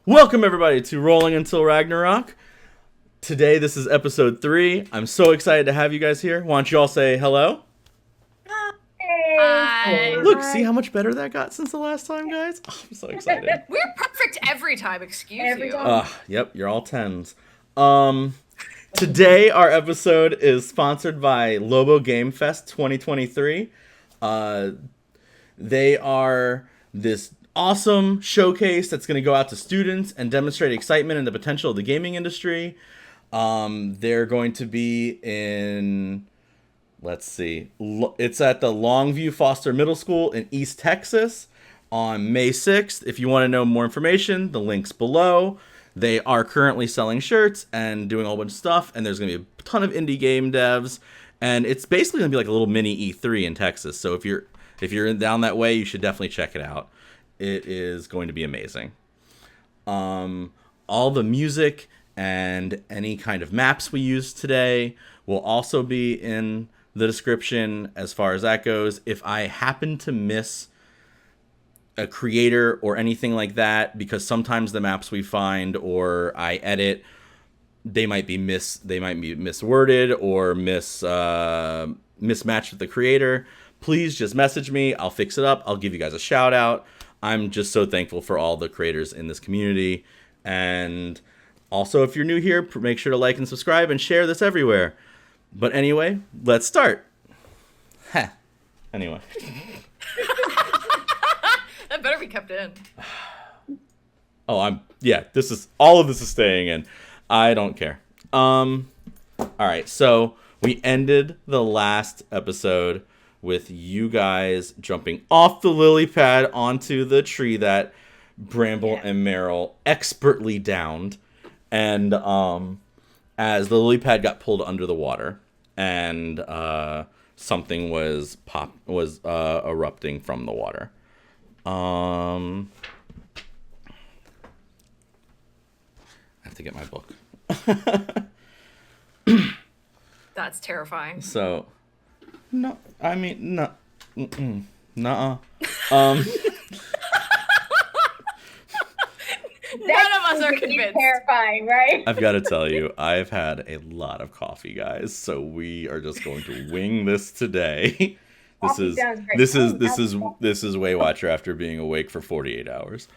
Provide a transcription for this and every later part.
Welcome everybody to Rolling Until Ragnarok. Today this is episode 3. I'm so excited to have you guys here. Why don't you all say hello? Hi. Look, see how much better that got since the last time, guys? Oh, I'm so excited. We're perfect every time, excuse you. Yep, you're all 10s. Today our episode is sponsored by Lobo Game Fest 2023. They are this awesome showcase that's going to go out to students and demonstrate excitement and the potential of the gaming industry. They're going to be in, let's see, it's at the LONGVIEW Foster Middle School in East Texas on May 6th. If you want to know more information, the link's below. They are currently selling shirts and doing a whole bunch of stuff, and there's going to be a ton of indie game devs, and it's basically going to be like a little mini E3 in Texas. So if you're down that way, you should definitely check it out. It is going to be amazing. All the music and any kind of maps we use today will also be in the description as far as that goes. If I happen to miss a creator or anything like that, because sometimes the maps we find or I edit, they might be misworded or mismatched with the creator, please just message me. I'll fix it up. I'll give you guys a shout out. I'm just so thankful for all the creators in this community. And also, if you're new here, make sure to like and subscribe and share this everywhere. But anyway, let's start. Anyway. That better be kept in. All of this is staying in. I don't care. All right, so we ended the last episode with you guys jumping off the lily pad onto the tree that Bramble and Meryl expertly downed, and as the lily pad got pulled under the water, and something was erupting from the water. I have to get my book. That's terrifying. So, no, I mean, no, nuh-uh. None of us are convinced. Terrifying, right? I've got to tell you, I've had a lot of coffee, guys. So we are just going to wing this today. This is Way Watcher after being awake for 48 hours.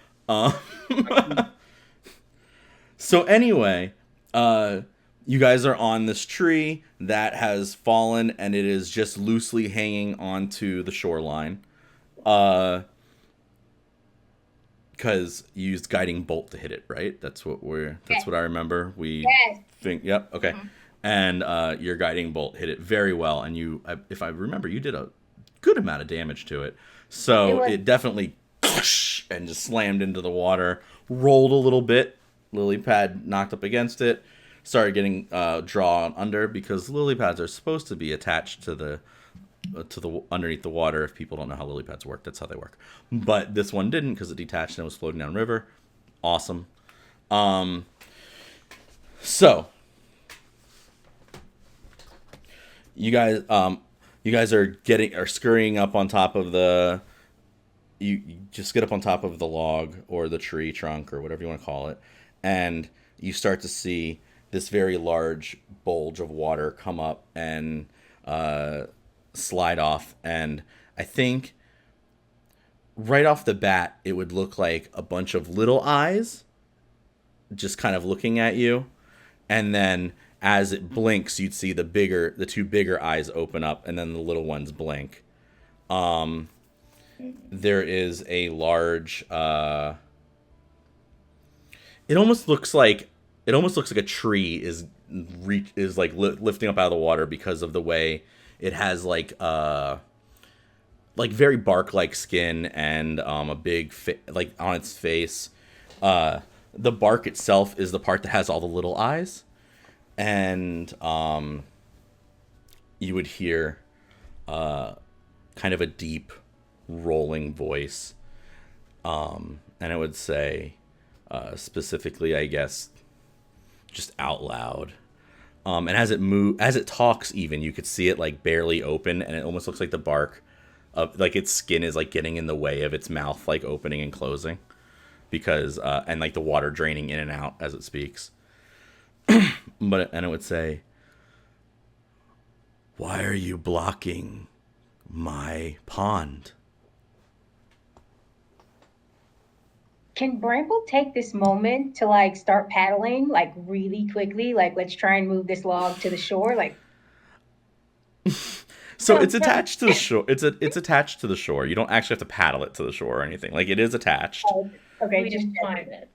So anyway, you guys are on this tree that has fallen, and it is just loosely hanging onto the shoreline. Because you used guiding bolt to hit it, right? That's what I remember. Yep, okay. Mm-hmm. And your guiding bolt hit it very well, and if I remember, you did a good amount of damage to it. So it definitely and just slammed into the water, rolled a little bit. Lily pad knocked up against it, started getting drawn under, because lily pads are supposed to be attached to the underneath the water. If people don't know how lily pads work, that's how they work. But this one didn't, because it detached and it was floating down river. Awesome. So you guys are scurrying up on top of the. You just get up on top of the log or the tree trunk or whatever you want to call it, and you start to see this very large bulge of water come up and slide off. And I think right off the bat, it would look like a bunch of little eyes just kind of looking at you. And then as it blinks, you'd see the two bigger eyes open up, and then the little ones blink. There is a large, it almost looks like a tree is like lifting up out of the water, because of the way it has like very bark-like skin and a big like on its face. The bark itself is the part that has all the little eyes, and you would hear kind of a deep rolling voice, and it would say specifically, I guess, just out loud. And as it talks, even you could see it like barely open, and it almost looks like the bark of like its skin is like getting in the way of its mouth, like opening and closing. because and like the water draining in and out as it speaks. And it would say, "Why are you blocking my pond?" Can Bramble take this moment to like start paddling like really quickly? Like, let's try and move this log to the shore. Like, So it's attached to the shore. It's attached to the shore. You don't actually have to paddle it to the shore or anything. Like it is attached. oh, okay, We just didn't find it.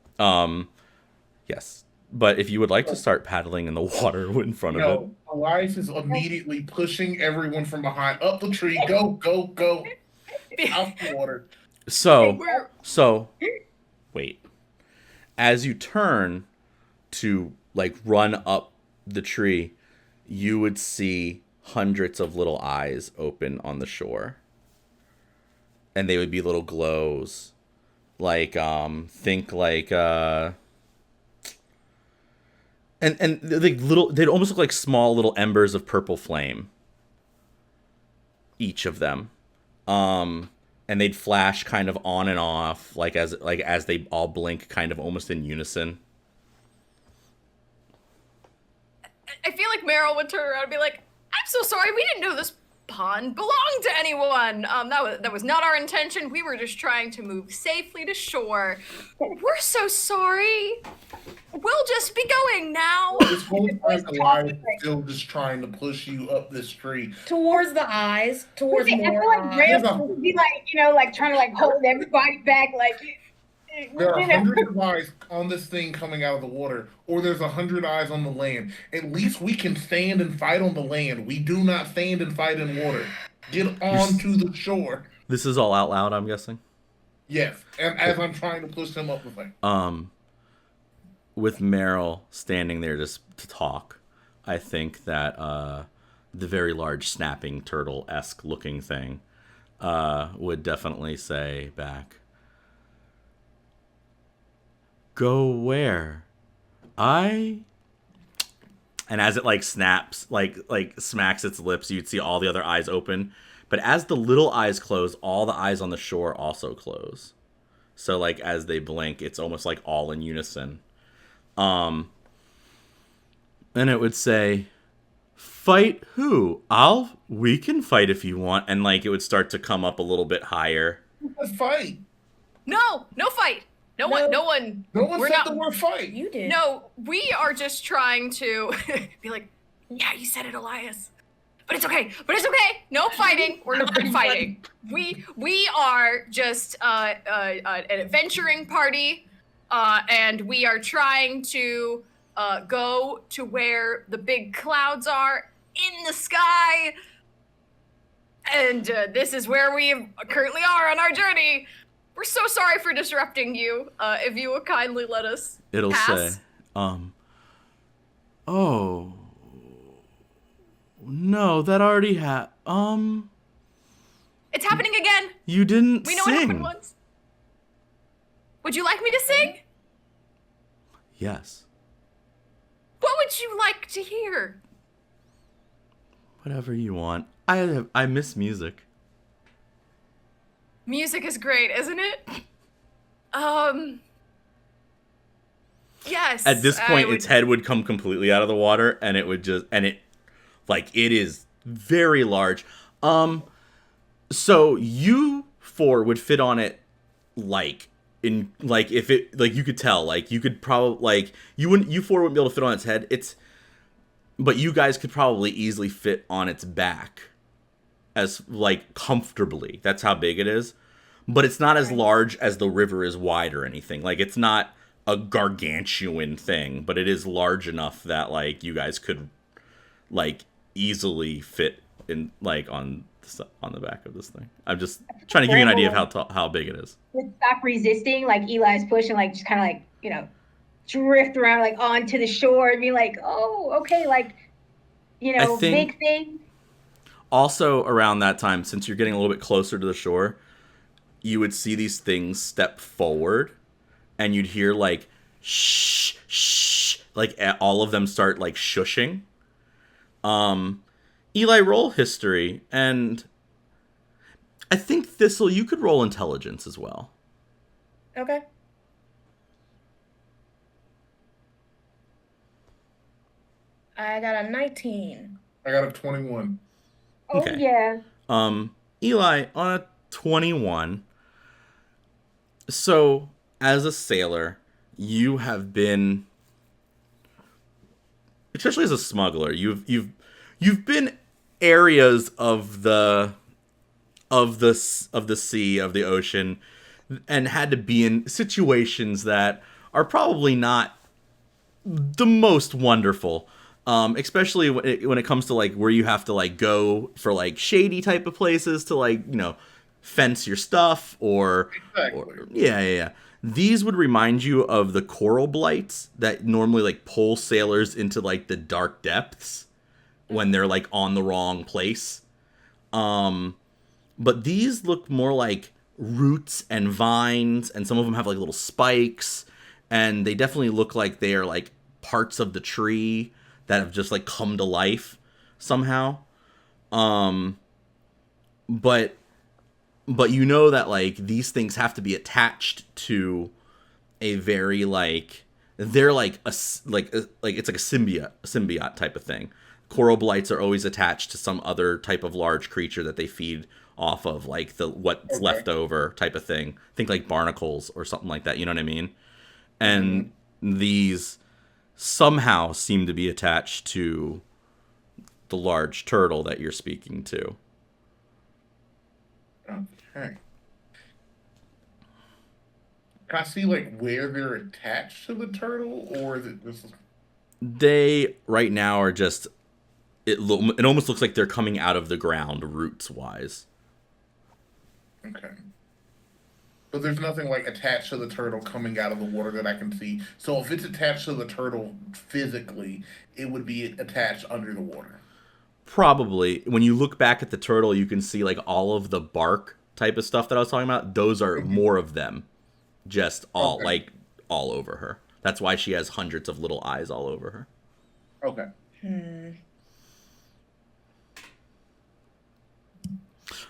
Yes. But if you would like to start paddling in the water in front of it, No, Elias is immediately pushing everyone from behind up the tree. Go, go, go! Out the water. so wait. As you turn to like run up the tree, you would see hundreds of little eyes open on the shore. And they would be little glows. Like think like and like little, they'd almost look like small little embers of purple flame. Each of them. And they'd flash kind of on and off like as they all blink kind of almost in unison. I feel like Meryl would turn around and be like, "I'm so sorry. We didn't know this pond belonged to anyone. That was not our intention. We were just trying to move safely to shore. We're so sorry. We'll just be going now." This whole time, Elias is still just trying to push you up this tree. Towards the eyes, towards I more feel like eyes. Bramble would be like, like trying to like hold everybody back, like. There are hundreds of eyes on this thing coming out of the water, or there's 100 eyes on the land. At least we can stand and fight on the land. We do not stand and fight in water. Get on to the shore. This is all out loud, I'm guessing. Yes, and as I'm trying to push him up the thing. With Meryl standing there just to talk, I think that the very large snapping turtle-esque looking thing would definitely say back, "Go where? And as it like snaps, like smacks its lips, you'd see all the other eyes open. But as the little eyes close, all the eyes on the shore also close. So like as they blink, it's almost like all in unison. And it would say, "Fight who? We can fight if you want." And like it would start to come up a little bit higher. Let's fight. No fight. No one. No one We're said not. the word fight. You did. No, we are just trying to be like, "Yeah, you said it, Elias. But it's okay. No fighting. We're not fighting. We are just an adventuring party, and we are trying to go to where the big clouds are in the sky. And this is where we currently are on our journey. We're so sorry for disrupting you. If you would kindly let us It'll pass." say, "Oh, no, that already It's happening again. you didn't We know what happened sing." once. Would you like me to sing? Yes. What would you like to hear? Whatever you want. I miss music. Music is great, isn't it? Yes. At this point, would- its head would come completely out of the water, and it would it is very large. So you four would fit on it, if it, you could tell, you could probably, you four wouldn't be able to fit on its head. But you guys could probably easily fit on its back, as comfortably. That's how big it is. But it's not as large as the river is wide or anything. It's not a gargantuan thing, but it is large enough that you guys could easily fit in on the back of this thing. I'm just trying to give you an idea of how big it is. Would stop resisting, Eli's pushing, just kind of drift around onto the shore and be like, "Oh, okay," I think big thing. Also around that time, since you're getting a little bit closer to the shore, you would see these things step forward, and you'd hear shh, shh, all of them start shushing. Eli, roll history, and I think you could roll intelligence as well. Okay. I got a 19. I got a 21. Oh Okay. yeah. Eli, on a 21. So, as a sailor, you have been, especially as a smuggler, you've been areas of the sea, of the ocean, and had to be in situations that are probably not the most wonderful. Especially when it comes to like where you have to like go for like shady type of places to like fence your stuff or Exactly. yeah. These would remind you of the coral blights that normally like pull sailors into like the dark depths when they're like on the wrong place. But these look more like roots and vines, and some of them have like little spikes, and they definitely look like they are like parts of the tree that have just like come to life somehow. Um, but you know that like these things have to be attached to a very like they're like like it's like a symbiote type of thing. Coral blights are always attached to some other type of large creature that they feed off of, like the what's Okay. left over type of thing. Think like barnacles or something like that. You know what I mean? Mm-hmm. And these somehow seem to be attached to the large turtle that you're speaking to. Okay. Can I see like where they're attached to the turtle, or is it just They right now are just it almost looks like they're coming out of the ground roots wise. okay? But there's nothing like attached to the turtle coming out of the water that I can see. So if it's attached to the turtle physically, it would be attached under the water. Probably when you look back at the turtle, you can see like all of the bark type of stuff that I was talking about. Those are Hmm. more of them, just Okay. all over her. That's why she has hundreds of little eyes all over her. Okay. Hmm.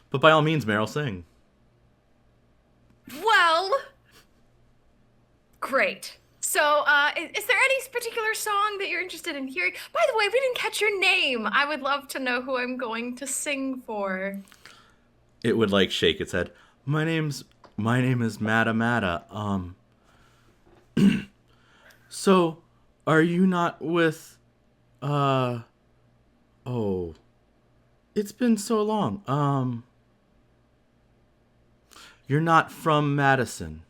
But by all means, Meryl, sing. Well, great. So, is there any particular song that you're interested in hearing? By the way, we didn't catch your name. I would love to know who I'm going to sing for. It would like shake its head. My name is Mata Mata. So are you not with uh oh, it's been so long. You're not from Madison.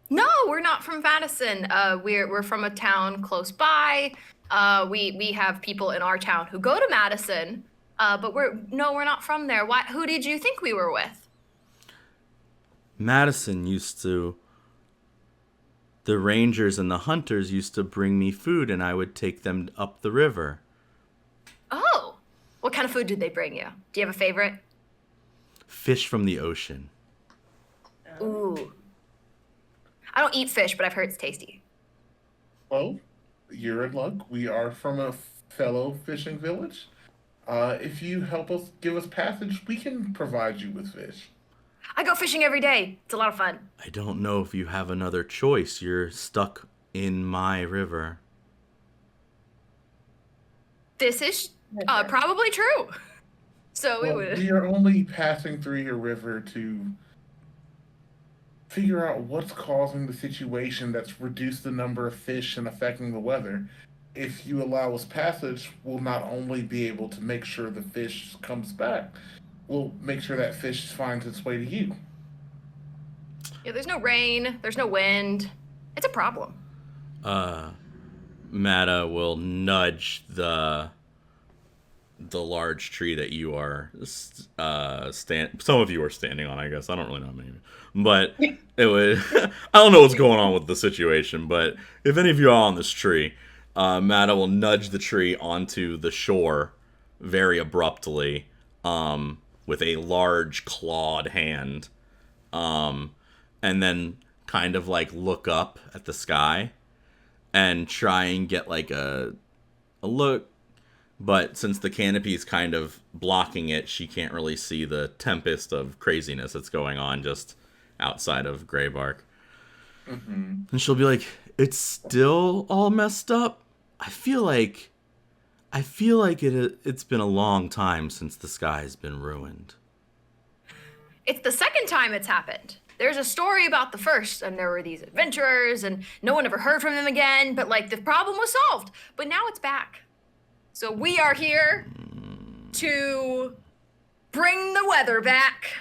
No, we're not from Madison. We're from a town close by. We have people in our town who go to Madison. But we're not from there. Why? Who did you think we were with? Madison used to the rangers and the hunters used to bring me food and I would take them up the river. Oh, what kind of food did they bring you? Do you have a favorite? Fish from the ocean. Ooh, I don't eat fish, but I've heard it's tasty. Well, you're in luck. We are from a fellow fishing village. If you help us give us passage, we can provide you with fish. I go fishing every day. It's a lot of fun. I don't know if you have another choice. You're stuck in my river. This is probably true. So it Well, would. we are only passing through your river to figure out what's causing the situation that's reduced the number of fish and affecting the weather. If you allow us passage, we'll not only be able to make sure the fish comes back, we'll make sure that fish finds its way to you. Yeah, there's no rain. There's no wind. It's a problem. Mata will nudge the large tree that you are some of you are standing on, I guess. I don't really know how many of you. But it would I don't know what's going on with the situation, but if any of you are on this tree, Mata will nudge the tree onto the shore very abruptly, with a large clawed hand, and then kind of like look up at the sky and try and get like a look. But since the canopy is kind of blocking it, she can't really see the tempest of craziness that's going on just outside of Greybark. Hmm. And she'll be like, "It's still all messed up? I feel like it's been a long time since the sky's been ruined. It's the second time it's happened. There's a story about the first, and there were these adventurers, and no one ever heard from them again, but like the problem was solved. But now it's back. So we are here to bring the weather back.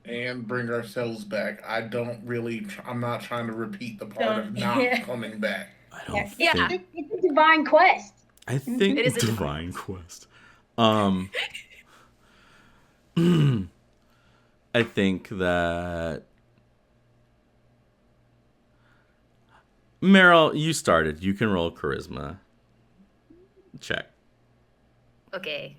And bring ourselves back. I'm not trying to repeat the part of not coming back. I don't Yeah. think. It's a divine quest. I think It is a divine quest. I think that Meryl, you started. You can roll charisma. Check. Okay.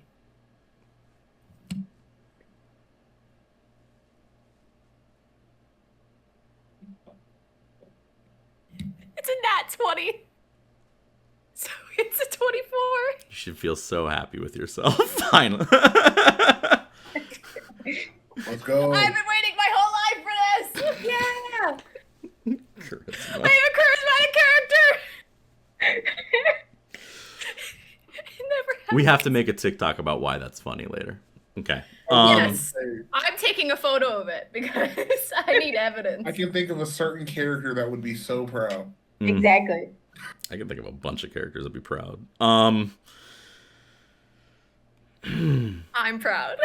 It's a nat 20. So it's a 24. You should feel so happy with yourself. Finally. Let's go. I've been waiting my whole life for this. Yeah. Charisma. I am a charismatic character. It never happened. We have to make a TikTok about why that's funny later. Okay. Yes. I'm taking a photo of it because I need evidence. I can think of a certain character that would be so proud. Exactly. I can think of a bunch of characters that'd be proud. I'm proud.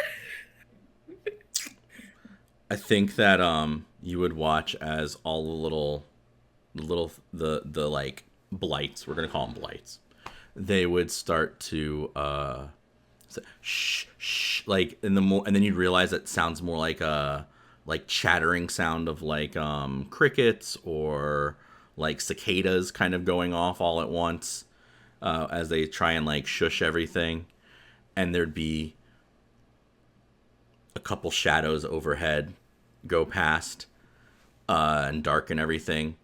I think that you would watch as all the like blights, we're gonna call them blights, they would start to say, shh shh, like and then you'd realize it sounds more like a chattering sound of like crickets or like cicadas kind of going off all at once as they try and like shush everything, and there'd be a couple shadows overhead go past and darken everything.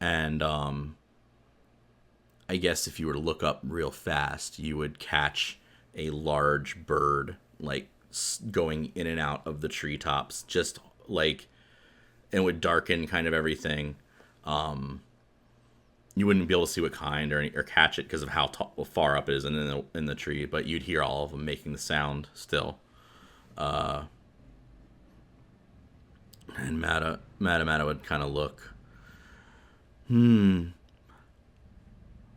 And I guess if you were to look up real fast, you would catch a large bird like going in and out of the treetops, just like, and it would darken kind of everything. You wouldn't be able to see what kind or catch it because of how far up it is in the tree, but you'd hear all of them making the sound still. And Mata would kind of look.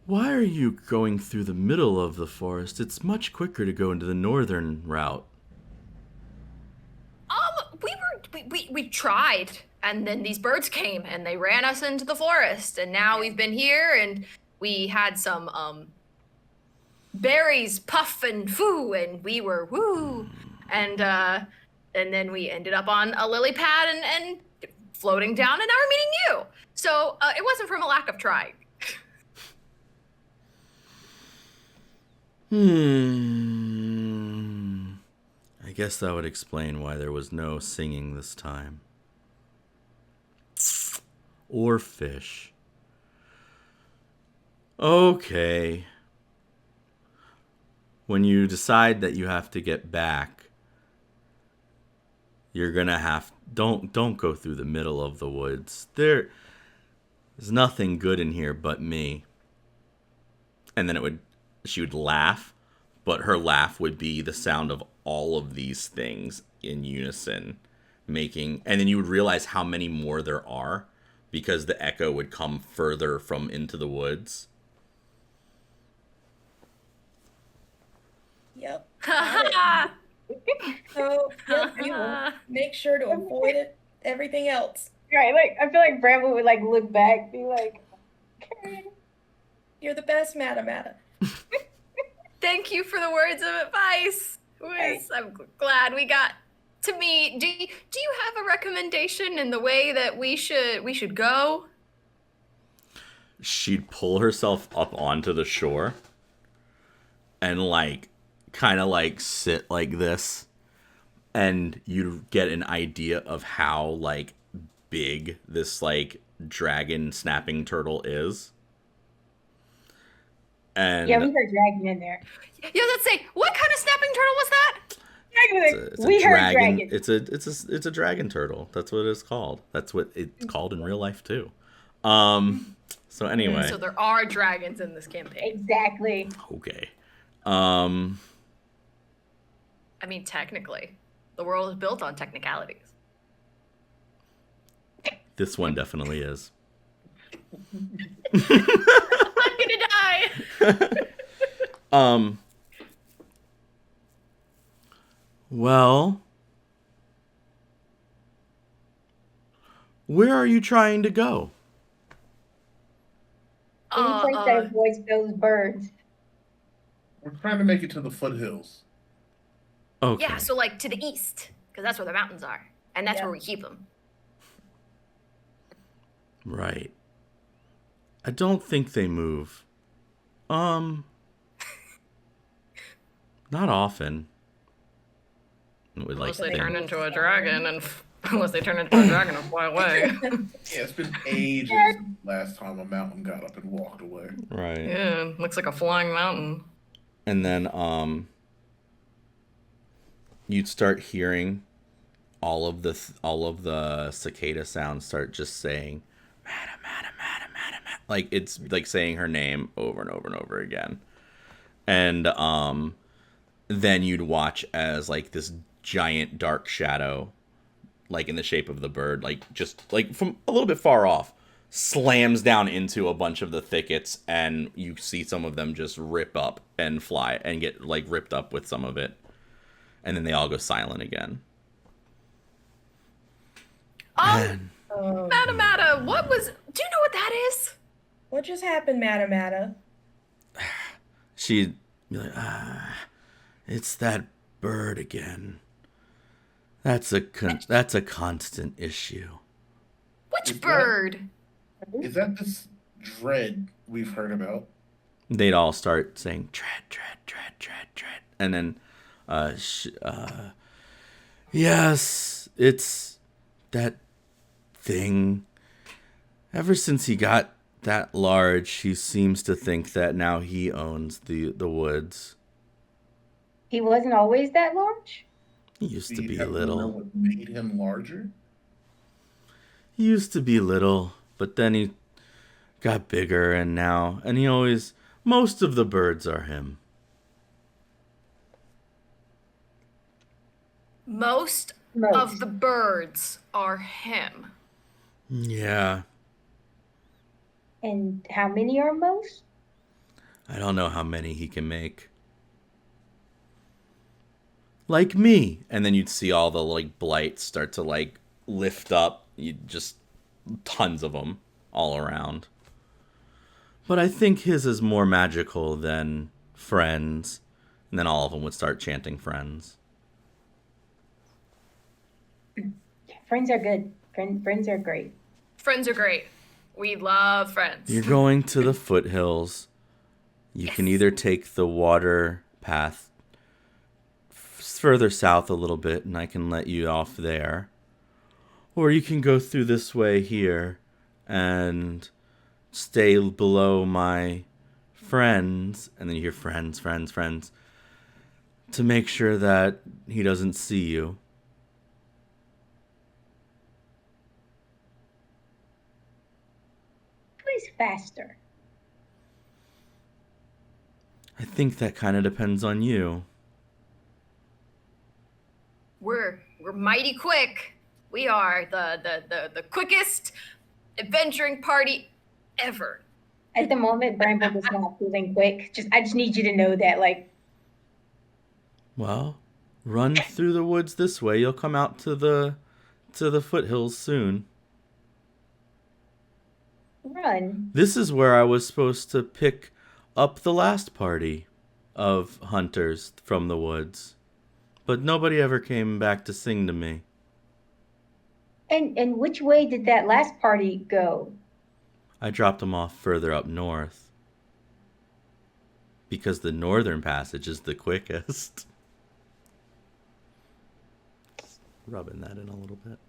Why are you going through the middle of the forest? It's much quicker to go into the northern route. We tried, and then these birds came and they ran us into the forest, and now we've been here and we had some berries puff and foo, and we were woo, and then we ended up on a lily pad and floating down, and now we're meeting you. So it wasn't from a lack of trying. I guess that would explain why there was no singing this time. Or fish. Okay. When you decide that you have to get back, you're gonna don't go through the middle of the woods. There's nothing good in here but me. And then she would laugh, but her laugh would be the sound of all of these things in unison making, and then you would realize how many more there are because the echo would come further from into the woods. Yep. Got it. So, yep, we will make sure to avoid everything else. Right, like I feel like Bramble would like look back, be like, okay. You're the best, Mata. Thank you for the words of advice. I'm glad we got to meet. Do you have a recommendation in the way that we should go? She'd pull herself up onto the shore and like kind of like sit like this, and you'd get an idea of how like big this like dragon snapping turtle is. And Yeah, we heard dragon in there. Yeah, let's say, what kind of snapping turtle was that? Heard dragon. It's a dragon turtle. That's what it's called. That's what it's called in real life too. So anyway. So there are dragons in this campaign. Exactly. Okay. I mean, technically, the world is built on technicalities. This one definitely is. I'm gonna die. Well, where are you trying to go? Any place that avoids those birds. We're trying to make it to the foothills. Okay. Yeah, so like to the east, because that's where the mountains are, and that's where we keep them. Right. I don't think they move. Not often. Unless they turn into a dragon and fly away. Yeah, it's been ages since last time a mountain got up and walked away. Right. Yeah, looks like a flying mountain. And then you'd start hearing all of the cicada sounds start just saying Mata, Mata, Mata, Mata, Mata. Like it's like saying her name over and over and over again. And then you'd watch as like this giant dark shadow, like in the shape of the bird, like just like from a little bit far off, slams down into a bunch of the thickets, and you see some of them just rip up and fly and get like ripped up with some of it, and then they all go silent again. Mata Mata, what was? Do you know what that is? What just happened, Mata Mata? She'd be like, it's that bird again. That's a constant issue. Which bird? Is that this dread we've heard about? They'd all start saying dread, dread, dread, dread, dread, and then, yes, it's that thing. Ever since he got that large, he seems to think that now he owns the woods. He wasn't always that large? He used to be Know little. what made him larger? He used to be little, but then he got bigger, and he always, most of the birds are him. Most of the birds are him. Yeah. And how many are most? I don't know how many he can make. Like me. And then you'd see all the like blights start to like lift up. You just tons of them all around. But I think his is more magical than friends. And then all of them would start chanting friends. Friends are good. Friends are great. Friends are great. We love friends. You're going to the foothills. You can either take the water path further south a little bit, and I can let you off there. Or you can go through this way here and stay below my friends, and then you hear friends, friends, friends, to make sure that he doesn't see you. Who is faster? I think that kind of depends on you. We're mighty quick. We are the quickest adventuring party ever. At the moment, Bramble is not feeling quick. I just need you to know that, like. Well, run through the woods this way. You'll come out to the foothills soon. Run. This is where I was supposed to pick up the last party of hunters from the woods. But nobody ever came back to sing to me. And which way did that last party go? I dropped them off further up north. Because the northern passage is the quickest. Rubbing that in a little bit.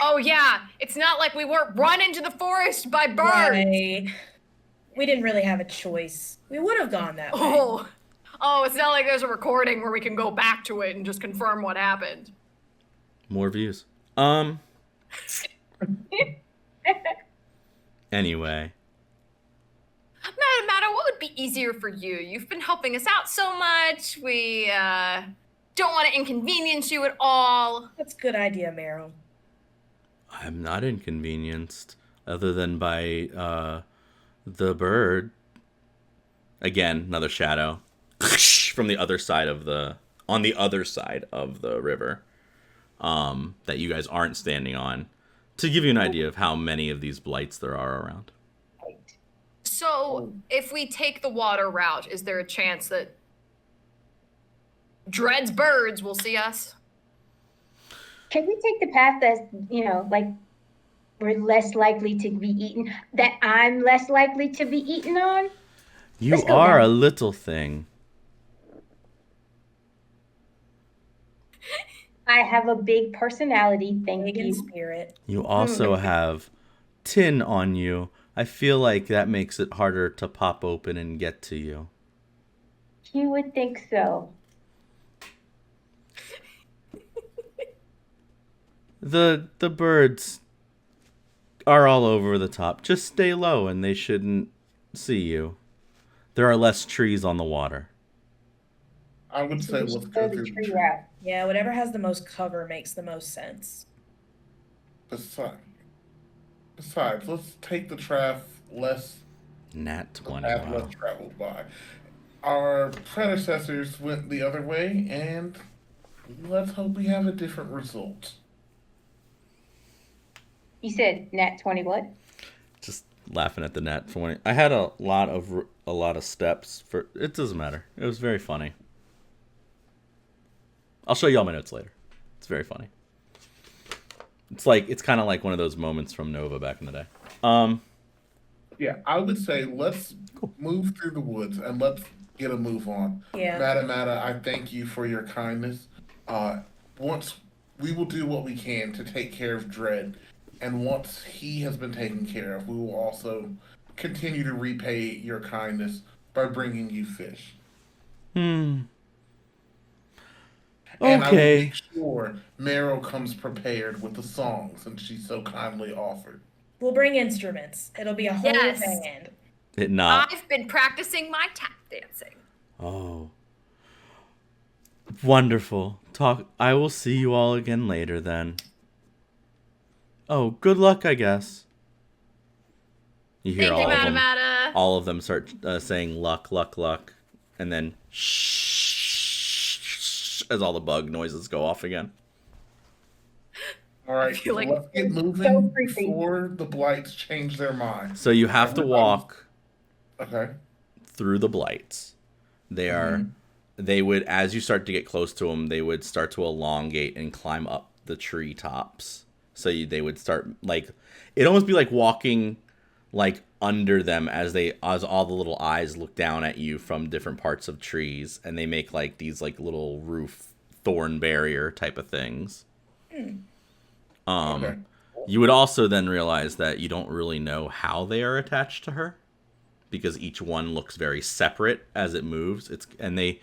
Oh yeah, it's not like we weren't run into the forest by birds. Right. We didn't really have a choice. We would have gone that way. Oh, it's not like there's a recording where we can go back to it and just confirm what happened. More views. Anyway, Madam, what would be easier for you? You've been helping us out so much. We don't want to inconvenience you at all. That's a good idea, Meryl. I'm not inconvenienced, other than by the bird. Again, another shadow from the other side of the river, that you guys aren't standing on, to give you an idea of how many of these blights there are around. So, if we take the water route, is there a chance that Dread's birds will see us? Can we take the path that's, like we're less likely to be eaten, that I'm less likely to be eaten on? You are a little thing. I have a big personality, thank you. Spirit. You also have tin on you. I feel like that makes it harder to pop open and get to you. You would think so. The birds are all over the top. Just stay low and they shouldn't see you. There are less trees on the water. I would say let's go through the tree. Yeah, whatever has the most cover makes the most sense. Besides, let's take the less Nat 20. path less traveled by. Our predecessors went the other way, and let's hope we have a different result. You said nat 20 what? Just laughing at the nat 20. I had a lot of steps for. It doesn't matter. It was very funny. I'll show you all my notes later. It's very funny. It's kind of like one of those moments from Nova back in the day. Yeah, I would say let's move through the woods and let's get a move on. Yeah. Mata, I thank you for your kindness. Once we will do what we can to take care of Dread, and once he has been taken care of, we will also continue to repay your kindness by bringing you fish. And I will make sure Meryl comes prepared with the songs, and she so kindly offered. We'll bring instruments. It'll be a whole band. I've been practicing my tap dancing. Oh. Wonderful. I will see you all again later then. Oh, good luck, I guess. You hear all of them start saying luck, luck, luck, and then shh, as all the bug noises go off again. All right, so let's get moving before the blights change their mind. So you have to walk through the blights. They would, as you start to get close to them, they would start to elongate and climb up the tree tops. So they would start, like, it'd almost be like walking, like, under them as all the little eyes look down at you from different parts of trees, and they make, like, these, like, little roof thorn barrier type of things. You would also then realize that you don't really know how they are attached to her, because each one looks very separate as it moves. And they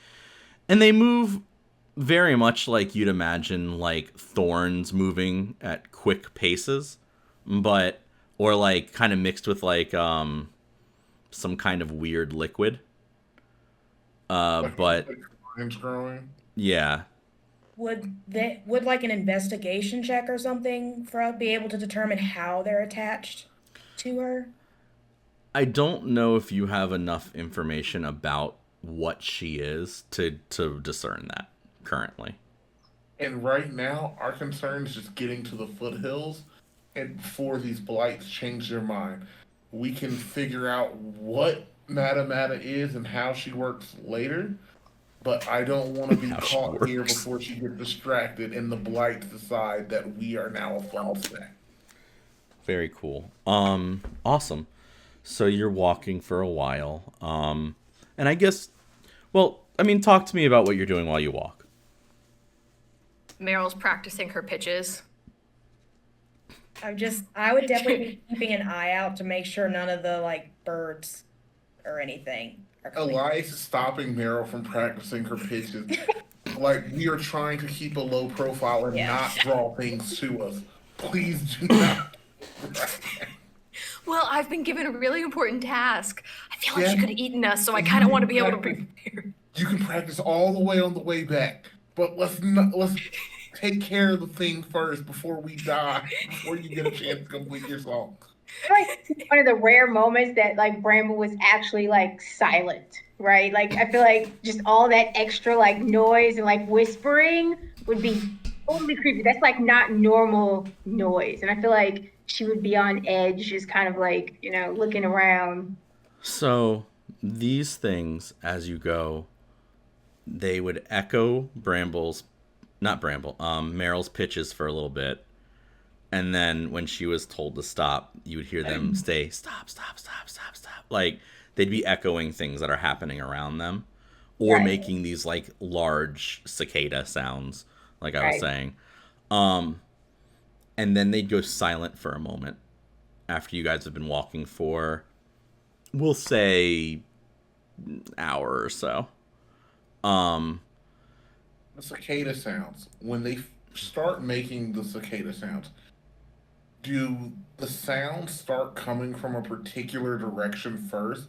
move very much like you'd imagine, like, thorns moving at quick paces, or like kind of mixed with like some kind of weird liquid. But growing. Yeah. Would like an investigation check or something for us be able to determine how they're attached to her? I don't know if you have enough information about what she is to discern that currently. And right now, our concern is just getting to the foothills, and before these blights change their mind, we can figure out what Mata is and how she works later. But I don't want to be caught here before she gets distracted and the blights decide that we are now a fun snack. Very cool. Awesome. So you're walking for a while. And I guess, talk to me about what you're doing while you walk. Meryl's practicing her pitches. I would definitely be keeping an eye out to make sure none of the, like, birds or anything. Elias is stopping Meryl from practicing her pitches. Like, we are trying to keep a low profile and not draw things to us. Please do not. Well, I've been given a really important task. I feel like she could have eaten us, so I kind of want to be able to prepare. You can practice all the way on the way back, but let's take care of the thing first before we die, before you get a chance to complete your song. Like one of the rare moments that like Bramble was actually like silent, right? Like I feel like just all that extra like noise and like whispering would be totally creepy. That's like not normal noise, and I feel like she would be on edge, just kind of like looking around. So these things, as you go, they would echo Meryl's pitches for a little bit. And then when she was told to stop, you would hear them say, stop, stop, stop, stop, stop. Like, they'd be echoing things that are happening around them. Or making these, like, large cicada sounds, like I was saying. And then they'd go silent for a moment after you guys have been walking for, we'll say, an hour or so. The cicada sounds, when they start making the cicada sounds, do the sounds start coming from a particular direction first?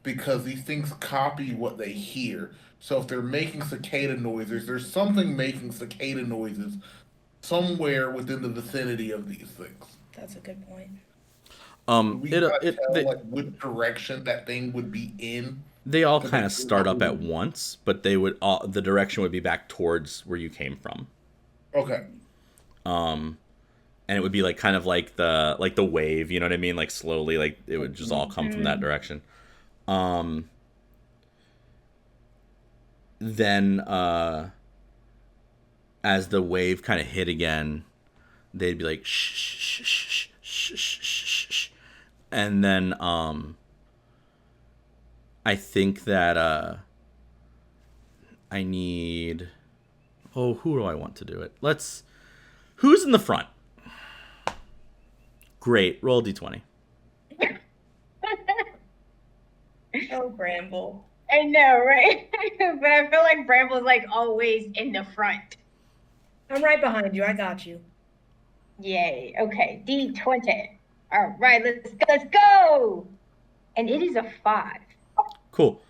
Because these things copy what they hear. So if they're making cicada noises, there's something making cicada noises somewhere within the vicinity of these things. That's a good point. We tell like which direction that thing would be in. They all kind of start up at once, but they would the direction would be back towards where you came from. Okay. And it would be like kind of like the wave, you know what I mean? Like slowly, like it would just all come from that direction. Then as the wave kind of hit again, they'd be like shh shh shh shh shh shh shh, and then I think that I need. Oh, who do I want to do it? Who's in the front? Great. Roll a d20. Oh, Bramble. I know, right? But I feel like Bramble's like always in the front. I'm right behind you. I got you. Yay. Okay. D20. All right. Let's go. And it is a 5. Cool.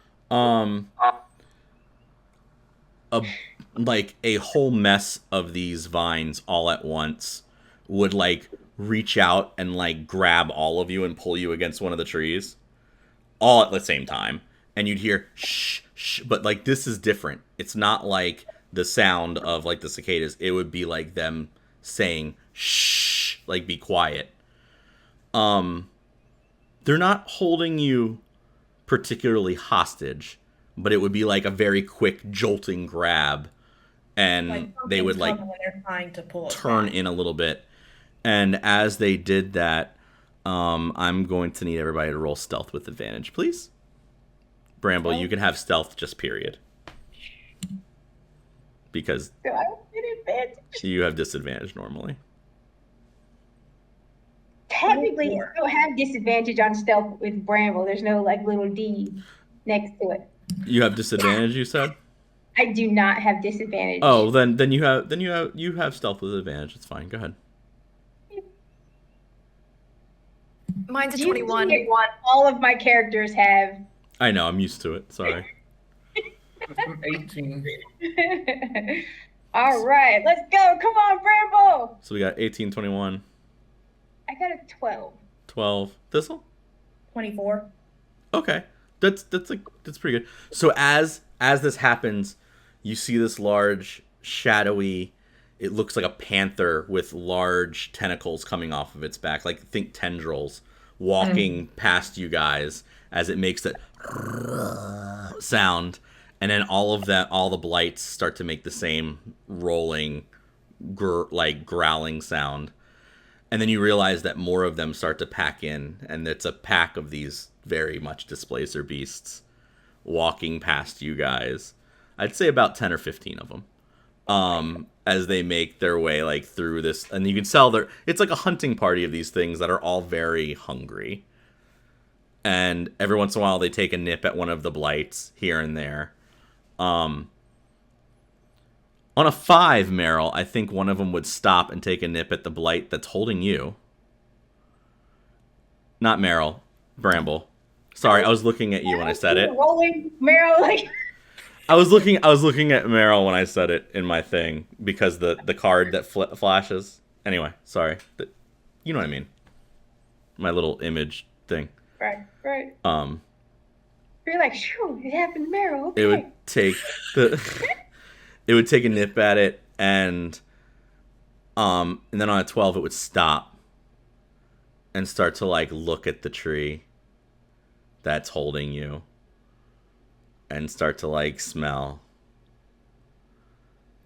Like a whole mess of these vines all at once would like reach out and like grab all of you and pull you against one of the trees all at the same time, and you'd hear shh shh, but like this is different. It's not like the sound of like the cicadas. It would be like them saying shh, like be quiet. They're not holding you particularly hostage, but it would be like a very quick jolting grab, and Like they would like when they're trying to pull us turn back. in a little bit. And as they did that, I'm going to need everybody to roll stealth with advantage, please. Bramble, you can have stealth just period. Because So I don't get advantage. you have disadvantage normally. Technically, you still have disadvantage on stealth with Bramble. There's no like little D next to it. You have disadvantage, you said? I do not have disadvantage. Oh, then you have stealth with advantage. It's fine. Go ahead. Mine's a Usually 21. all of my characters have. I know, I'm used to it. Sorry. 18. All right, let's go. Come on, Bramble. So we got 18, 21, I got a 12. 12. Thistle? 24. Okay. That's pretty good. So as this happens, you see this large, shadowy, it looks like a panther with large tentacles coming off of its back, like think tendrils, walking past you guys as it makes that sound, and then all the blights start to make the same rolling, like growling sound. And then you realize that more of them start to pack in, and it's a pack of these very much displacer beasts walking past you guys. I'd say about 10 or 15 of them. As they make their way like through this, and you can tell it's like a hunting party of these things that are all very hungry. And every once in a while they take a nip at one of the blights here and there. On a 5, Meryl, I think one of them would stop and take a nip at the blight that's holding you. Not Meryl, Bramble. Sorry, I was looking at you when I said it. Rolling Meryl, like. I was looking at Meryl when I said it in my thing because the card that flashes. Anyway, sorry. You know what I mean. My little image thing. Right. You're like, shoo, it happened to Meryl. Okay. It would take it would take a nip at it, and then on a 12 it would stop and start to like look at the tree that's holding you and start to like smell,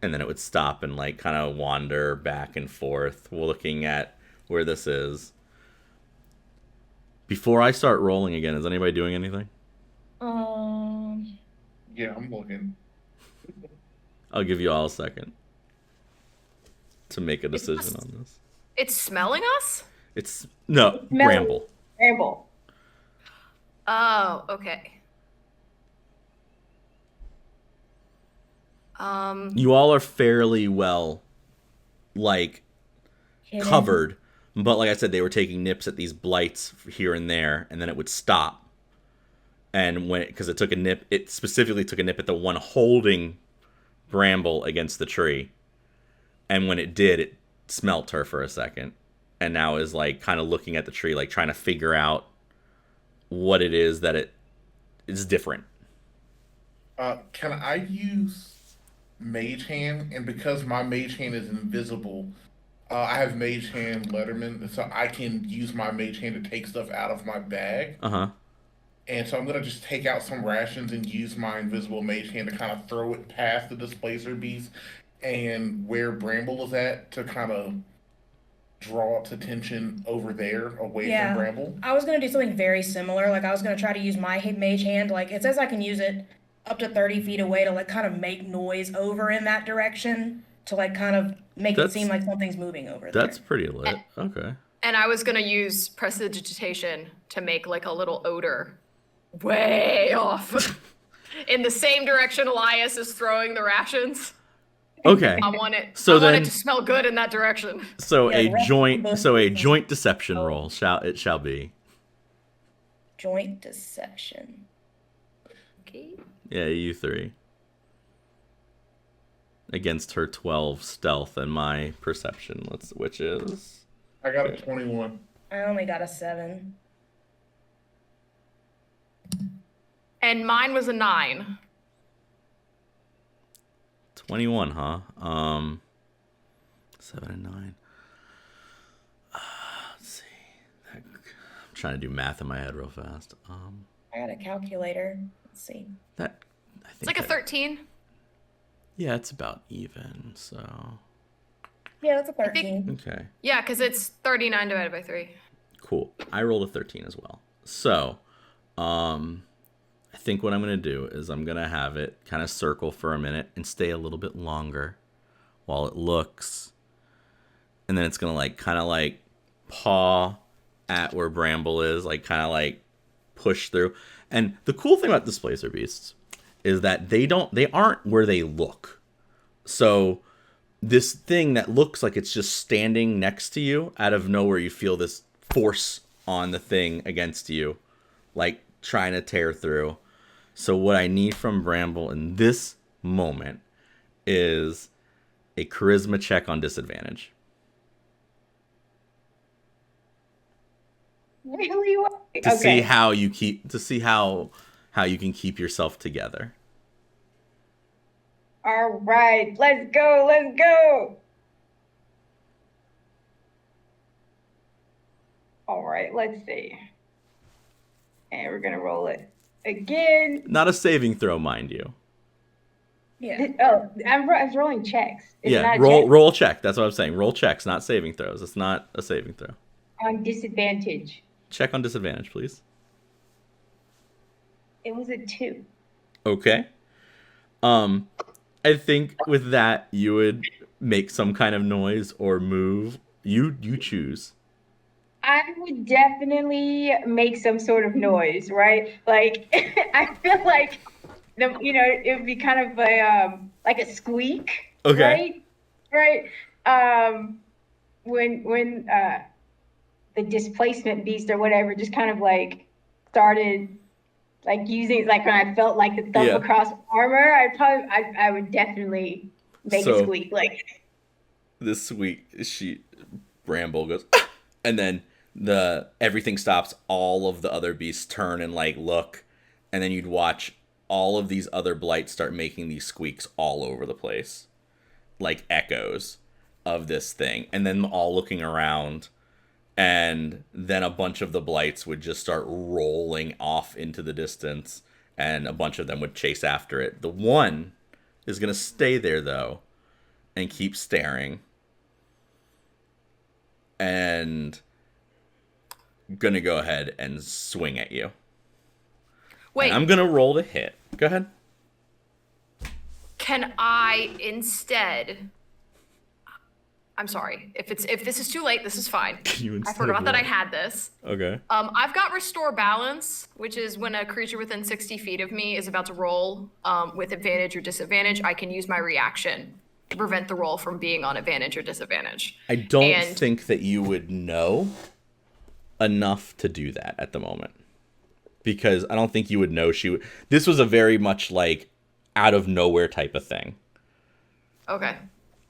and then it would stop and like kind of wander back and forth looking at where this is. Before I start rolling again, is anybody doing anything? Yeah, I'm looking. I'll give you all a second to make a decision on this. It's smelling us? It's no Bramble. Bramble. Oh, okay. You all are fairly well, like, covered, but like I said, they were taking nips at these blights here and there, and then it would stop. And because it took a nip, it specifically took a nip at the one holding Bramble against the tree. And when it did, it smelt her for a second, and now is like kind of looking at the tree, like trying to figure out what it is that it is different. Can I use Mage Hand? And because my Mage Hand is invisible, I have Mage Hand Letterman, so I can use my Mage Hand to take stuff out of my bag. And so I'm going to just take out some rations and use my invisible Mage Hand to kind of throw it past the Displacer Beast and where Bramble is at to kind of draw its attention over there, away from Bramble. I was going to do something very similar. Like, I was going to try to use my Mage Hand. Like, it says I can use it up to 30 feet away to, like, kind of make noise over in that direction to, like, kind of make it seem like something's moving over there. That's pretty lit. Okay. And I was going to use Prestidigitation to make, like, a little odor way off in the same direction Elias is throwing the rations. Okay. I want it to smell good in that direction. So a joint deception roll shall be. Joint deception. Okay. Yeah, you three. Against her 12 stealth and my perception, which is I got a 21. I only got a 7. And mine was a 9. 21, huh? 7 and 9. Let's see. I'm trying to do math in my head real fast. I got a calculator. Let's see. It's like a 13. Yeah, it's about even. So. Yeah, that's a 13. Okay. Yeah, because it's 39 divided by 3. Cool. I rolled a 13 as well. So, I think what I'm going to do is I'm going to have it kind of circle for a minute and stay a little bit longer while it looks. And then it's going to like kind of like paw at where Bramble is, like kind of like push through. And the cool thing about Displacer Beasts is that they aren't where they look. So this thing that looks like it's just standing next to you, out of nowhere you feel this force on the thing against you, like trying to tear through. So what I need from Bramble in this moment is a charisma check on disadvantage. Really? To see how you can keep yourself together. All right, let's go. All right, let's see. And we're going to roll it again. Not a saving throw, mind you. Yeah. Oh, I was rolling checks. Roll check. That's what I'm saying. Roll checks, not saving throws. It's not a saving throw. On disadvantage. Check on disadvantage, please. It was a 2. Okay. I think with that you would make some kind of noise or move. You choose. I would definitely make some sort of noise, right? Like I feel like it would be kind of like a squeak. Okay. Right. When the displacement beast or whatever just kind of like started like using like when I felt like the thump Yeah. across armor, I would definitely make it So- squeak. Like This sweet Bramble goes, and then everything stops. All of the other beasts turn and like look, and then you'd watch all of these other blights start making these squeaks all over the place, like echoes of this thing, and then all looking around, and then a bunch of the blights would just start rolling off into the distance, and a bunch of them would chase after it. The one is gonna stay there though, and keep staring, and gonna go ahead and swing at you. Wait, And I'm gonna roll to hit. Go ahead. can I instead? I'm sorry. If this is too late, this is fine. You I instead forgot of that I what? had this. Okay. I've got Restore Balance, which is when a creature within 60 feet of me is about to roll with advantage or disadvantage, I can use my reaction to prevent the roll from being on advantage or disadvantage. I don't And- think that you would know enough to do that at the moment. Because I don't think you would know she would. This was a very much like out of nowhere type of thing. Okay.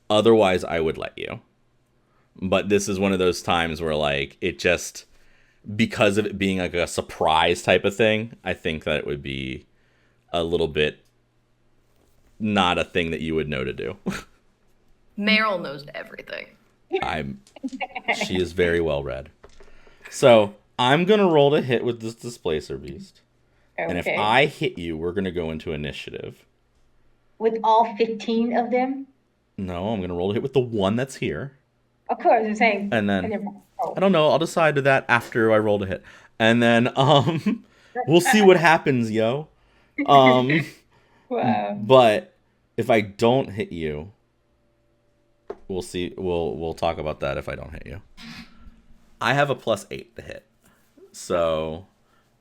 Otherwise, I would let you. But this is one of those times where, like, it just, because of it being like a surprise type of thing, I think that it would be a little bit not a thing that you would know to do. Meryl knows everything. She is very well read. So I'm gonna roll to hit with this Displacer Beast, and if okay. I hit you, we're gonna go into initiative. With all 15 of them, No, I'm gonna roll to hit with the one that's here. of course, I'm saying. And then- oh. I don't know. I'll decide to that after I roll to hit, and then we'll see what happens, yo. Wow. But if I don't hit you, we'll see. We'll talk about that if I don't hit you. I have a +8 to hit, so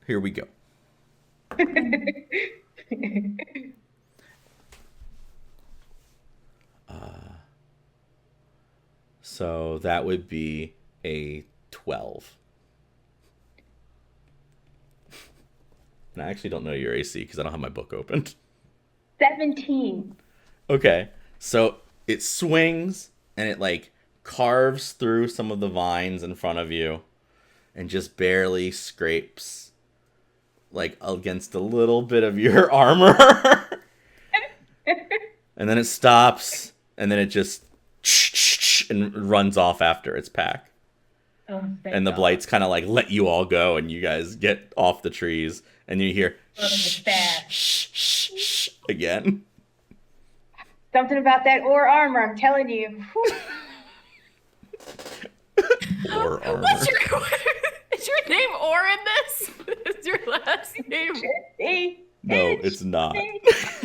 here we go. So that would be a 12. And I actually don't know your AC because I don't have my book opened. 17. Okay, so it swings and it like carves through some of the vines in front of you and just barely scrapes like against a little bit of your armor. And then it stops and then it just and runs off after its pack. Oh, thank And the God. blights kind of like let you all go and you guys get off the trees and you hear It's bad. again. Something about that ore armor, I'm telling you. Whew. Or armor. Is your name Or in this? Is your last name? See? No, it's not.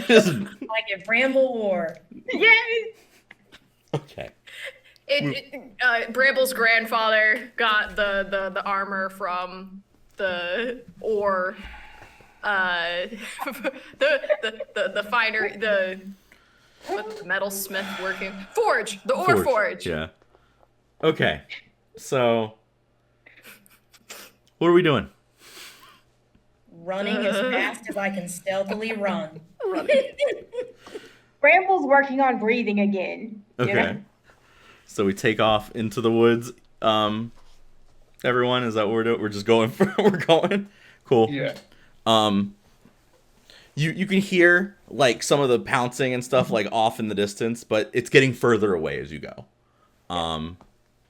Just- Like a Bramble War. Yes. okay. Bramble's grandfather got the armor from the Or, the finer what's the metalsmith working forge, the Or forge. Yeah. Okay. So, what are we doing? Running as fast as I can stealthily run. Bramble's working on breathing again. You Okay. know? So we take off into the woods. Everyone, is that what we're doing? We're just going for we're going. Cool. Yeah. You can hear like some of the pouncing and stuff like off in the distance, but it's getting further away as you go.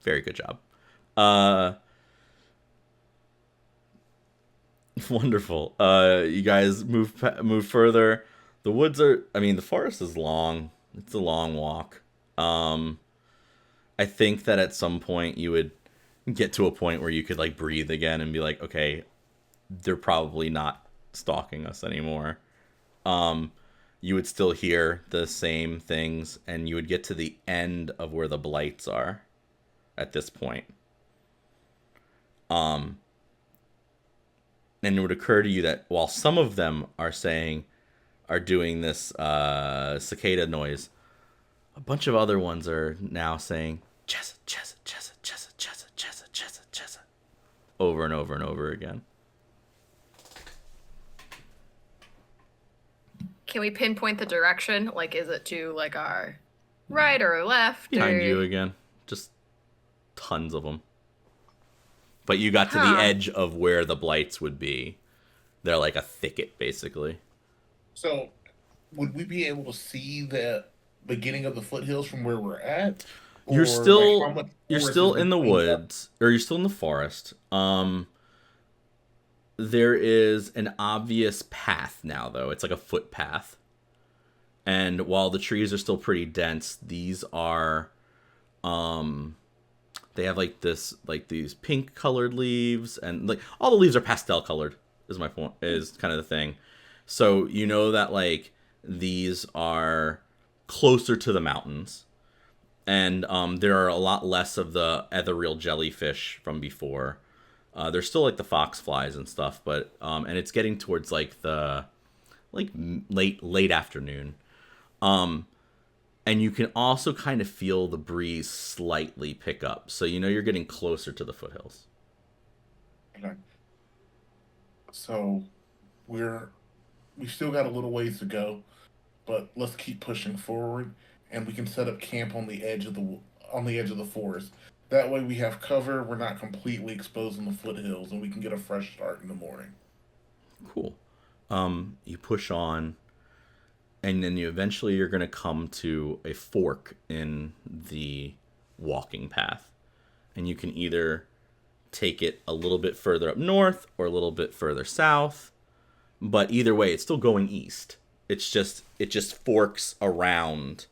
Very good job. Wonderful. You guys move further. The woods the forest is long. It's a long walk. I think that at some point you would get to a point where you could like breathe again and be like, okay, they're probably not stalking us anymore. You would still hear the same things, and you would get to the end of where the blights are at this point. And it would occur to you that while some of them are doing this cicada noise, a bunch of other ones are now saying Chessa, Chessa, Chessa, Chessa, Chessa, Chessa, Chessa, Chessa, over and over and over again. Can we pinpoint the direction? Like, is it to like our right or left? Behind or... you again. Just tons of them. But you got to the edge of where the blights would be. They're like a thicket, basically. So, would we be able to see the beginning of the foothills from where we're at? You're still Like, you're still in the woods, or you're still in the forest. There is an obvious path now, though. It's like a footpath. And while the trees are still pretty dense, these are they have like these pink colored leaves, and like all the leaves are pastel colored is my point, is kind of the thing. So you know that like these are closer to the mountains, and there are a lot less of the ethereal jellyfish from before. There's still like the foxflies and stuff, but and it's getting towards like the late afternoon. And you can also kind of feel the breeze slightly pick up. So you know you're getting closer to the foothills. Okay. So we still got a little ways to go, but let's keep pushing forward, and we can set up camp on the edge of the forest. That way we have cover, we're not completely exposed in the foothills, and we can get a fresh start in the morning. Cool. You push on, and then you're going to come to a fork in the walking path. And you can either take it a little bit further up north or a little bit further south. But either way, it's still going east. It just forks around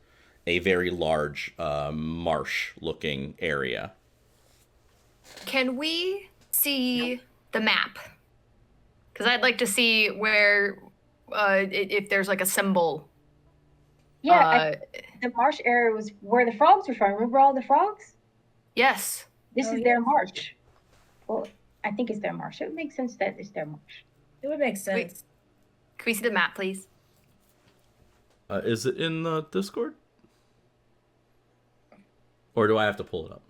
a very large marsh-looking area. Can we see the map? Because I'd like to see where, if there's like a symbol. Yeah, the marsh area was where the frogs were from. Remember all the frogs? Yes. This is their marsh. Well, I think it's their marsh. It would make sense that it's their marsh. It would make sense. Wait. Can we see the map, please? Is it in the Discord? Or do I have to pull it up?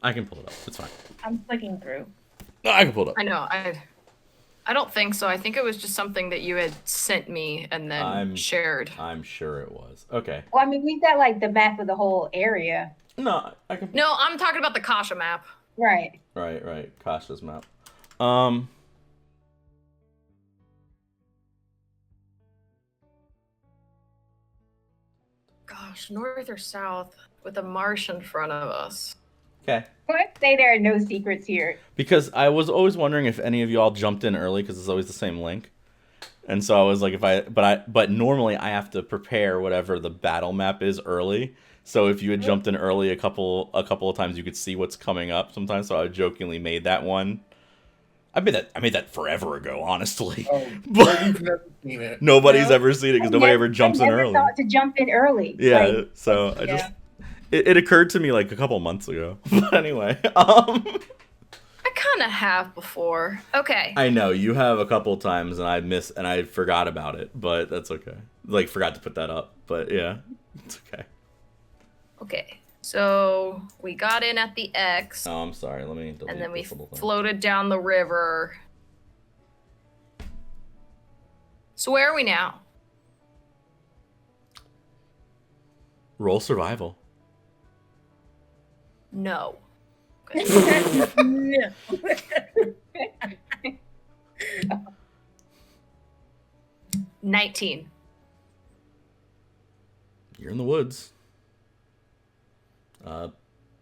I can pull it up. It's fine. I'm clicking through. No, I can pull it up. I know. I don't think so. I think it was just something that you had sent me and then shared. I'm sure it was. Okay. Well, I mean, we've got like the map of the whole area. No, I can. No, I'm talking about the Kasha map. Right. Right. Kasha's map. Gosh, north or south with a marsh in front of us. Okay. Well, I'd say there are no secrets here. Because I was always wondering if any of y'all jumped in early, because it's always the same link. And so I was like, but normally I have to prepare whatever the battle map is early. So if you had jumped in early a couple of times, you could see what's coming up sometimes. So I jokingly made that one. I made that forever ago, honestly. Oh, but you've never seen it. Nobody's ever seen it because nobody ever jumps in early. I never thought to jump in early. Yeah, so I just it occurred to me like a couple months ago. But anyway, I kind of have before. Okay. I know you have a couple times, and I forgot about it, but that's okay. Like forgot to put that up, but yeah, it's okay. Okay. So we got in at the X. Oh, I'm sorry. Let me delete and then we this little thing. floated down the river. So where are we now? Roll survival. No. No. 19. You're in the woods.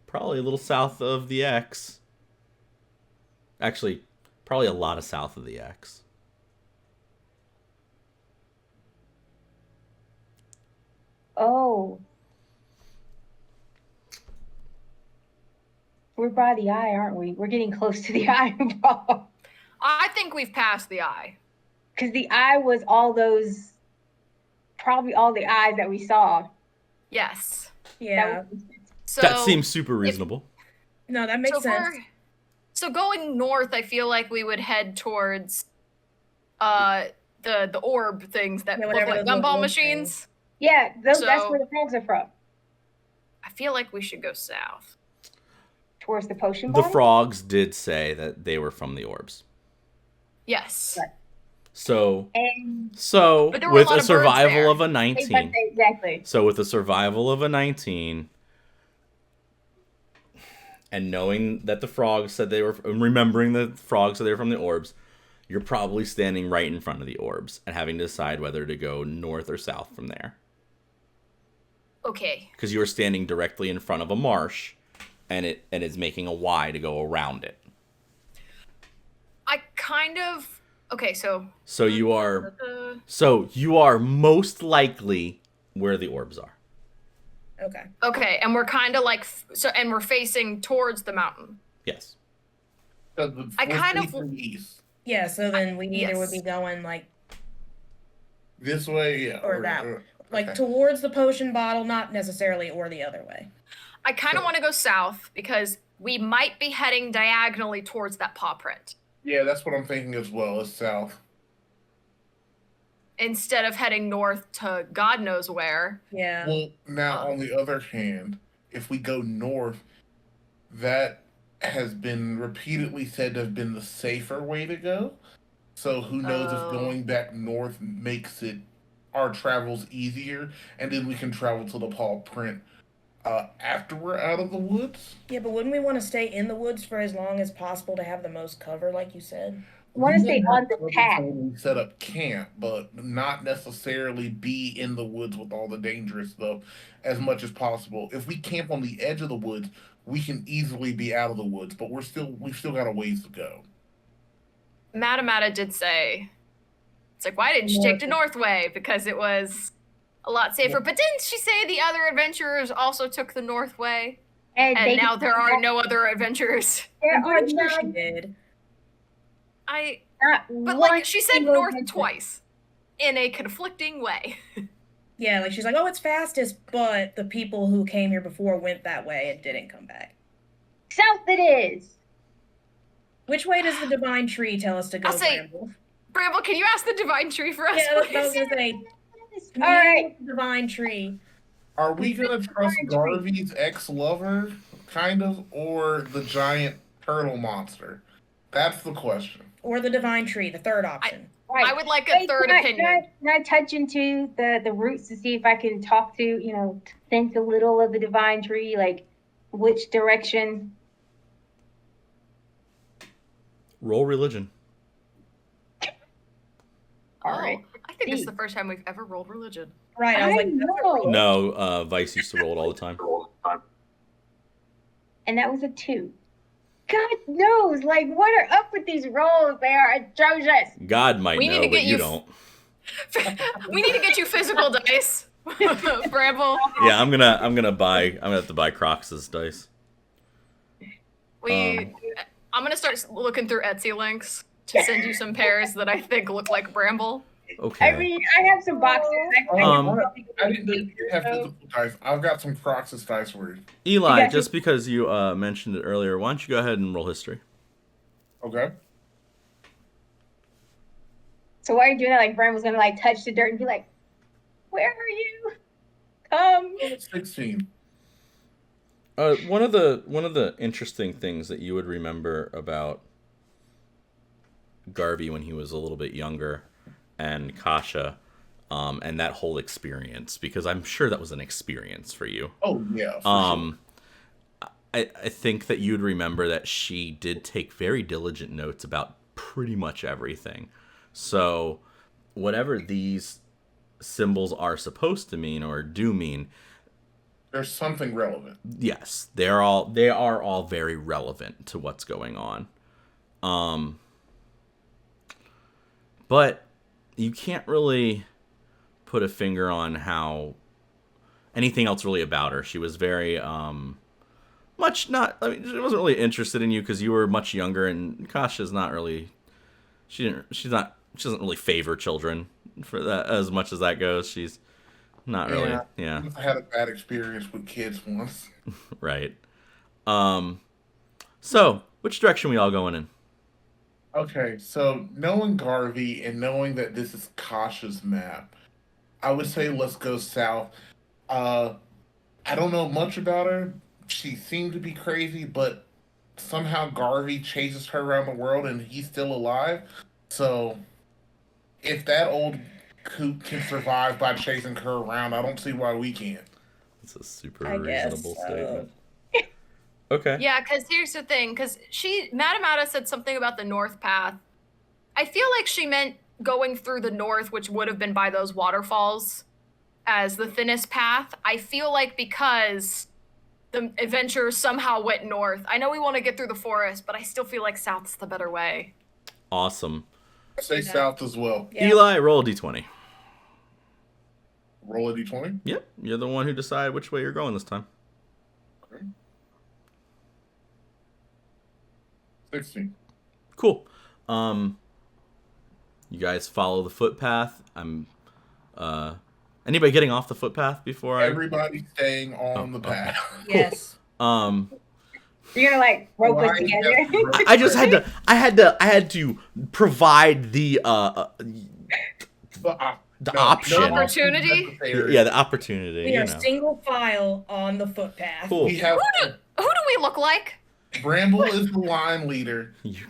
Probably a little south of the X. Actually, probably a lot of south of the X. Oh. We're by the eye, aren't we? We're getting close to the eye, bro. I think we've passed the eye. Because the eye was probably all the eyes that we saw. Yes. Yeah. So that seems super reasonable. No, that makes sense. So going north, I feel like we would head towards the orb things that look like gumball machines. Yeah, that's where the frogs are from. I feel like we should go south. Towards the potion bottle? The frogs did say that they were from the orbs. Yes. Right. So And But there were a with lot a of birds survival there. of a 19. exactly. So with a survival of a 19 and knowing that the frogs said they were, remembering the frogs said they were from the orbs, you're probably standing right in front of the orbs and having to decide whether to go north or south from there. Okay. Because you were standing directly in front of a marsh, and it's making a Y to go around it. I kind of. Okay, so. You are most likely where the orbs are. Okay. Okay, and we're kind of like and we're facing towards the mountain. Yes. I kind of. East. Yeah, so then we either would Yes. be going like This way, yeah. or that way. Like okay. towards the potion bottle, not necessarily, or the other way. I kind of want to go south because we might be heading diagonally towards that paw print. Yeah, that's what I'm thinking as well. It's south. Instead of heading north to God knows where. Yeah. Well, now on the other hand, if we go north, that has been repeatedly said to have been the safer way to go. So who knows if going back north makes it our travels easier, and then we can travel to the paw print after we're out of the woods. Yeah, but wouldn't we want to stay in the woods for as long as possible to have the most cover, like you said? I want to stay on the path. We set up camp, but not necessarily be in the woods with all the dangerous stuff as much as possible. If we camp on the edge of the woods, we can easily be out of the woods, but we've still got a ways to go. Matamata did say, it's like, why didn't you take the North Way? Because it was a lot safer. But didn't she say the other adventurers also took the North Way? And now there are no other adventurers. I'm pretty sure she did. But like she said north twice in a conflicting way. Yeah, like she's like, oh, it's fastest, but the people who came here before went that way and didn't come back. South it is. Which way does the divine tree tell us to go, Bramble? Bramble, can you ask the divine tree for us? Yeah, that's what I was gonna say. All right, divine tree. Are we gonna trust Garvey's ex-lover, kind of, or the giant turtle monster? That's the question. Or the divine tree, the third option. I would like a third opinion. Can I touch into the roots to see if I can talk to, sense a little of the divine tree, like which direction? Roll religion. All right. I think this is the first time we've ever rolled religion. Right, I was like, know. No, Vice used to roll it all the time. And that was a 2. God knows, like, what are up with these rolls? They are atrocious. God might know, but you don't. We need to get you physical dice, Bramble. Yeah, I'm gonna have to buy Crocs' dice. I'm gonna start looking through Etsy links to send you some pairs that I think look like Bramble. Okay. I mean, I have some boxes. I didn't have physical dice. I've got some Crocs' dice for you. Eli, just because you mentioned it earlier, why don't you go ahead and roll history? Okay. So why are you doing that? Like, Bramble's gonna, like, touch the dirt and be like, where are you? Come. 16. One of the interesting things that you would remember about Garvey when he was a little bit younger, and Kasha, and that whole experience, because I'm sure that was an experience for you. Oh yeah. Sure. I think that you'd remember that she did take very diligent notes about pretty much everything. So whatever these symbols are supposed to mean or do mean, there's something relevant. Yes, they are all very relevant to what's going on. But you can't really put a finger on how anything else really about her. She was very she wasn't really interested in you because you were much younger, and Kasha's not really she doesn't really favor children for that as much as that goes. She's not really. Yeah. I had a bad experience with kids once. Right. So, which direction we all going in? Okay, so knowing Garvey and knowing that this is Kasha's map, I would say let's go south. I don't know much about her. She seemed to be crazy, but somehow Garvey chases her around the world and he's still alive. So if that old coot can survive by chasing her around, I don't see why we can't. It's a super I guess reasonable so. statement. Okay. Yeah, because here's the thing, because Madame Ada said something about the north path. I feel like she meant going through the north, which would have been by those waterfalls, as the thinnest path. I feel like because the adventure somehow went north. I know we want to get through the forest, but I still feel like south's the better way. Awesome. I say south as well. Yeah. Eli, roll a d20. Roll a d20. Yep, you're the one who decided which way you're going this time. Okay. 16. Cool. You guys follow the footpath. Anybody getting off the footpath before Everybody staying on the path. Yes. You're gonna like rope us together. I just had to provide the option. Opportunity? Yeah, the opportunity. We are single file on the footpath. Cool. We have Who do we look like? Bramble is the line leader. You-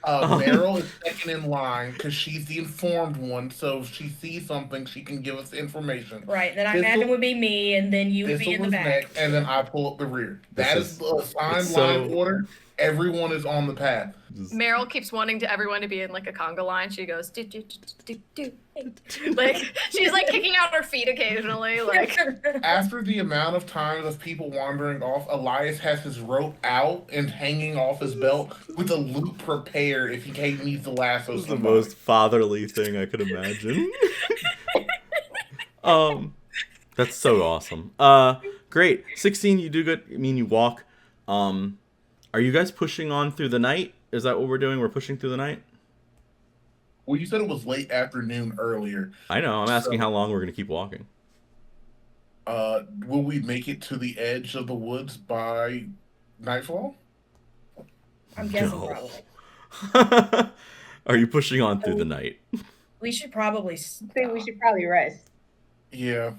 Meryl is second in line because she's the informed one. So if she sees something, she can give us information. Right. Then I Thistle- imagine would be me, and then you would be Thistle in the was back. next, and then I pull up the rear. That This is the assigned it's line so- order. Everyone is on the path. Meryl keeps wanting everyone to be in like a conga line. She goes do do do do do. Like she's like kicking out her feet occasionally. Like After the amount of time of people wandering off, Elias has his rope out and hanging off his belt with a loop prepared if he needs to lasso This is the somebody. most fatherly thing I could imagine. That's so awesome. Great. 16, you do good. I mean, you walk. Are you guys pushing on through the night? Is that what we're doing? We're pushing through the night? Well, you said it was late afternoon earlier. I know. I'm asking So- how long we're going to keep walking. Will we make it to the edge of the woods by nightfall? I'm guessing No. probably. Are you pushing on through the night? We should probably I think we should probably rest. Yeah,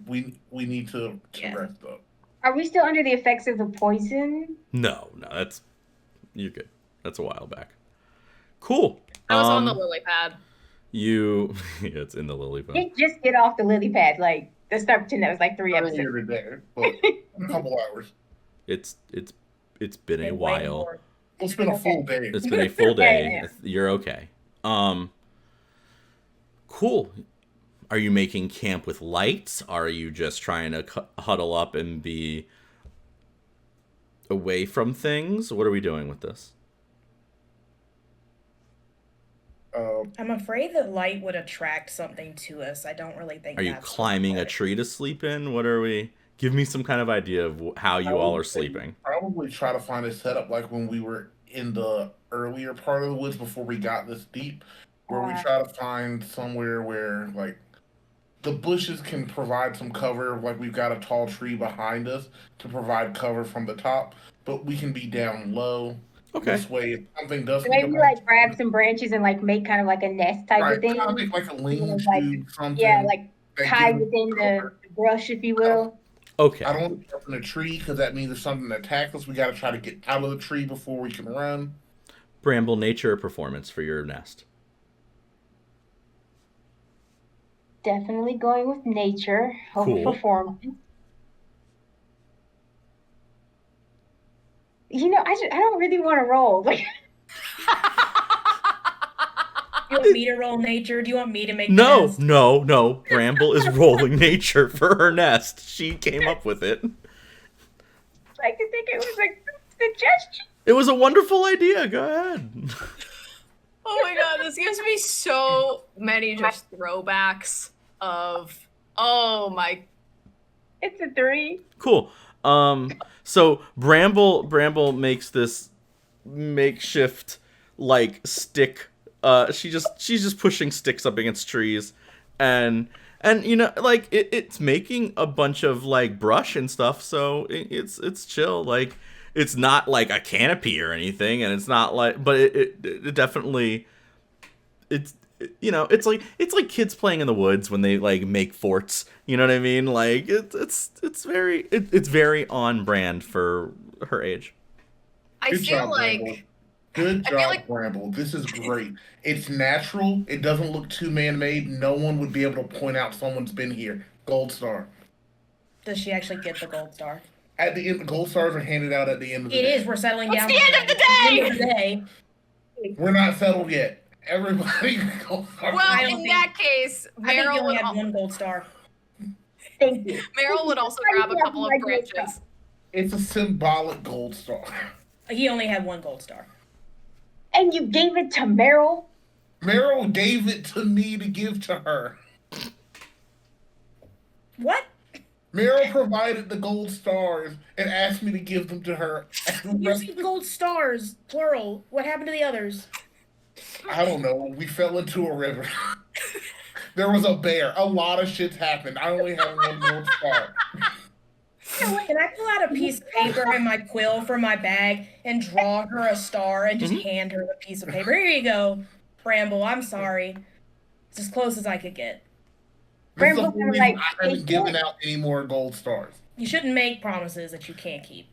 we need to Yeah. rest up. Are we still under the effects of the poison? No, you're good. That's a while back. Cool. I was on the lily pad. Yeah, it's in the lily pad. Didn't just get off the lily pad. Like, let's not pretend that was like 3 episodes. Earlier today, but in a couple hours. It's been a while. It's been a full day. It's been a full day. Yeah. You're okay. Cool. Are you making camp with lights? Are you just trying to huddle up and be away from things? What are we doing with this? I'm afraid that light would attract something to us. I don't really think. Are you that's climbing a what- tree to sleep in? What are we? Give me some kind of idea of how you all are sleeping. Probably try to find a setup like when we were in the earlier part of the woods before we got this deep, where we try to find somewhere where like the bushes can provide some cover. Like we've got a tall tree behind us to provide cover from the top, but we can be down low. Okay. This way, if something does So maybe like grab some branches and like make kind of like a nest type right, of thing. kind of make like a lean-to, Like, something. Yeah, like that tied gives us within cover. the brush, if you will. Okay. I don't want to jump in a tree because that means if something attacks us, we got to try to get out of the tree before we can run. Bramble, nature or performance for your nest? Definitely going with nature over Cool. performance. You know, I don't really want to roll. Like, You want me to roll nature? Do you want me to make? the No, nest? no. Bramble is rolling nature for her nest. She came up with it. I could think it was like a suggestion. It was a wonderful idea. Go ahead. Oh my god, this gives me so many just throwbacks of It's a 3. Cool. So Bramble makes this makeshift like stick. She's just pushing sticks up against trees, and you know, like it's making a bunch of like brush and stuff. So it's chill. Like it's not like a canopy or anything, and it's not like, but it definitely it's. You know, it's like kids playing in the woods when they like make forts. You know what I mean? Like it's very on brand for her age. I Good feel job, like Bramble. Good I feel job, like Bramble. This is great. It's natural. It doesn't look too man-made. No one would be able to point out someone's been here. Gold star. Does she actually get the gold star? At the end, gold stars are handed out at the end of the It day. is. We're settling It's down. the end of the End of day. the day. We're not settled yet. Everybody, gold star. Well, I don't in think- that case, I think you Meryl only would, had one gold star. Thank you. Meryl would also grab a couple of branches. It's a symbolic gold star. He only had one gold star. And you gave it to Meryl? Meryl gave it to me to give to her. What? Meryl provided the gold stars and asked me to give them to her. You said gold stars, plural. What happened to the others? I don't know. We fell into a river. There was a bear. A lot of shit's happened. I only have one gold star. Can I pull out a piece of paper and my quill from my bag and draw her a star and just hand her the piece of paper? Here you go, Bramble. I'm sorry. It's as close as I could get. That's the Bramble, whole reason like, I haven't given out any more gold stars. You shouldn't make promises that you can't keep.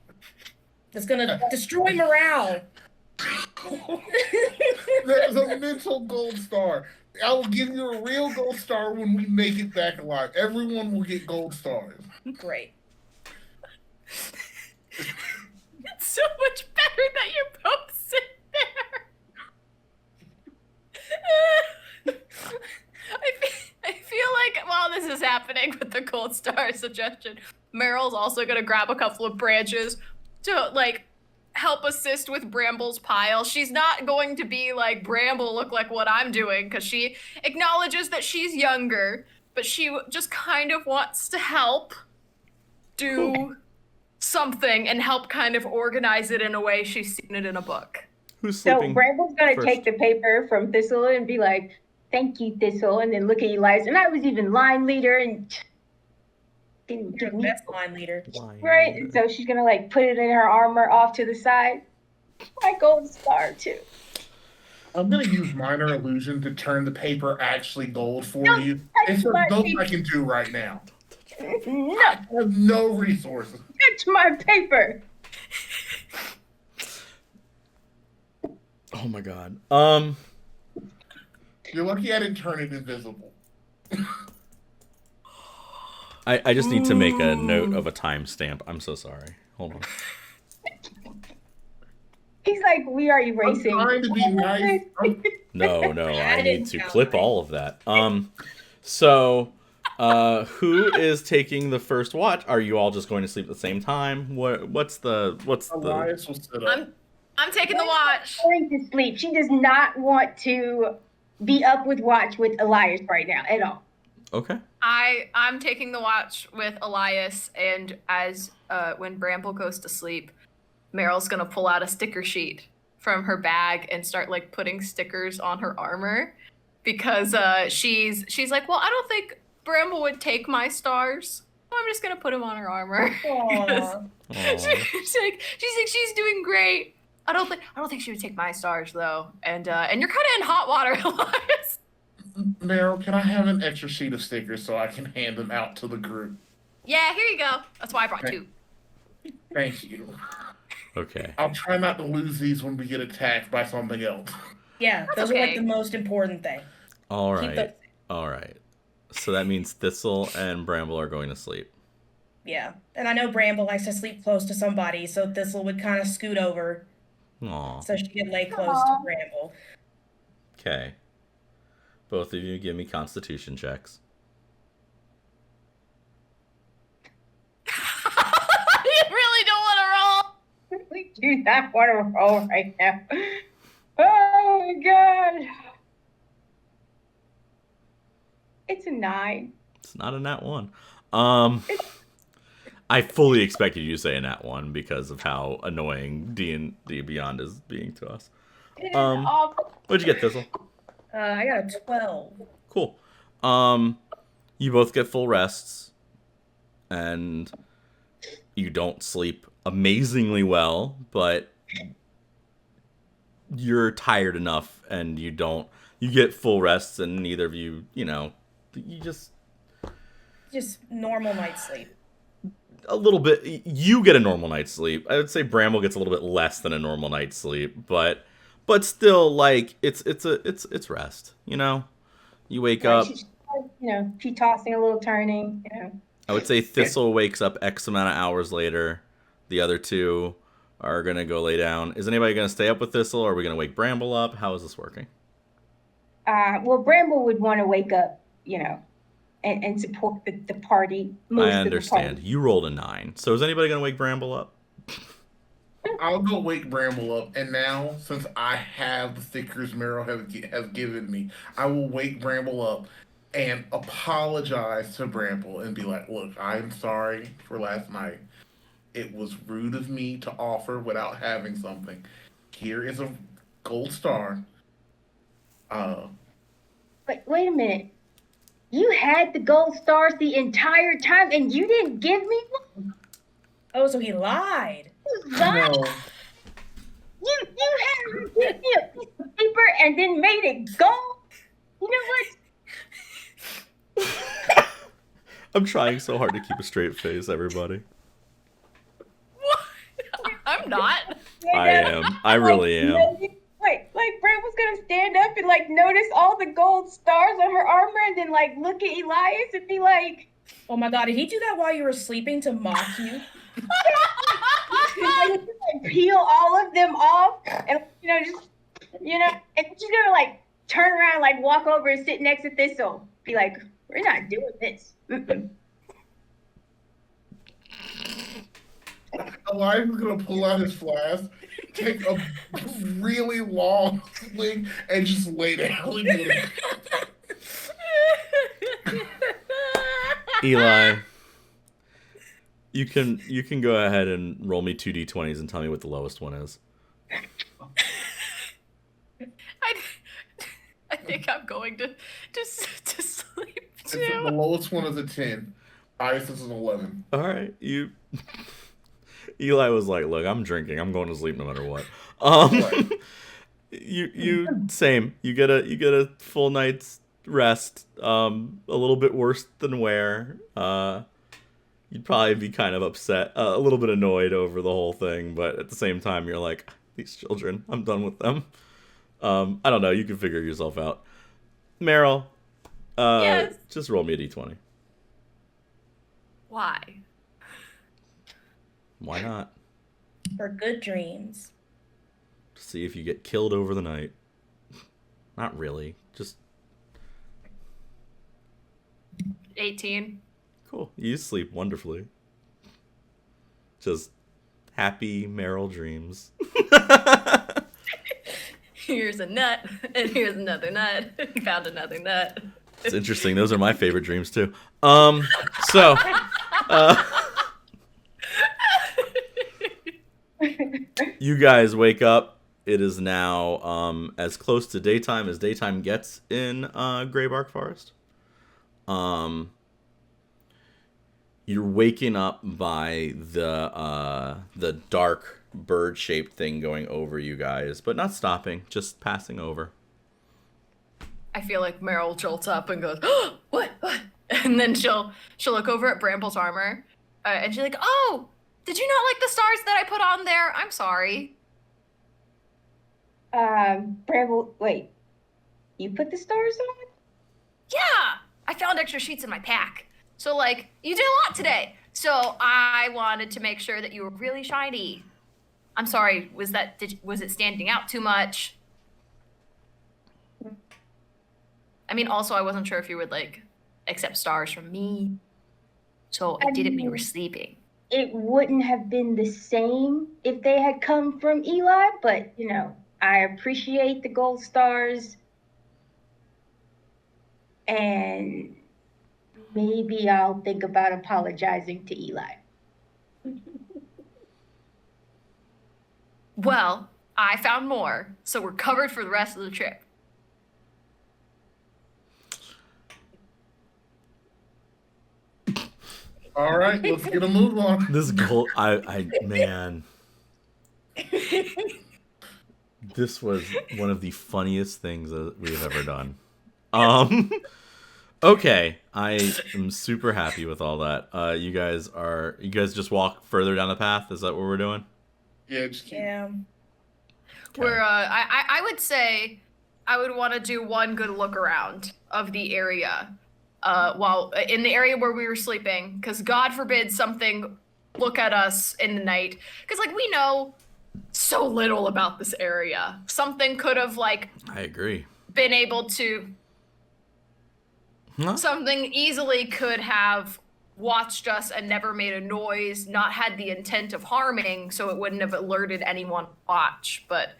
That's gonna destroy morale. There's a mental gold star. I will give you a real gold star when we make it back alive. Everyone will get gold stars. Great. It's so much better that you're both sitting there. I feel like while this is happening with the gold star suggestion, Meryl's also gonna grab a couple of branches to like help assist with Bramble's pile. She's not going to be like, Bramble, look like what I'm doing, because she acknowledges that she's younger, but she just kind of wants to help do something and help kind of organize it in a way she's seen it in a book. Who's So sleeping? Bramble's gonna first? take the paper from Thistle and be like, "Thank you, Thistle," and then look at Elias. And I was even line leader and didn't You're give the me best line leader. right. And so she's gonna like put it in her armor off to the side. My gold star too. I'm gonna use minor illusion to turn the paper actually gold for No, you. that's It's the my most paper. I can do right now. No, I have no resources. touch my paper. Oh my god. You're lucky I didn't turn it invisible. I just need to make a note of a timestamp. I'm so sorry. Hold on. He's like, we are I'm erasing. trying to be nice. No, I need didn't to sound clip right. all of that. So who is taking the first watch? Are you all just going to sleep at the same time? What's the Elias will sit up. I'm taking the watch. Going to sleep. She does not want to be up with watch with Elias right now at all. Okay. I'm taking the watch with Elias, and as when Bramble goes to sleep, Meryl's gonna pull out a sticker sheet from her bag and start like putting stickers on her armor, because she's like, well, I don't think Bramble would take my stars. I'm just gonna put them on her armor. Aw. she's like she's doing great. I don't think she would take my stars though. And you're kind of in hot water, Elias. Meryl, can I have an extra sheet of stickers so I can hand them out to the group? Yeah, here you go. That's why I brought two. Thank you. Okay. I'll try not to lose these when we get attacked by something else. Yeah, That's those are like okay. the most important thing. All Keep right. those- All right. So that means Thistle and Bramble are going to sleep. Yeah, and I know Bramble likes to sleep close to somebody, so Thistle would kind of scoot over Aw. so she could lay close to Bramble. Okay. Both of you give me constitution checks. You really don't want to roll. We do not want to roll right now. Oh my god. It's a 9. It's not a nat one. I fully expected you to say a nat one because of how annoying D&D Beyond is being to us. It is awful. What'd you get, Thistle? I got a 12. Cool. You both get full rests, and you don't sleep amazingly well, but you're tired enough, and you get full rests, and neither of you, you just Just normal night's sleep. a little bit. You get a normal night's sleep. I would say Bramble gets a little bit less than a normal night's sleep, but but still, like it's rest. You wake Right, up. she's, she tossing a little turning. I would say Thistle wakes up X amount of hours later. The other two are gonna go lay down. Is anybody gonna stay up with Thistle, or are we gonna wake Bramble up? How is this working? Well, Bramble would want to wake up, and support the party. I Most of the understand. party. You rolled a 9. So is anybody gonna wake Bramble up? I'll go wake Bramble up, and now since I have the stickers Meryl has given me, I will wake Bramble up and apologize to Bramble and be like, "Look, I'm sorry for last night. It was rude of me to offer without having something. Here is a gold star. Wait a minute. You had the gold stars the entire time, and you didn't give me one? Oh, so he lied. You lied? No, You had give me a piece of paper and then made it gold? You know what? I'm trying so hard to keep a straight face, everybody. What? I'm not. I am. I really am. Like Bramble's gonna stand up and notice all the gold stars on her armor, and then look at Elias and be like, Oh my god, did he do that while you were sleeping to mock you? peel all of them off, and and she's gonna turn around, walk over and sit next to Thistle, be like, "We're not doing this." Mm-mm. Elias is gonna pull out his flask, take a really long swing, and just lay down. Eli, you can go ahead and roll me 2d20s and tell me what the lowest one is. I think I'm going to sleep The too. lowest one is a 10. Highest is an 11. All right, Eli was like, "Look, I'm drinking. I'm going to sleep no matter what." Right. You same. You get a full night's rest. A little bit worse than where. You'd probably be kind of upset, a little bit annoyed over the whole thing, but at the same time, you're like, "These children, I'm done with them." I don't know. You can figure yourself out. Meryl, Yes. just roll me a d20. Why? Why not? For good dreams. See if you get killed over the night. Not really. Just 18. cool. You sleep wonderfully. Just happy Meryl dreams. Here's a nut, and here's another nut. Found another nut. It's interesting. Those are my favorite dreams too. So, you guys wake up. It is now as close to daytime as daytime gets in Greybark Forest. You're waking up by the dark bird-shaped thing going over you guys, but not stopping, just passing over. I feel like Meryl jolts up and goes, "Oh, what? And then she'll look over at Bramble's armor, and she's like, "Oh, did you not like the stars that I put on there? I'm sorry." Bramble, wait, you put the stars on? Yeah, I found extra sheets in my pack. So you did a lot today. So I wanted to make sure that you were really shiny. I'm sorry. Was it standing out too much? I mean, also, I wasn't sure if you would accept stars from me. So I did it when you were sleeping. It wouldn't have been the same if they had come from Eli, but I appreciate the gold stars, and maybe I'll think about apologizing to Eli. Well, I found more, so we're covered for the rest of the trip. All right, let's get a move on. This gold, man. This was one of the funniest things that we've ever done. Okay, I am super happy with all that. You guys just walk further down the path? Is that what we're doing? Yeah, just keep. Yeah. Where I would say I would want to do one good look around of the area, while in the area where we were sleeping, because God forbid something look at us in the night, because like we know so little about this area. Something could have like I agree. been able to. Huh? Something easily could have watched us and never made a noise, not had the intent of harming, so it wouldn't have alerted anyone to watch. But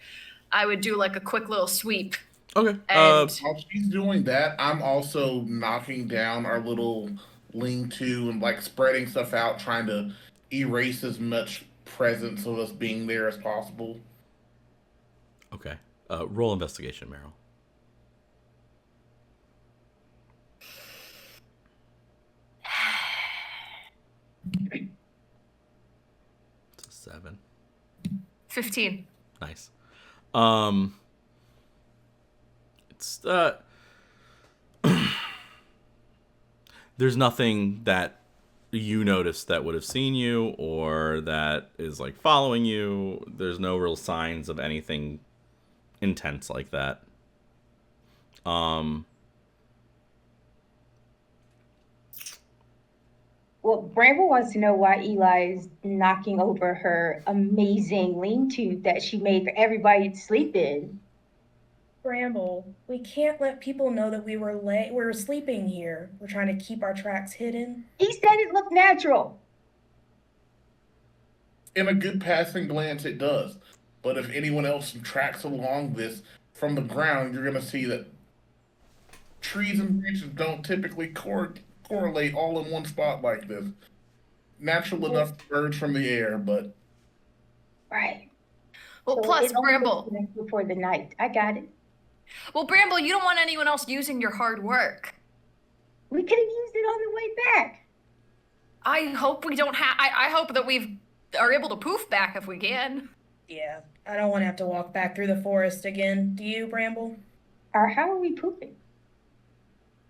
I would do like a quick little sweep. Okay. And While she's doing that, I'm also knocking down our little lean-to and like spreading stuff out, trying to erase as much presence of us being there as possible. Okay. Roll investigation, Meryl. It's a 7. 15. Nice. It's there's nothing that you notice that would have seen you or that is like following you. There's no real signs of anything intense like that. Well, Bramble wants to know why Eli is knocking over her amazing lean-to that she made for everybody to sleep in. Bramble, we can't let people know that we were sleeping here. We're trying to keep our tracks hidden. He said it looked natural. In a good passing glance, it does. But if anyone else tracks along this from the ground, you're going to see that trees and branches don't typically correlate all in one spot like this. Natural enough to birds from the air, but Right. Well, So plus it only Bramble. looks before the night. I got it. Well, Bramble, you don't want anyone else using your hard work. We could have used it on the way back. I hope we don't have. I hope that we are able to poof back if we can. Yeah, I don't want to have to walk back through the forest again. Do you, Bramble? Or how are we pooping?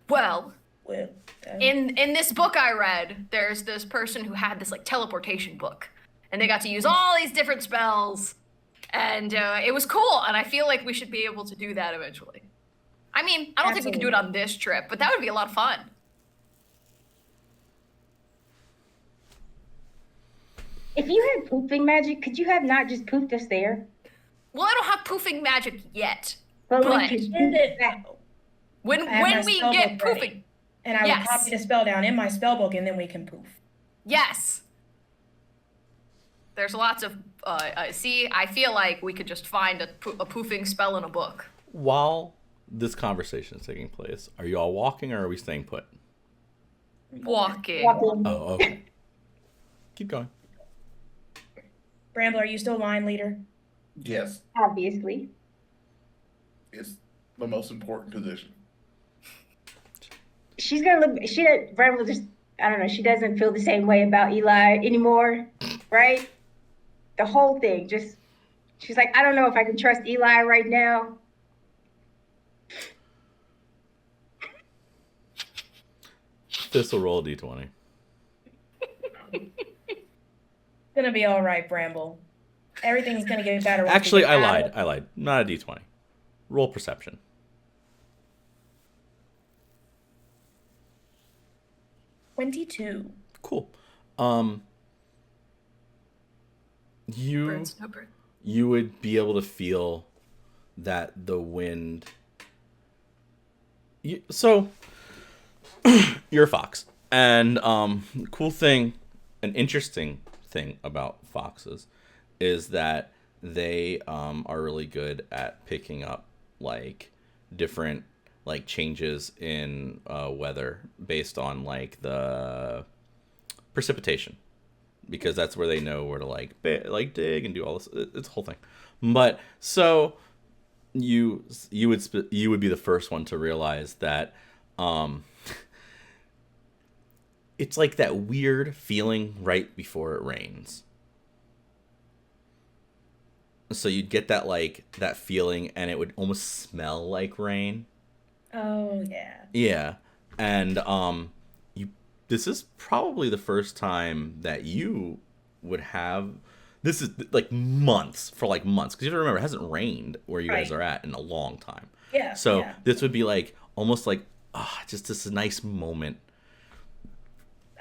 Well, Well, in this book I read, there's this person who had this like teleportation book, and they got to use all these different spells, and it was cool. And I feel like we should be able to do that eventually. I mean, I don't think we can do it on this trip, but that would be a lot of fun. If you had pooping magic, could you have not just pooped us there? Well, I don't have poofing magic yet. But we But- could Did poop it. back. When I have my we spell get book ready. poofing, And I Yes. will copy the spell down in my spell book, and then we can poof. yes. There's lots of see. I feel like we could just find a poofing spell in a book. While this conversation is taking place, are you all walking or are we staying put? Walking. Walking. Oh, okay. Keep going. Bramble, are you still line leader? yes, Obviously. it's the most important position. She's gonna look. Bramble just. I don't know. She doesn't feel the same way about Eli anymore, right? The whole thing. Just. She's like, I don't know if I can trust Eli right now. This'll roll a d20. It's gonna be all right, Bramble. Everything's gonna get better. once we Actually, get I out lied. of- I lied. Not a d20. Roll perception. 22. Cool. You Birds, no bird. you would be able to feel that the wind. So you're a fox, and cool thing, an interesting thing about foxes, is that they are really good at picking up like different like changes in weather based on like the precipitation, because that's where they know where to like dig and do all this. It's a whole thing. But so you would be the first one to realize that it's like that weird feeling right before it rains. So you'd get that like that feeling, and it would almost smell like rain. Oh, yeah. Yeah, and this is probably the first time that you would have This is like months because you have to remember it hasn't rained where you guys Right. are at in a long time. Yeah. So yeah. this would be like almost like just this nice moment,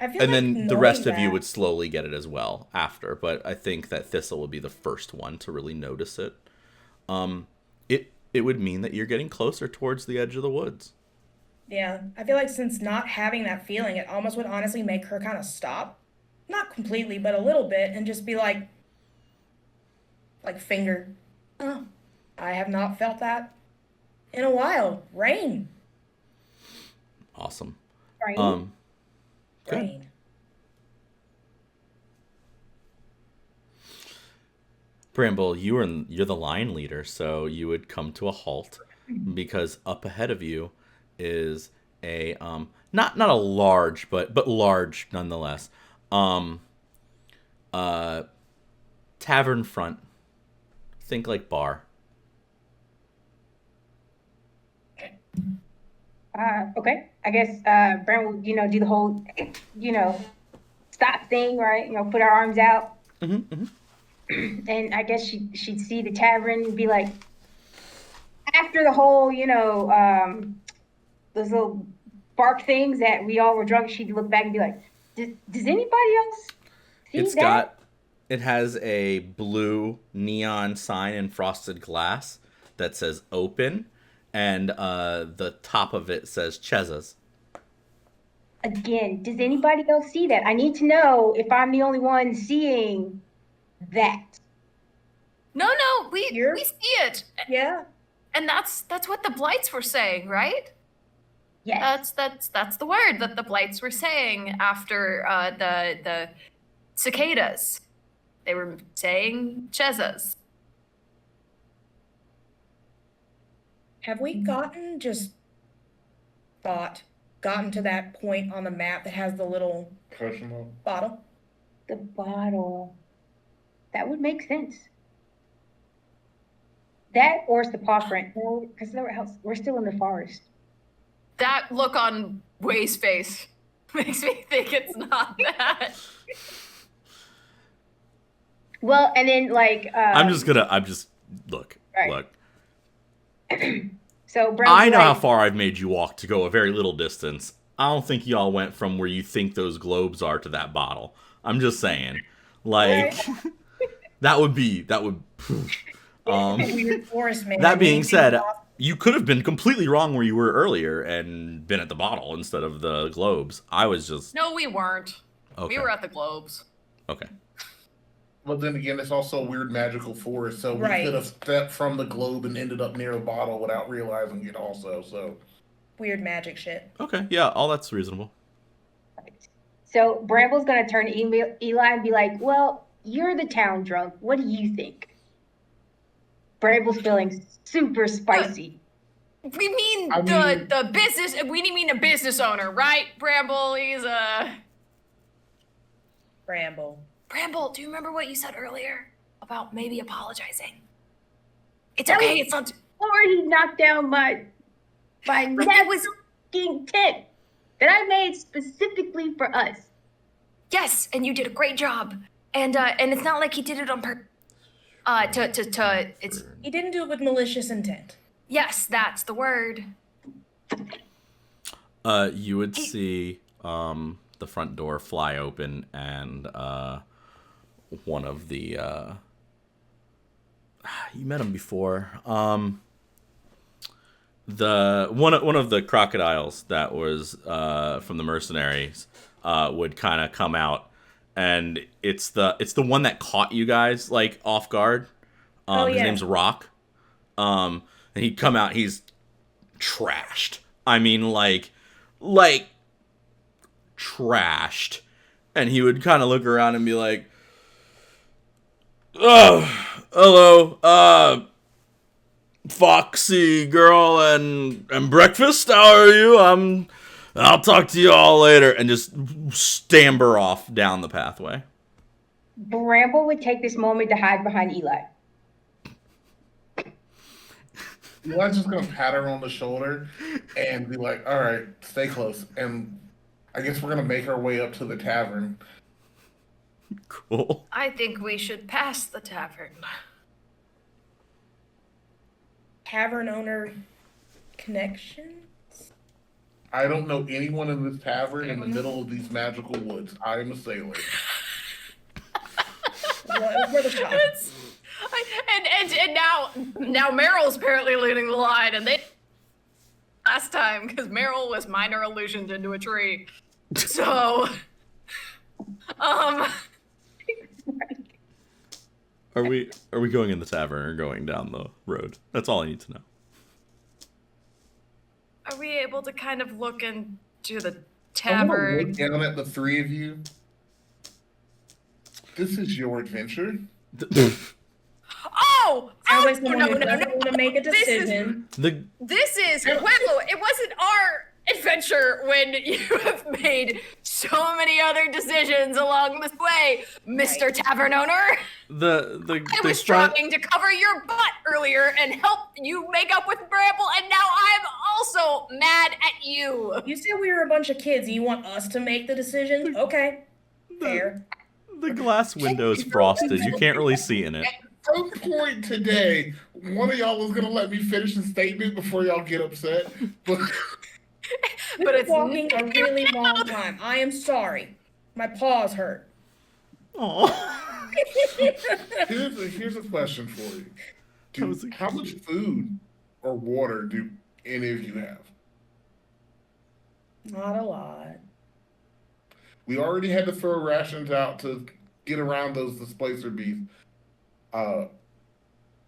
I feel and like then the knowing rest of you that- would slowly get it as well after. But I think that Thistle would be the first one to really notice it. It would mean that you're getting closer towards the edge of the woods. Yeah, I feel like since not having that feeling, it almost would honestly make her kind of stop. Not completely, but a little bit, and just be like finger. Oh, I have not felt that in a while. Rain. Awesome. Right? Good. Rain. Bramble, you're the line leader, so you would come to a halt because up ahead of you is a not a large but large nonetheless uh tavern front. Think like bar. Okay. I guess Brent will, do the whole, stop thing, right? Put our arms out. And I guess she'd see the tavern and be like, after the whole, those little bark things that we all were drunk, she'd look back and be like, does anybody else see that? It has a blue neon sign in frosted glass that says open, and the top of it says Chezas. Again, does anybody else see that? I need to know if I'm the only one seeing that. No, we see it. Yeah. And that's what the blights were saying, right? Yes. That's the word that the blights were saying after the cicadas. They were saying Chezas. Have we gotten to that point on the map that has the little Question mark. bottle? The bottle. That would make sense. That or it's the paw print. No, because we're still in the forest. That look on Way's face makes me think it's not that. Well, and then Look. Right. Look. So Brown's I know how like, far I've made you walk to go a very little distance. I don't think y'all went from where you think those globes are to that bottle. I'm just saying. Like, that would. Weird forest man. That being said, you could have been completely wrong where you were earlier and been at the bottle instead of the globes. I was just... No, we weren't. Okay. We were at the globes. Okay. But then again, it's also a weird magical forest, so we Right. could have stepped from the globe and ended up near the bottle without realizing it also, so... Weird magic shit. Okay, yeah, all that's reasonable. so Bramble's going to turn to Eli and be like, well, you're the town drunk. What do you think? Bramble's feeling super spicy. We mean I mean- the business. We mean a business owner, right? Bramble, he's a Bramble. Bramble. Do you remember what you said earlier about maybe apologizing? It's That okay. was- It's not. Or he knocked down my That was networking tent that I made specifically for us. yes, and you did a great job. And it's not like he did it on purpose. It's He didn't do it with malicious intent. yes, that's the word. You would see the front door fly open and one of the you met him before. The one of the crocodiles that was from the mercenaries would kind of come out, and it's the one that caught you guys like off guard. Oh, His yeah. name's Rock. And he'd come out. He's trashed. I mean, like trashed. And he would kind of look around and be like, "Oh, hello, Foxy girl and breakfast. How are you? I'll talk to you all later," and just stamber off down the pathway. Bramble would take this moment to hide behind Eli. Eli's just gonna pat her on the shoulder and be like, all right, stay close. And I guess we're gonna make our way up to the tavern. Cool. I think we should pass the tavern. Tavern owner connection? I don't know anyone in this tavern in the middle of these magical woods. I am a sailor. Where the top? And now Meryl's apparently leading the line, and they last time because Meryl was minor illusioned into a tree. So, Are we going in the tavern or going down the road? That's all I need to know. are we able to kind of look into the I'm gonna tavern? look down at the three of you. This is your adventure. Oh! Sounds like Oh, someone who doesn't want to make a decision. This is Willow. It wasn't our adventure when you have made so many other decisions along this way, Mr. Tavern Owner. I was trying to cover your butt earlier and help you make up with Bramble, and now I'm also mad at you. You said we were a bunch of kids. You want us to make the decisions? Okay. Fair. The glass window is frosted. You can't really see in it. At some point today, one of y'all was gonna let me finish the statement before y'all get upset. But It's walking a really long time. I am sorry. My paws hurt. Oh. here's a question for you. How much food or water do any of you have? Not a lot. We already had to throw rations out to get around those displacer beasts.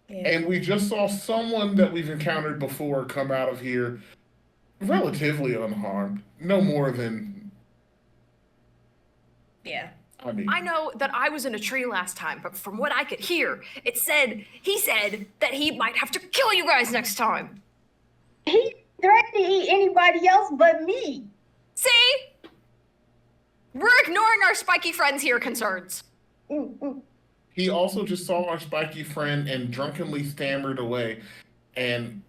And we just saw someone that we've encountered before come out of here relatively unharmed. No more than... Yeah. I know that I was in a tree last time, but from what I could hear, he said that he might have to kill you guys next time. He threatened to eat anybody else but me. See? We're ignoring our spiky friends here concerns. He also just saw our spiky friend and drunkenly stammered away. And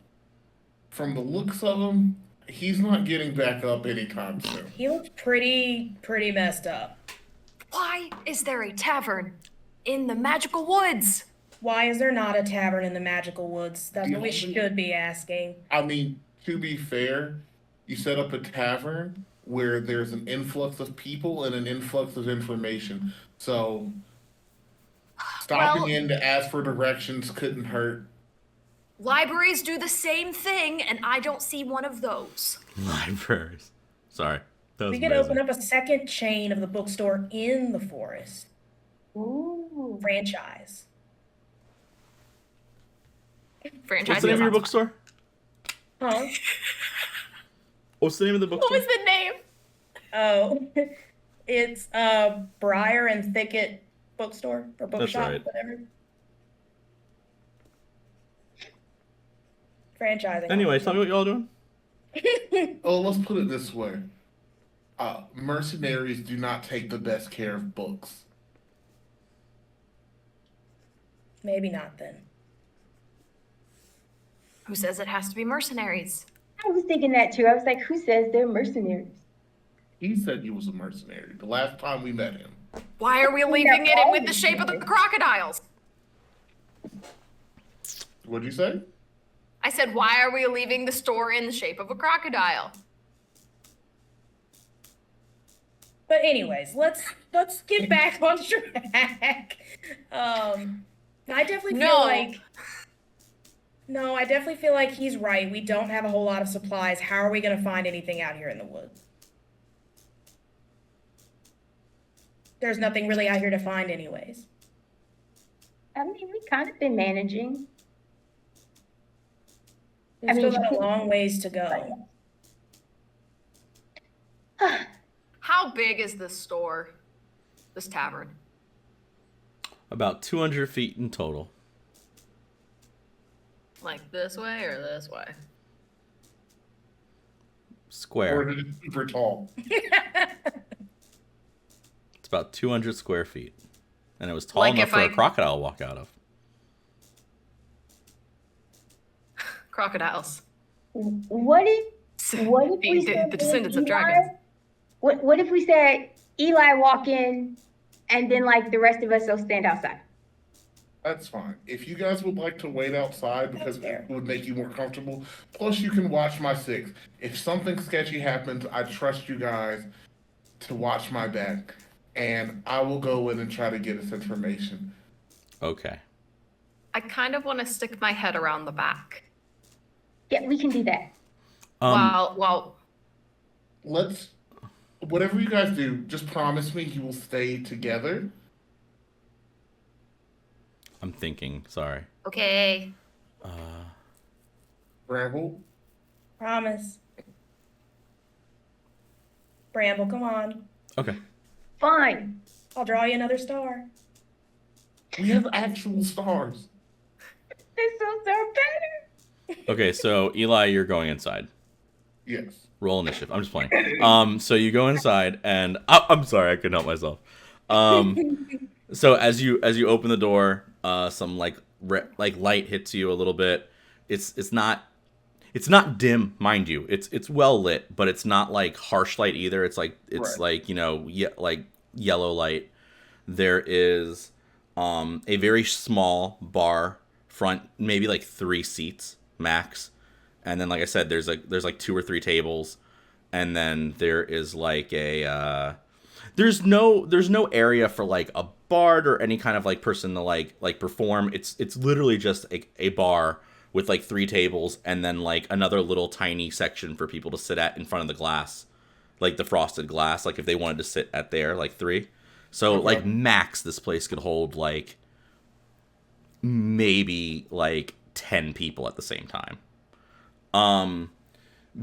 from the looks of him, he's not getting back up anytime soon. He looks pretty messed up. Why is there a tavern in the magical woods? Why is there not a tavern in the magical woods? That's what we should be asking. I mean, to be fair, you set up a tavern where there's an influx of people and an influx of information. So stopping in to ask for directions couldn't hurt. Libraries do the same thing, and I don't see one of those. Libraries. Sorry. We could open up a second chain of the bookstore in the forest. Ooh. Franchise. What's the name of your bookstore? Huh? What's the name of the bookstore? What was the name? Oh, it's Briar and Thicket Bookstore or Bookshop, right. whatever. Franchising. Anyway, tell me what y'all doing. Oh, let's put it this way. Mercenaries do not take the best care of books. Maybe not then. Who says it has to be mercenaries? I was thinking that too. I was like, who says they're mercenaries? He said he was a mercenary the last time we met him. Why are we leaving it with the shape of the crocodiles? What'd you say? I said, why are we leaving the store in the shape of a crocodile? But anyways, let's get back on track. I definitely feel like he's right. We don't have a whole lot of supplies. How are we going to find anything out here in the woods? There's nothing really out here to find anyways. I mean, we've kind of been managing. We've still got a long ways to go. How big is this store? This tavern? About 200 feet in total. Like this way or this way? Square. Or is it super tall? It's about 200 square feet. And it was tall Like enough if for I- a crocodile to walk out of. Crocodiles. What if we The said descendants of Eli? dragons. What if we said Eli walk in and then like the rest of us will stand outside. That's fine. If you guys would like to wait outside because it would make you more comfortable, plus you can watch my six. If something sketchy happens, I trust you guys to watch my back, and I will go in and try to get us information. Okay. I kind of want to stick my head around the back. Yeah, we can do that. Well, Let's, whatever you guys do, just promise me you will stay together. I'm thinking. Sorry. okay. Bramble, Promise. Bramble, come on. Okay. Fine. I'll draw you another star. we have actual stars. This will sound better. Okay. So Eli, you're going inside. Yes. Roll initiative. I'm just playing. So you go inside, and I'm sorry, I couldn't help myself. So as you open the door, some like light hits you a little bit. It's not dim, mind you. It's well lit, but it's not like harsh light either. It's like like like yellow light. There is a very small bar front, maybe like 3 seats max. And then, like I said, there's like 2 or 3 tables, and then there is like a there's no area for like a bard or any kind of like person to like perform. It's literally just a bar with like 3 tables, and then like another little tiny section for people to sit at in front of the glass, like the frosted glass. Like if they wanted to sit at there, like 3. So like max, this place could hold like maybe like 10 people at the same time.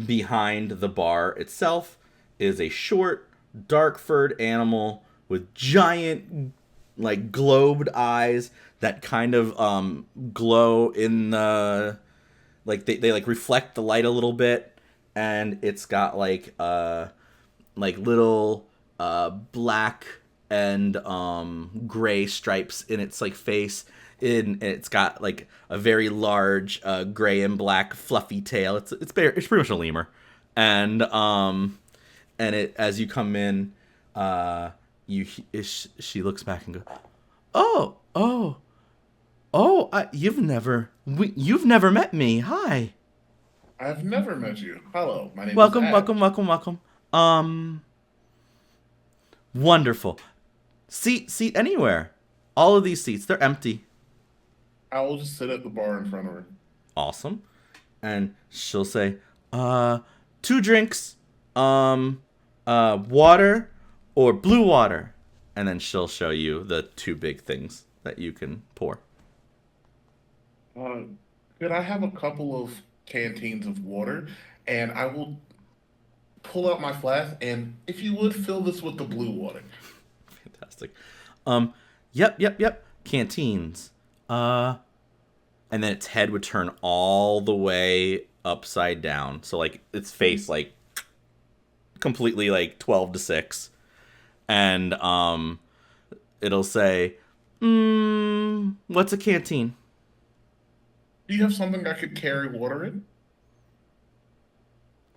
Behind the bar itself is a short, dark-furred animal with giant, like, globed eyes that kind of glow in the, like they like reflect the light a little bit, and it's got like little black and gray stripes in its like face. It's got like a very large gray and black fluffy tail. It's pretty much a lemur, and it, as you come in, she looks back and goes, you've never met me. Hi. I've never met you. Hello, my name Welcome, is welcome. Wonderful. Seat anywhere. All of these seats, they're empty. I will just sit at the bar in front of her. Awesome. And she'll say, 2 drinks, water or blue water. And then she'll show you the 2 big things that you can pour. Could I have a couple of canteens of water? And I will pull out my flask, and if you would, fill this with the blue water. Fantastic. Yep. Canteens. And then its head would turn all the way upside down. So like its face like completely like 12 to 6. And it'll say, what's a canteen? Do you have something I could carry water in?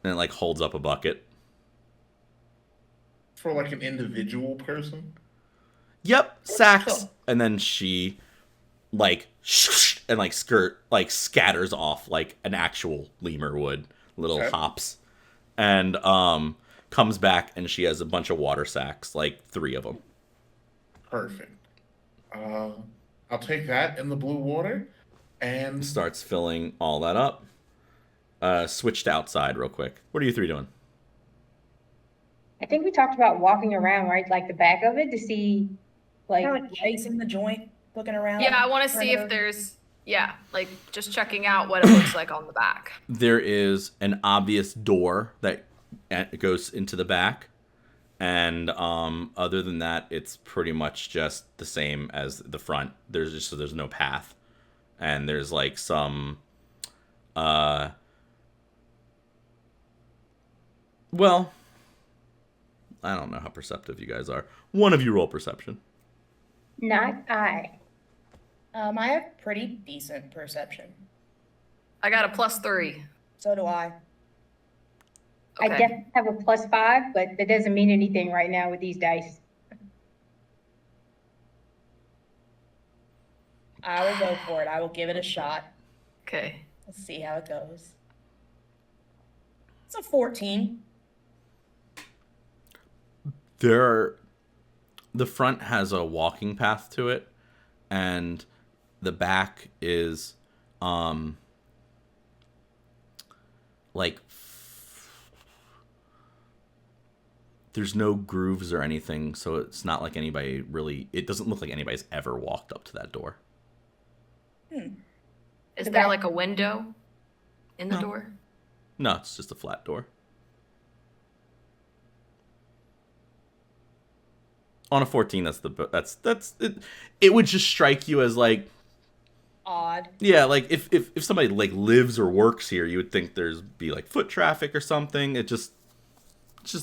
And it like holds up a bucket. For like an individual person? Yep, sacks. And then she like and like scatters off like an actual lemur would, little hops, and comes back, and she has a bunch of water sacks, like 3 of them. Perfect. I'll take that in the blue water, and starts filling all that up. Switch to outside real quick. What are you 3 doing? I think we talked about walking around, right? Like the back of it to see, like chasing the joint, looking around. Yeah, I want to see if there's, like just checking out what it looks like on the back. There is an obvious door that goes into the back, and other than that, it's pretty much just the same as the front. There's no path, and there's like some, well, I don't know how perceptive you guys are. One of you roll perception. not I. I have pretty decent perception. I got a +3. So do I. I definitely have a +5, but that doesn't mean anything right now with these dice. I will go for it. I will give it a shot. Okay. Let's see how it goes. It's a 14. The front has a walking path to it, and the back is like there's no grooves or anything, so it's not like anybody really, it doesn't look like anybody's ever walked up to that door. Is there like a window in the door? No, it's just a flat door. On a 14, that's it. It would just strike you as like Odd. yeah, like if somebody like lives or works here, you would think there's be like foot traffic or something. It's just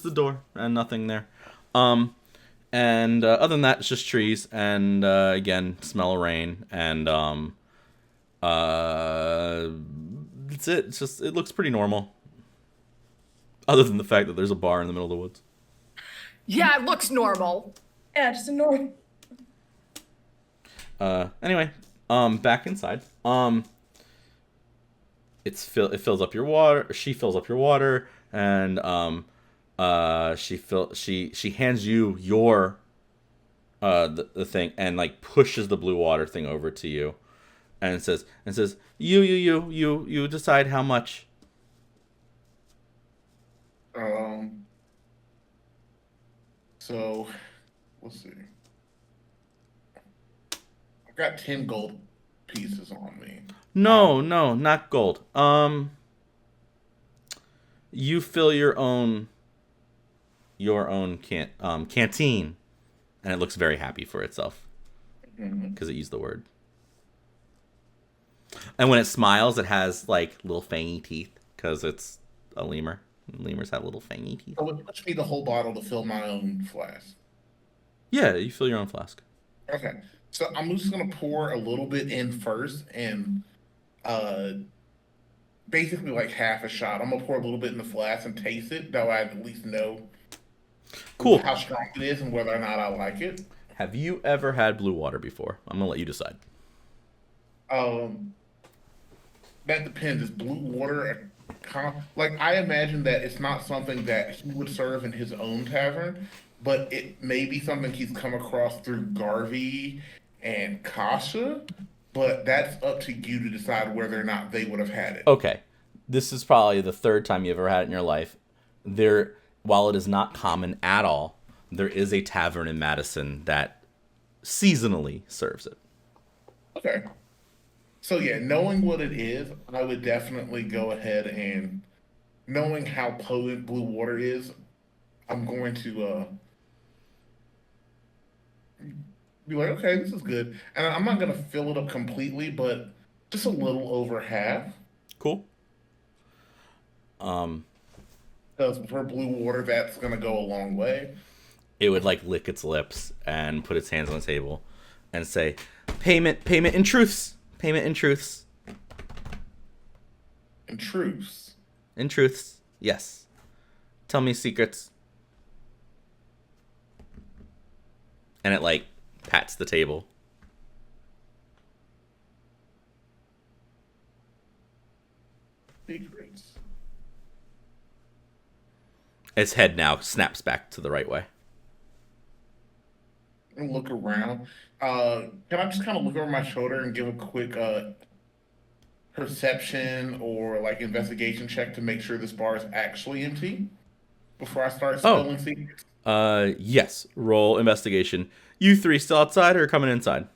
the door and nothing there. And other than that, it's just trees and again, smell of rain and that's it. It's just it looks pretty normal. Other than the fact that there's a bar in the middle of the woods. Yeah, it looks normal. Yeah, just a normal. Anyway, back inside. It fills up your water. She fills up your water, and she hands you your the thing and like pushes the blue water thing over to you, and says you decide how much. So let's see. I've got 10 gold pieces on me. No, not gold. You fill your own canteen, and it looks very happy for itself because it used the word. And when it smiles, it has like little fangy teeth because it's a lemur. Lemurs have little fangy teeth. So it puts me the whole bottle to fill my own flask. Yeah, you fill your own flask. Okay. So I'm just gonna pour a little bit in first and basically like half a shot. I'm gonna pour a little bit in the flask and taste it, though I at least know Cool. how strong it is and whether or not I like it. Have you ever had blue water before? I'm gonna let you decide. That depends. Is blue water like I imagine that it's not something that he would serve in his own tavern, but it may be something he's come across through Garvey and Kasha. But that's up to you to decide whether or not they would have had it. Okay, this is probably the third time you've ever had it in your life. While it is not common at all, there is a tavern in Madison that seasonally serves it. Okay. So yeah, knowing what it is, I would definitely go ahead and knowing how potent blue water is, I'm going to be like, okay, this is good. And I'm not gonna fill it up completely, but just a little over half. Cool. Because for blue water, that's gonna go a long way. It would like lick its lips and put its hands on the table and say, payment in truths. Payment in truths. In truths. In truths, yes. Tell me secrets. And it like pats the table. Secrets. Its head now snaps back to the right way. And look around. Can I just kind of look over my shoulder and give a quick perception or like investigation check to make sure this bar is actually empty before I start spilling secrets? Yes. Roll investigation. You three still outside or coming inside?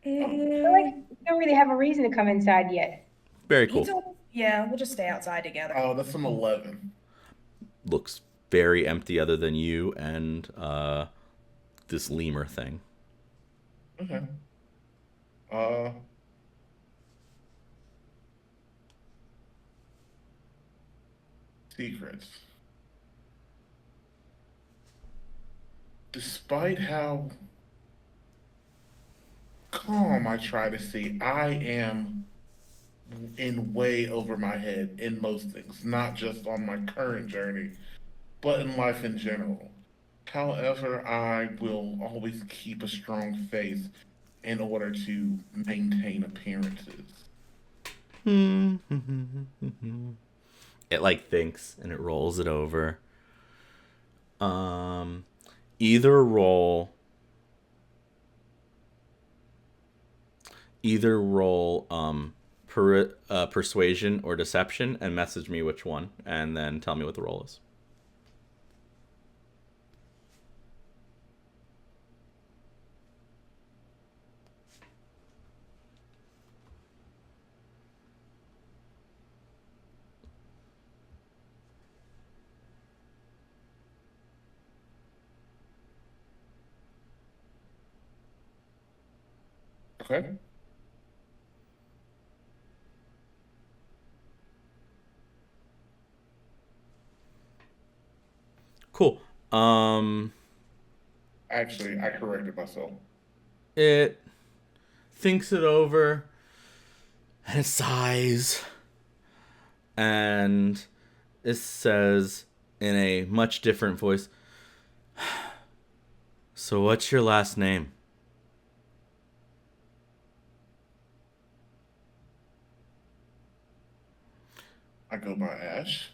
I feel like we don't really have a reason to come inside yet. Very cool. Yeah, we'll just stay outside together. Oh, that's an 11. Looks very empty other than you and this lemur thing. Okay. Secrets. Despite how calm I try to see, I am in way over my head in most things, not just on my current journey, but in life in general. However, I will always keep a strong faith in order to maintain appearances. It like thinks and it rolls it over. Either roll persuasion or deception and message me which one and then tell me what the roll is. Okay. Cool. Actually, I corrected myself. It thinks it over and it sighs and it says in a much different voice, "So what's your last name?" I go by Ash,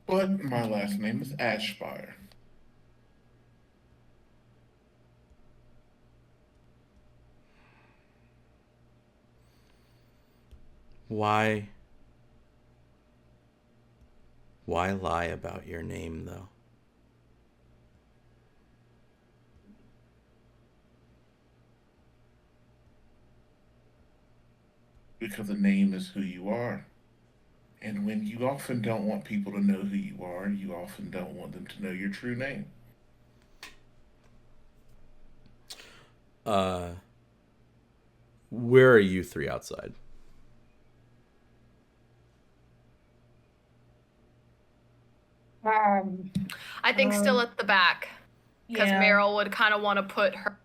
but my last name is Ashfire. Why lie about your name, though? Because a name is who you are. And when you often don't want people to know who you are, you often don't want them to know your true name. Where are you three outside? I think still at the back. Because Yeah. Meryl would kind of want to put her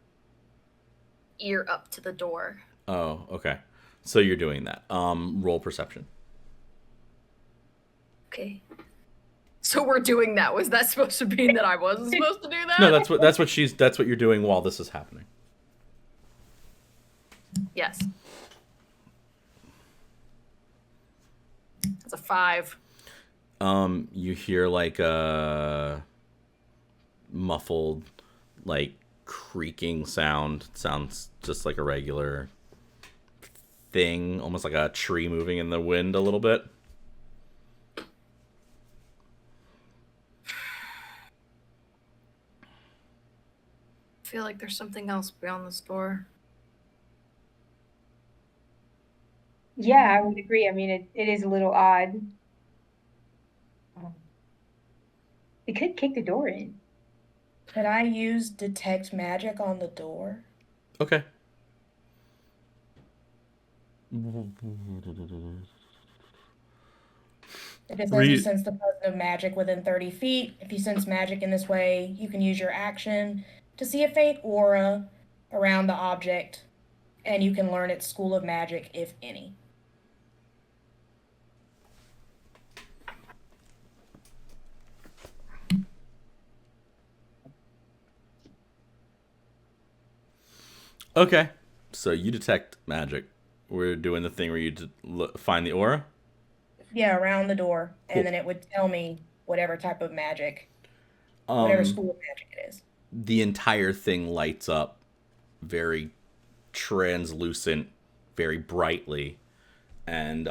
ear up to the door. Oh, okay. So you're doing that. Roll perception. Okay. So we're doing that. Was that supposed to mean that I wasn't supposed to do that? No, that's what you're doing while this is happening. Yes. That's a 5. You hear like a muffled, like creaking sound. It sounds just like a regular thing, almost like a tree moving in the wind a little bit. I feel like there's something else beyond this door. Yeah, I would agree. I mean, it is a little odd. It could kick the door in. Could I use detect magic on the door? Okay. It just says you sense the presence of magic within 30 feet. If you sense magic in this way, you can use your action to see a faint aura around the object, and you can learn its school of magic, if any. Okay. So you detect magic. We're doing the thing where you find the aura? Yeah, around the door, Cool. and then it would tell me whatever type of magic, whatever school of magic it is. The entire thing lights up very translucent, very brightly, and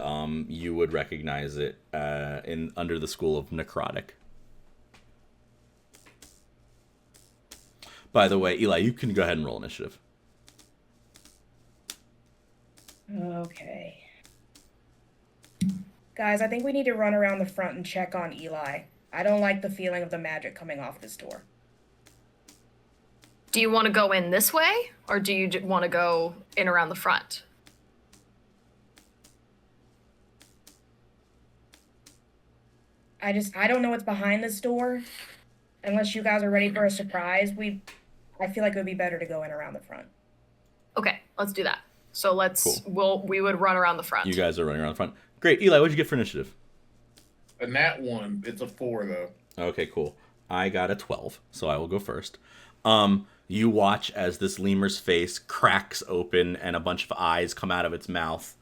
you would recognize it in under the school of necrotic. By the way, Eli, you can go ahead and roll initiative. Okay. Guys, I think we need to run around the front and check on Eli. I don't like the feeling of the magic coming off this door. Do you want to go in this way, or do you want to go in around the front? I don't know what's behind this door. Unless you guys are ready for a surprise, I feel like it would be better to go in around the front. Okay, let's do that. So we would run around the front. You guys are running around the front. Great. Eli, what'd you get for initiative? And that one, it's a 4 though. Okay, cool. I got a 12, so I will go first. You watch as this lemur's face cracks open and a bunch of eyes come out of its mouth,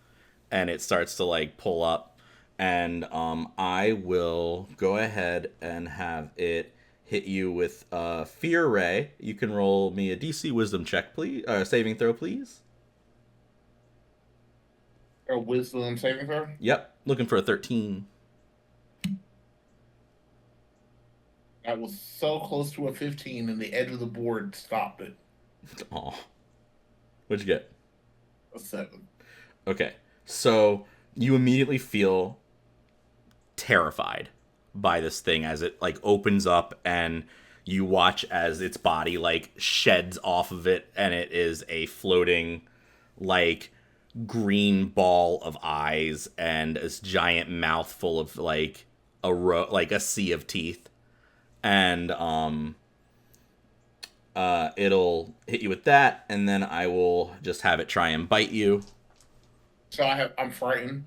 and it starts to like pull up. And I will go ahead and have it hit you with Fear Ray. You can roll me a DC Wisdom check, please. Saving throw, please. A Wisdom saving throw? Yep, looking for a 13. That was so close to a 15, and the edge of the board stopped it. Aw. What'd you get? A 7. Okay, so you immediately feel terrified by this thing as it like opens up, and you watch as its body like sheds off of it, and it is a floating like green ball of eyes and this giant mouth full of like a sea of teeth. And it'll hit you with that, and then I will just have it try and bite you. So I'm frightened.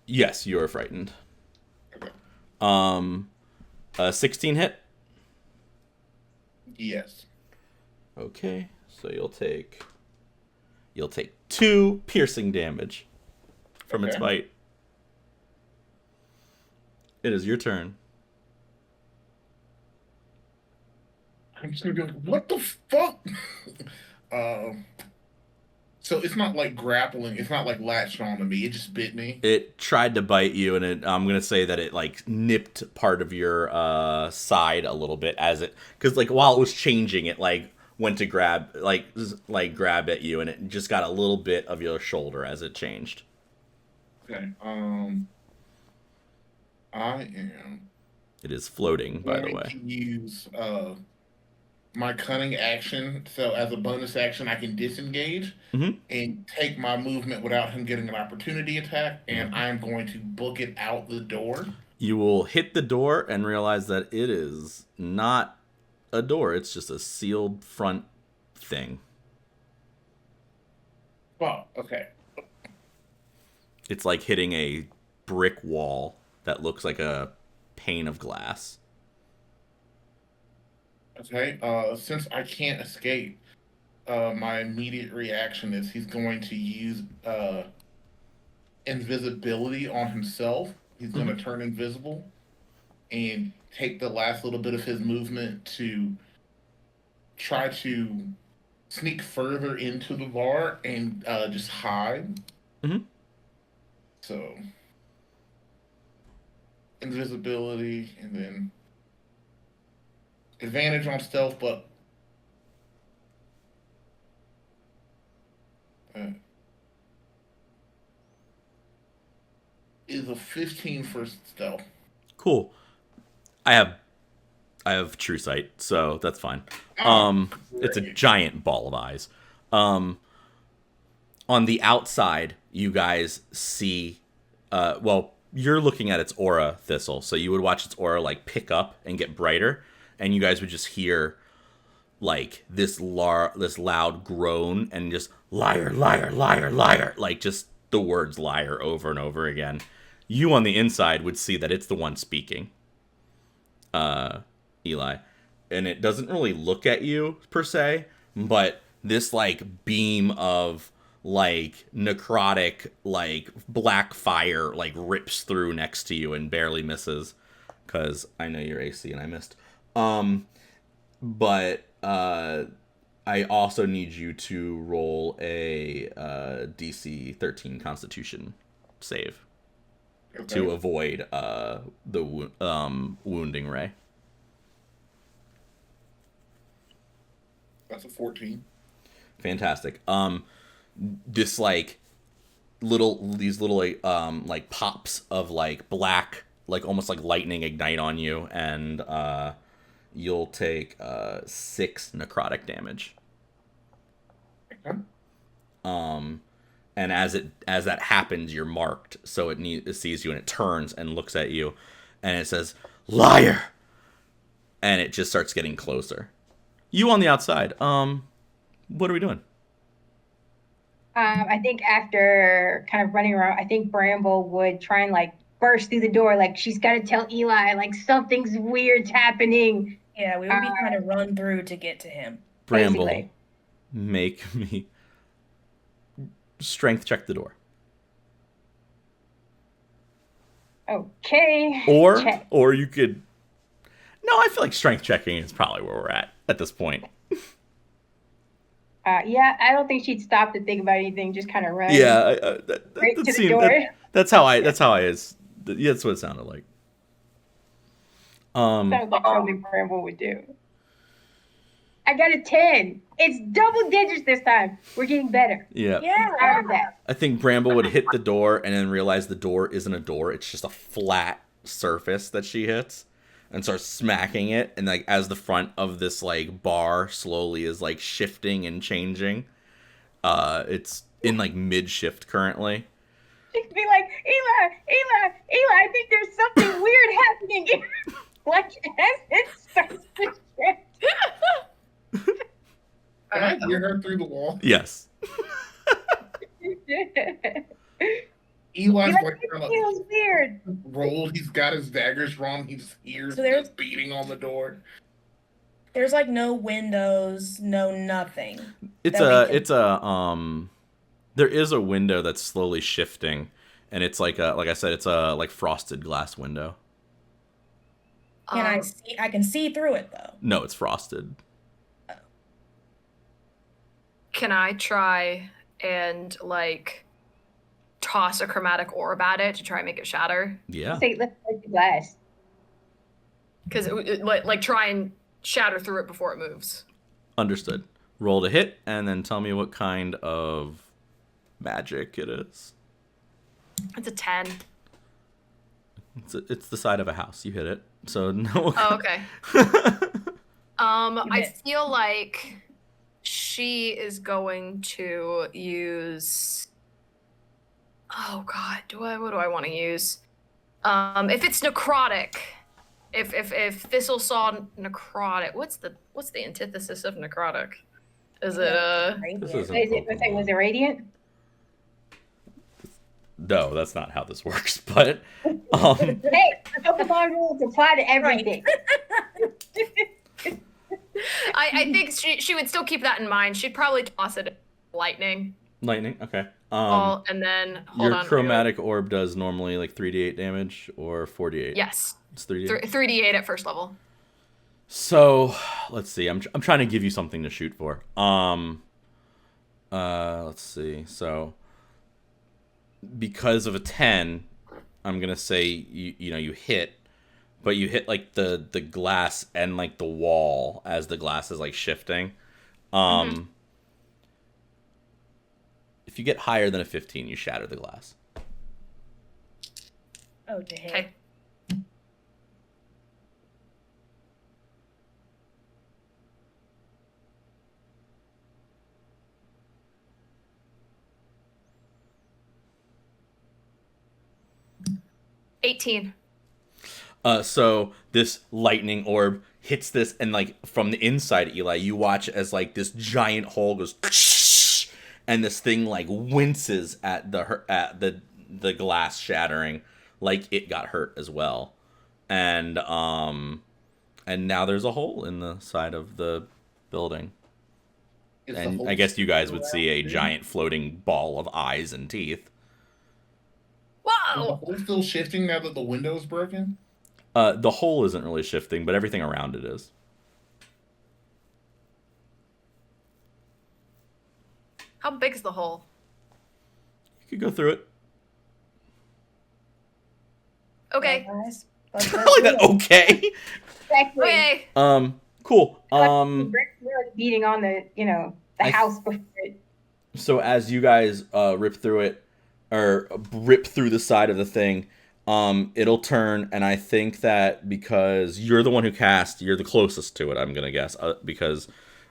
Yes, you are frightened. Okay. 16 hit. Yes. Okay, so you'll take 2 piercing damage from its bite. It is your turn. I'm just gonna be like, what the fuck? So it's not like grappling. It's not like latched onto me. It just bit me. It tried to bite you, and I'm gonna say that it like nipped part of your side a little bit as it, because like while it was changing, it like went to grab grab at you, and it just got a little bit of your shoulder as it changed. Okay. I am. It is floating, by the way. To use my cunning action, so as a bonus action, I can disengage and take my movement without him getting an opportunity attack, and I'm going to book it out the door. You will hit the door and realize that it is not a door; it's just a sealed front thing. Oh, okay. It's like hitting a brick wall that looks like a pane of glass. Okay, since I can't escape, my immediate reaction is he's going to use invisibility on himself. He's going to turn invisible and take the last little bit of his movement to try to sneak further into the bar and just hide. So, invisibility, and then advantage on stealth, but is a 15 for stealth. Cool. I have true sight, so that's fine. It's a giant ball of eyes. On the outside, you guys see, you're looking at its aura, Thistle, so you would watch its aura like pick up and get brighter, and you guys would just hear like this loud groan and just liar, liar, liar, liar, like just the words liar over and over again. You on the inside would see that it's the one speaking, Eli, and it doesn't really look at you per se, but this like beam of like necrotic like black fire like rips through next to you and barely misses, because I know your AC and I missed. But I also need you to roll a DC 13 Constitution save to avoid the wounding ray. That's a 14. Fantastic. This like these little like pops of like black, like almost like lightning ignite on you, and you'll take 6 necrotic damage. Okay. And as that happens, you're marked, so it sees you and it turns and looks at you, and it says liar, and it just starts getting closer. You on the outside. What are we doing? I think after kind of running around, I think Bramble would try and like burst through the door. Like she's got to tell Eli like something's weird's happening. Yeah, we would be trying to run through to get to him. Bramble, Basically. make me strength check the door. Okay. Or Check. you could. No, I feel like strength checking is probably where we're at this point. Yeah, I don't think she'd stop to think about anything. Just kind of run Yeah, right to the door. that's how I is. Yeah, that's what it sounded like. Sounds like something Bramble would do. I got a 10. It's double digits this time. We're getting better. Yeah. Proud of that. I think Bramble would hit the door and then realize the door isn't a door. It's just a flat surface that she hits and starts smacking it. And like as the front of this like bar slowly is like shifting and changing, it's in like mid shift currently. She'd be like, Eli, I think there's something weird happening here. Like as it starts to shift. Can I hear her through the wall? Yes. Eli's Like, like it kind feels weird. of rolled. He's got his daggers drawn. He just hears So there's- beating on the door. There's like no windows, no nothing. It's that we a there is a window that's slowly shifting, and it's like I said, it's a like frosted glass window. Can I see? I can see through it though. No, it's frosted. Can I try and like toss a chromatic orb at it to try and make it shatter? Yeah. Say, let's break the glass. Because like try and shatter through it before it moves. Understood. Roll to hit, and then tell me what kind of magic it is. It's a 10. It's the side of a house. You hit it. So no. Oh, okay. I hit. feel like she is going to use. Oh God, what do I want to use? If it's necrotic, if thistle saw necrotic, what's the antithesis of necrotic? Is it This Right? isn't Was it radiant? No, that's not how this works. But Hey, Pokemon rules apply to everything. I think she would still keep that in mind. She'd probably toss it at lightning. lightning. Okay. And then hold Your on. chromatic orb does normally like 3d8 damage or 4d8. Yes, It's 3d8. 3d8 at first level. So let's see. I'm trying to give you something to shoot for. Let's see. So because of a 10, I'm gonna say you hit, but you hit like the glass and like the wall as the glass is like shifting. If you get higher than a 15, you shatter the glass. Oh, to hit. Okay. $18. So this lightning orb hits this, and like from the inside, Eli, you watch as like this giant hole goes, and this thing like winces at the glass shattering, like it got hurt as well, and now there's a hole in the side of the building, Is the and whole I guess you guys would around see a there? giant floating ball of eyes and teeth. Is the Whoa! hole still shifting now that the window's broken? The hole isn't really shifting, but everything around it is. How big is the hole? You could go through it. Okay. Well, guys, I let's go like that. do it. Okay. Exactly. Okay. Cool. Really beating on the I- house before it. So as you guys rip through it, or rip through the side of the thing, it'll turn, and I think that because you're the one who cast, you're the closest to it, I'm gonna guess, because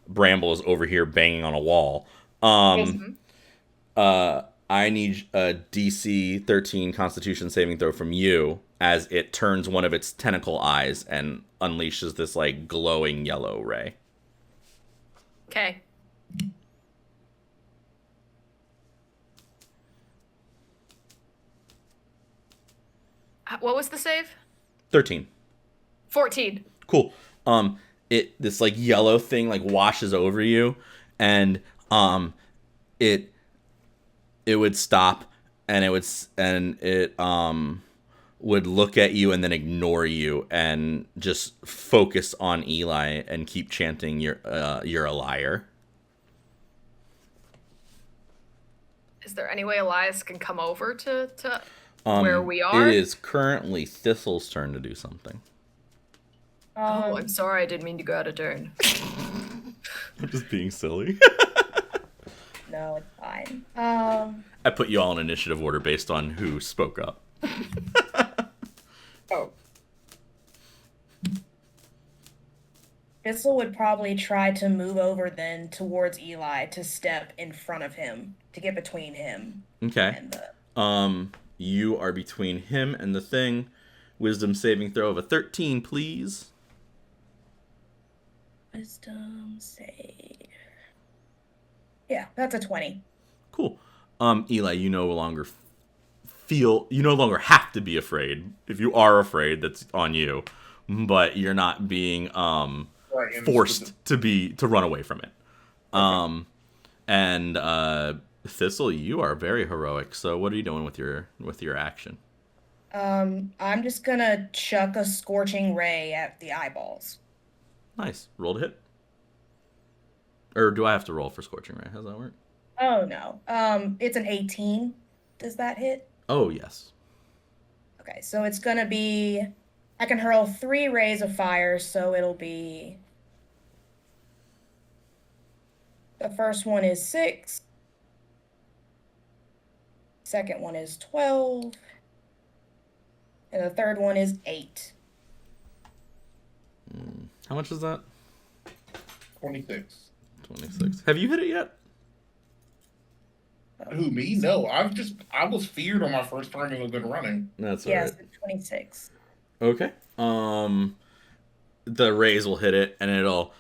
Bramble is over here banging on a wall. I need a DC 13 Constitution saving throw from you as it turns one of its tentacle eyes and unleashes this like glowing yellow ray. Okay. What was the save? 13. 14. Cool. this like yellow thing like washes over you, and it would stop, and it would look at you and then ignore you and just focus on Eli and keep chanting, you're a liar. Is there any way Elias can come over to where we are? It is currently Thistle's turn to do something. Oh, I'm sorry, I didn't mean to go out of turn. I'm just being silly. No, it's fine. I put you all in initiative order based on who spoke up. Oh. Thistle would probably try to move over then towards Eli to step in front of him, to get between him. Okay. And the... You are between him and the thing. Wisdom saving throw of a 13, please. Wisdom save. Yeah, that's a 20. Cool. Eli, you no longer have to be afraid. If you are afraid, that's on you. But you're not being forced to run away from it. Okay. And Thistle, you are very heroic. So what are you doing with your action? I'm just gonna chuck a scorching ray at the eyeballs. Nice. Roll to hit. Or do I have to roll for scorching ray? How does that work? Oh no. It's an 18. Does that hit? Oh yes. Okay, so it's gonna be, I can hurl 3 rays of fire, so it'll be, the first one is 6. Second one is 12. And the third one is 8. How much is that? 26. 26. Have you hit it yet? Who, me? No. I was feared on my first turn and was been running. That's all right. Yes, 26. Okay. The rays will hit it, and it'll,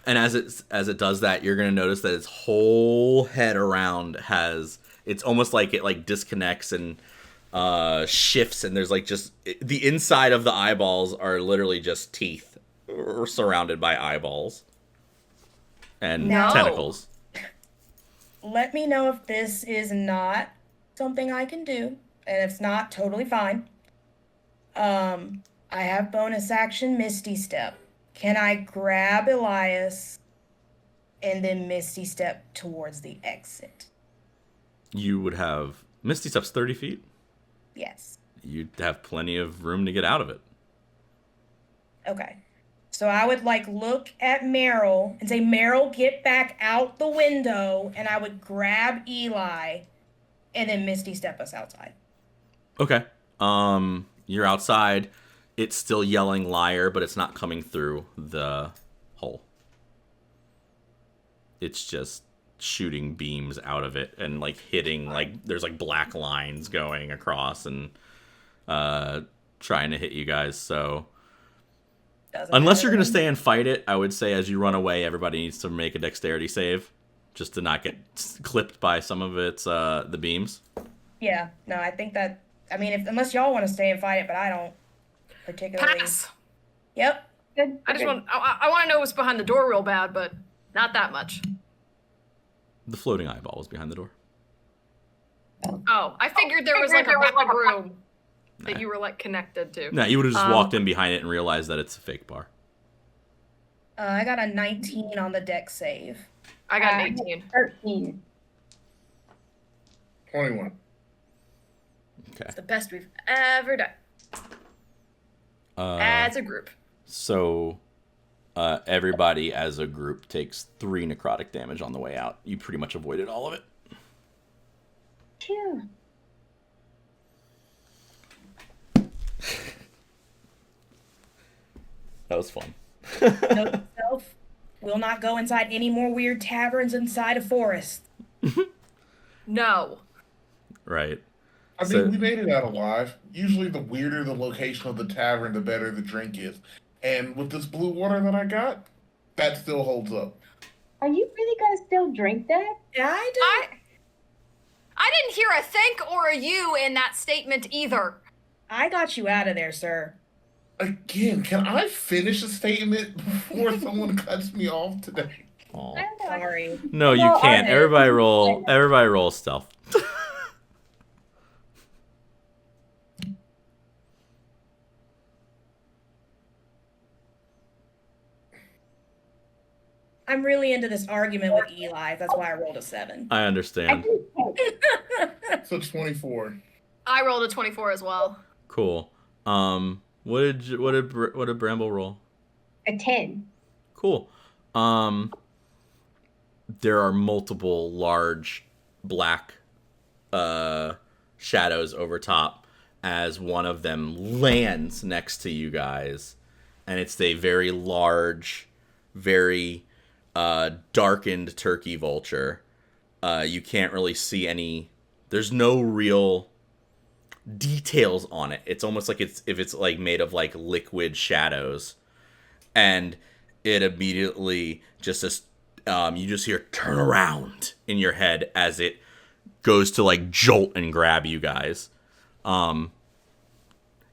and as it does that, you're gonna notice that its whole head around it's almost like it like disconnects and shifts, and there's like just the inside of the eyeballs are literally just teeth surrounded by eyeballs and tentacles. Let me know if this is not something I can do, and if it's not, totally fine. I have bonus action Misty Step. Can I grab Elias and then Misty Step towards the exit? You would have Misty Step's 30 feet. Yes. You'd have plenty of room to get out of it. Okay. So I would look at Meryl and say, Meryl, get back out the window, and I would grab Eli and then Misty Step us outside. Okay. You're outside. It's still yelling liar, but it's not coming through the hole. It's just shooting beams out of it and hitting, there's black lines going across and trying to hit you guys. So unless you're going to stay and fight it, I would say as you run away, everybody needs to make a dexterity save just to not get clipped by some of its the beams. Yeah, no, I think that, unless y'all want to stay and fight it, but I don't particularly. Pass. Yep. Good. I want to know what's behind the door real bad, but not that much. The floating eyeball was behind the door. Oh, I figured there was a back room that you were connected to. No, you would have just walked in behind it and realized that it's a fake bar. I got a 19 on the dex save. I got an 18. 13. 21. Okay. It's the best we've ever done. As a group. So everybody as a group takes 3 necrotic damage on the way out. You pretty much avoided all of it. Phew. That was fun. Note to self, will not go inside any more weird taverns inside a forest. No. Right. We made it out alive. Usually the weirder the location of the tavern, the better the drink is. And with this blue water that I got, that still holds up. Are you really gonna still drink that? I didn't hear a thank or a you in that statement either. I got you out of there, sir. Again, can I finish a statement before someone cuts me off today? Oh. I don't know. Sorry. No, you Well, can't. I- Everybody roll stealth. I'm really into this argument with Eli. That's why I rolled a 7. I I understand. think So 24. I rolled a 24 as well. Cool. What did Bramble roll? a 10. Cool. There are multiple large black shadows over top as one of them lands next to you guys, and it's a very large, very darkened turkey vulture. You can't really see any. There's no real details on it. It's almost like it's like made of like liquid shadows, and it immediately just you just hear "turn around" in your head as it goes to like jolt and grab you guys.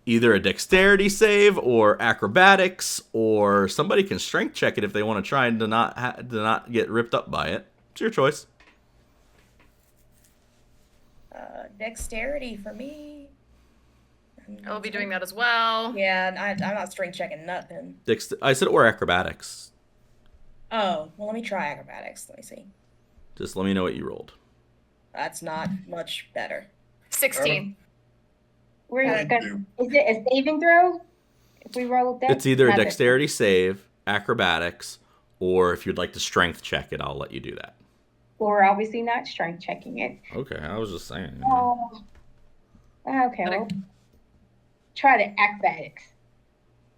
Either a dexterity save or acrobatics, or somebody can strength check it if they want to try to not get ripped up by it. It's your choice. Dexterity for me. I'll be doing that as well. Yeah, I'm not strength checking nothing. I said or acrobatics. Oh, well, let me try acrobatics. Let me see. Just let me know what you rolled. That's not much better. 16. We're Thank gonna, you. is it a saving throw? If we roll that? It's either a Not that- dexterity save, acrobatics, or if you'd like to strength check it, I'll let you do that. Well, we're obviously not strength checking it. Okay, I was just saying. Oh. Okay, well, try the acrobatics.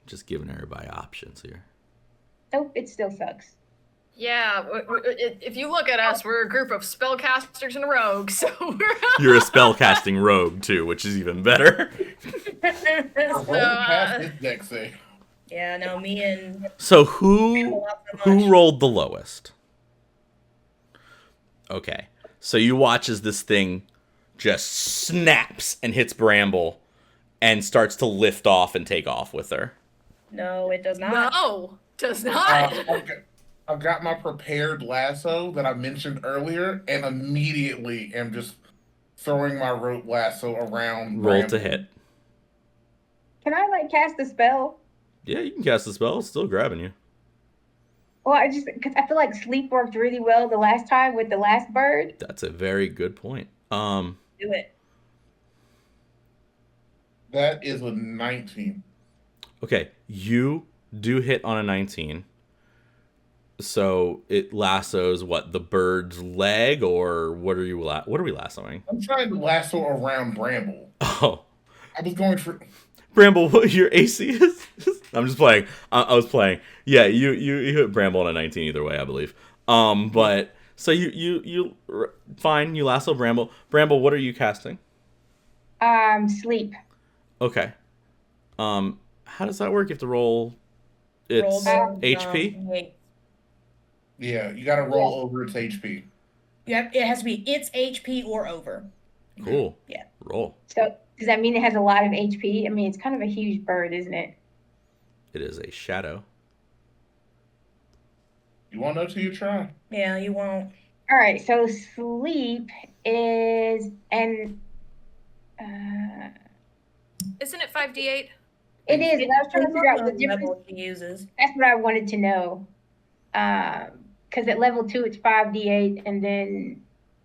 Just giving everybody options here. Nope, it still sucks. Yeah, if you look at us, we're a group of spellcasters and rogues, so we're... You're a spellcasting rogue too, which is even better. Roll past this deck save. Yeah, no, me and So not who so much. rolled the lowest? Okay, so you watch as this thing just snaps and hits Bramble, and starts to lift off and take off with her. No, it does not. No, does not. I've got my prepared lasso that I mentioned earlier, and immediately am just throwing my rope lasso around. Roll to Bramble. hit. Can I like cast a spell? Yeah, you can cast the spell. It's still grabbing you. Well, because I feel like sleep worked really well the last time with the last bird. That's a very good point. Do it. That is a 19. Okay, you do hit on a 19. So it lassos what, the bird's leg, or what are we lassoing? I'm trying to lasso around Bramble. Oh, I was going for. Bramble, what your AC is? I'm just playing. I was playing. Yeah, you hit Bramble on a 19 either way, I believe. But so you fine. You lasso Bramble. Bramble, what are you casting? Sleep. Okay. How does that work? You have to roll. It's Roll the, HP. wait. Yeah, you got to roll over its HP. It has to be its HP or over. Cool. Yeah. Roll. So does that mean it has a lot of HP? I mean, it's kind of a huge bird, isn't it? It is a shadow. You want to know till you try? Yeah, you won't. All right. So sleep is Isn't it 5d8? it is. And I was trying to figure out the What difference. level she uses. That's what I wanted to know. Because at level 2 it's 5d8, and then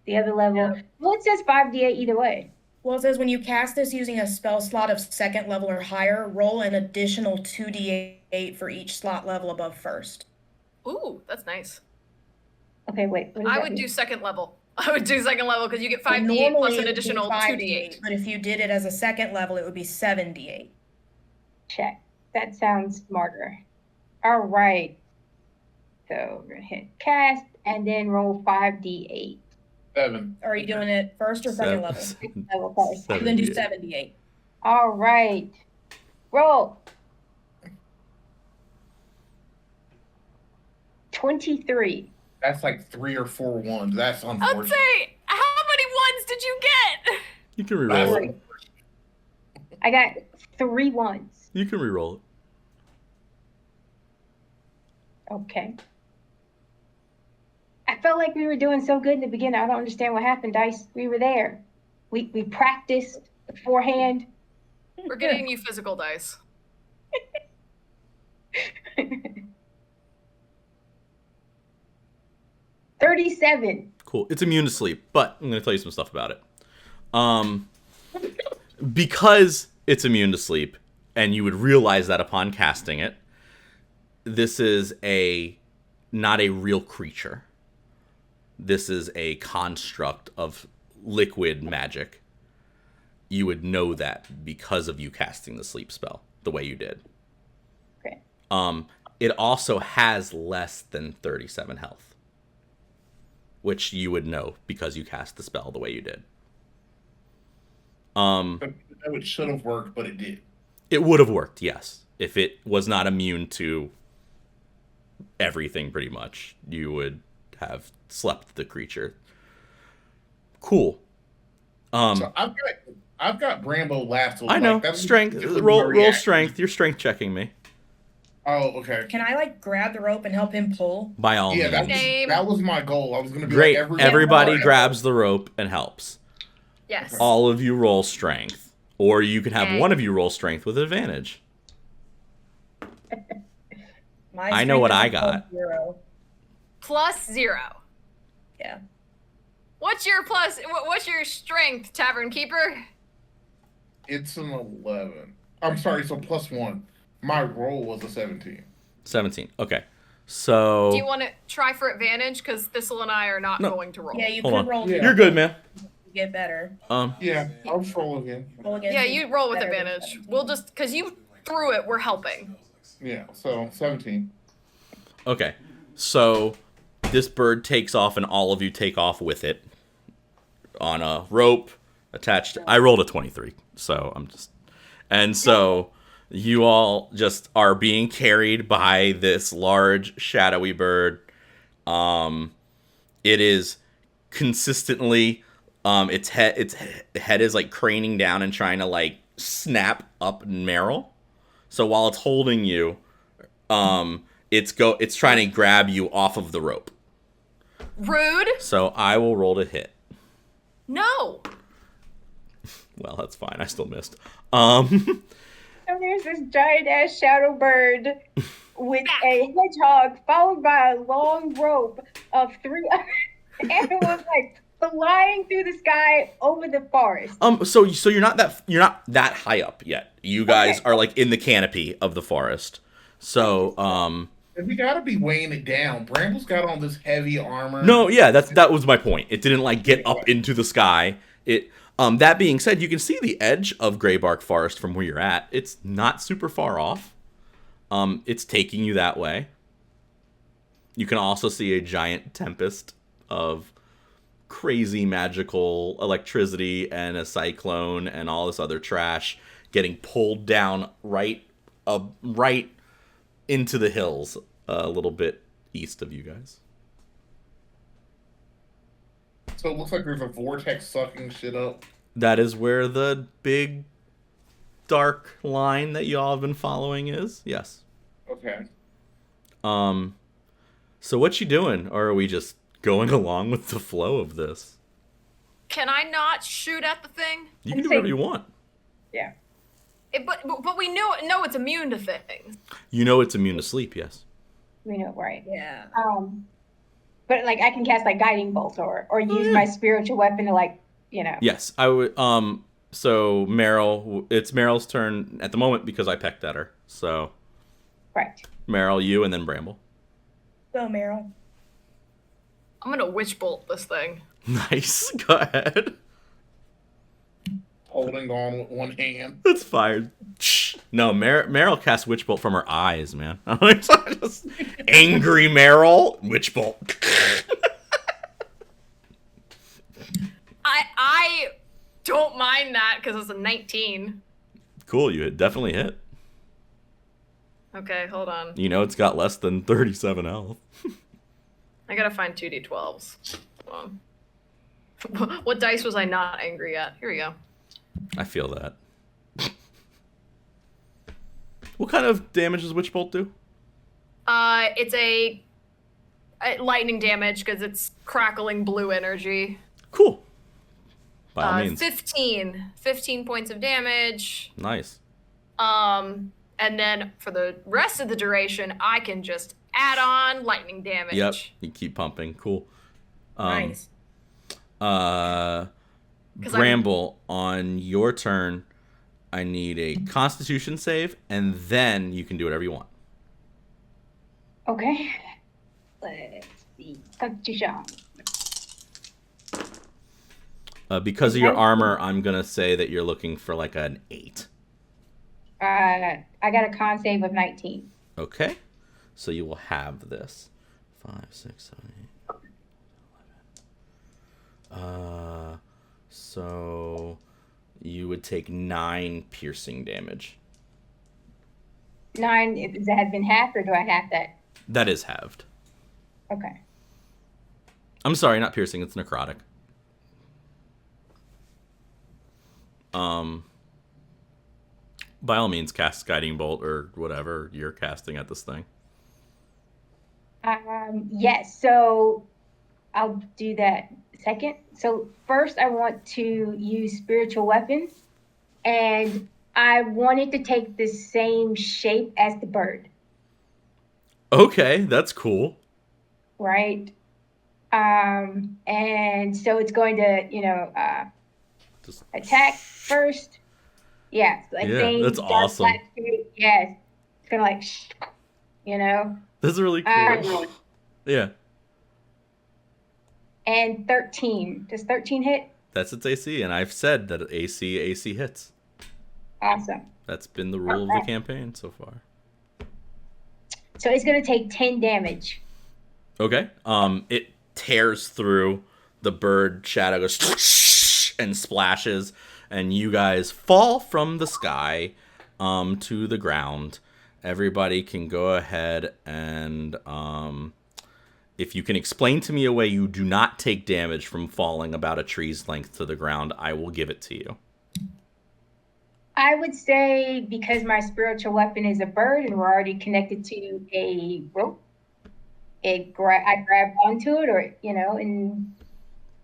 the other level. Yeah. Well, it says 5d8 either way. Well, it says when you cast this using a spell slot of second level or higher, roll an additional 2d8 for each slot level above first. Ooh, that's nice. Okay, wait. What does I that would mean? do second level. I would do second level because you get Well, 5d8 normally plus it an would be additional 2d8. But if you did it as a second level, it would be 7d8. Check. That sounds smarter. All right. So we're gonna hit cast and then roll 5d8. 7. Are you doing it first or second level? Level first. Then do 78. 7d8. All right. Roll. 23. That's like 3 or 4 ones. That's I'd unfortunate. say, how many ones did you get? You can reroll it. I got 3 ones. You can reroll it. Okay. I felt like we were doing so good in the beginning. I don't understand what happened, Dice. We were there. We practiced beforehand. We're getting you physical dice. 37. Cool. It's immune to sleep, but I'm going to tell you some stuff about it. Because it's immune to sleep, and you would realize that upon casting it, this is not a real creature. This is a construct of liquid magic. You would know that because of you casting the sleep spell the way you did. Okay. It also has less than 37 health, which you would know because you cast the spell the way you did. It should have worked, but it did. It would have worked, yes. If it was not immune to everything, pretty much, you would have slept the creature. Cool. So I've got Brambo last. So I know. that's Strength. Roll strength. You're strength checking me. Oh, okay. Can I grab the rope and help him pull? By all means. That was my goal. I was going to be great. Everybody grabs grabs the rope and helps. Yes. All of you roll strength, or you can have one of you roll strength with advantage. I know what I got. +0. Yeah. What's your strength, Tavern Keeper? It's an 11. I'm sorry, so +1. My roll was a 17. 17. Okay. So. Do you want to try for advantage? Because Thistle and I are not going to roll. Yeah, you Hold could on. roll. Yeah. You're good, man. Get better. Yeah, I'll just roll again. Yeah, you roll with advantage. We'll just, because you threw it, we're helping. Yeah, so 17. Okay. So this bird takes off, and all of you take off with it on a rope attached. I rolled a 23, so I'm just. And so you all just are being carried by this large, shadowy bird. It is consistently. Its head is craning down and trying to snap up Meryl. So while it's holding you, it's trying to grab you off of the rope. Rude. So I will roll to hit. No. Well, that's fine. I still missed. And there's this giant ass shadow bird with a hedgehog followed by a long rope of 3 other animals flying through the sky over the forest. So you're not that high up yet. You guys are in the canopy of the forest. So we gotta be weighing it down. Bramble's got on this heavy armor. No, yeah, that was my point. It didn't get up into the sky. It that being said, you can see the edge of Greybark Forest from where you're at. It's not super far off. It's taking you that way. You can also see a giant tempest of crazy magical electricity and a cyclone and all this other trash getting pulled down right into the hills a little bit east of you guys. So it looks like there's a vortex sucking shit up. That is where the big dark line that you all have been following is. Yes. Okay. So what you doing? Or are we just going along with the flow of this? Can I not shoot at the thing? You can do whatever you want. Yeah. But we know it's immune to things. You know it's immune to sleep, yes. We know, right? Yeah. But I can cast guiding bolt or use my spiritual weapon to Yes, I would. So Meryl, it's Meryl's turn at the moment because I pecked at her. So. Right. Meryl, you, and then Bramble. Go, Meryl. I'm gonna witch bolt this thing. Nice. Go ahead. Holding on with one hand. That's fine. No, Meryl casts Witch Bolt from her eyes, man. Just angry Meryl, Witch Bolt. I don't mind that because it's a 19. Cool, you definitely hit. Okay, hold on. You know it's got less than 37 health. I gotta find 2d12s. Hold on. What dice was I not angry at? Here we go. I feel that. What kind of damage does Witch Bolt do? It's a lightning damage because it's crackling blue energy. Cool. By all means. 15 points of damage. Nice. And then for the rest of the duration, I can just add on lightning damage. Yep. You keep pumping. Cool. Nice. Bramble, on your turn, I need a Constitution save, and then you can do whatever you want. Okay. Let's see. Constitution. Because of your armor, I'm gonna say that you're looking for like an 8. I got a con save of 19. Okay. So you will have this. 5, 6, 7, 8, 11. So you would take 9 piercing damage. 9, does that have been halved, or do I have that? That is halved. Okay. I'm sorry, not piercing, it's necrotic. By all means, cast Guiding Bolt or whatever you're casting at this thing. Yes, so I'll do that second. So first I want to use spiritual weapons, and I want it to take the same shape as the bird. Okay, that's cool. Right? And so it's going to, Just attack first. Yeah, like same that's dark awesome. black streak. Yes. It's kind of like, That's really cool. Yeah. And 13. Does 13 hit? That's its AC, and I've said that AC hits. Awesome. That's been the rule of the campaign so far. So it's going to take 10 damage. Okay. It tears through the bird. Shadow goes and splashes, and you guys fall from the sky to the ground. Everybody can go ahead and if you can explain to me a way you do not take damage from falling about a tree's length to the ground, I will give it to you. I would say because my spiritual weapon is a bird and we're already connected to a rope, I grab onto it, or and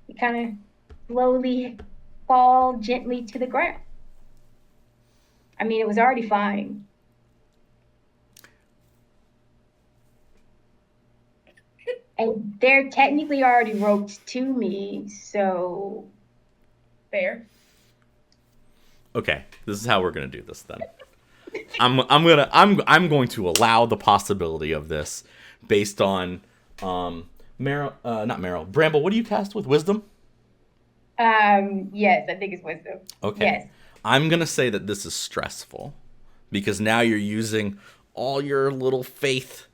you kind of slowly fall gently to the ground. I mean, it was already fine. And they're technically already roped to me, so Fair. Okay, this is how we're gonna do this then. I'm going to allow the possibility of this based on not Meryl. Bramble, what do you cast with? Wisdom? Yes, I think it's wisdom. Okay. Yes. I'm gonna say that this is stressful because now you're using all your little faith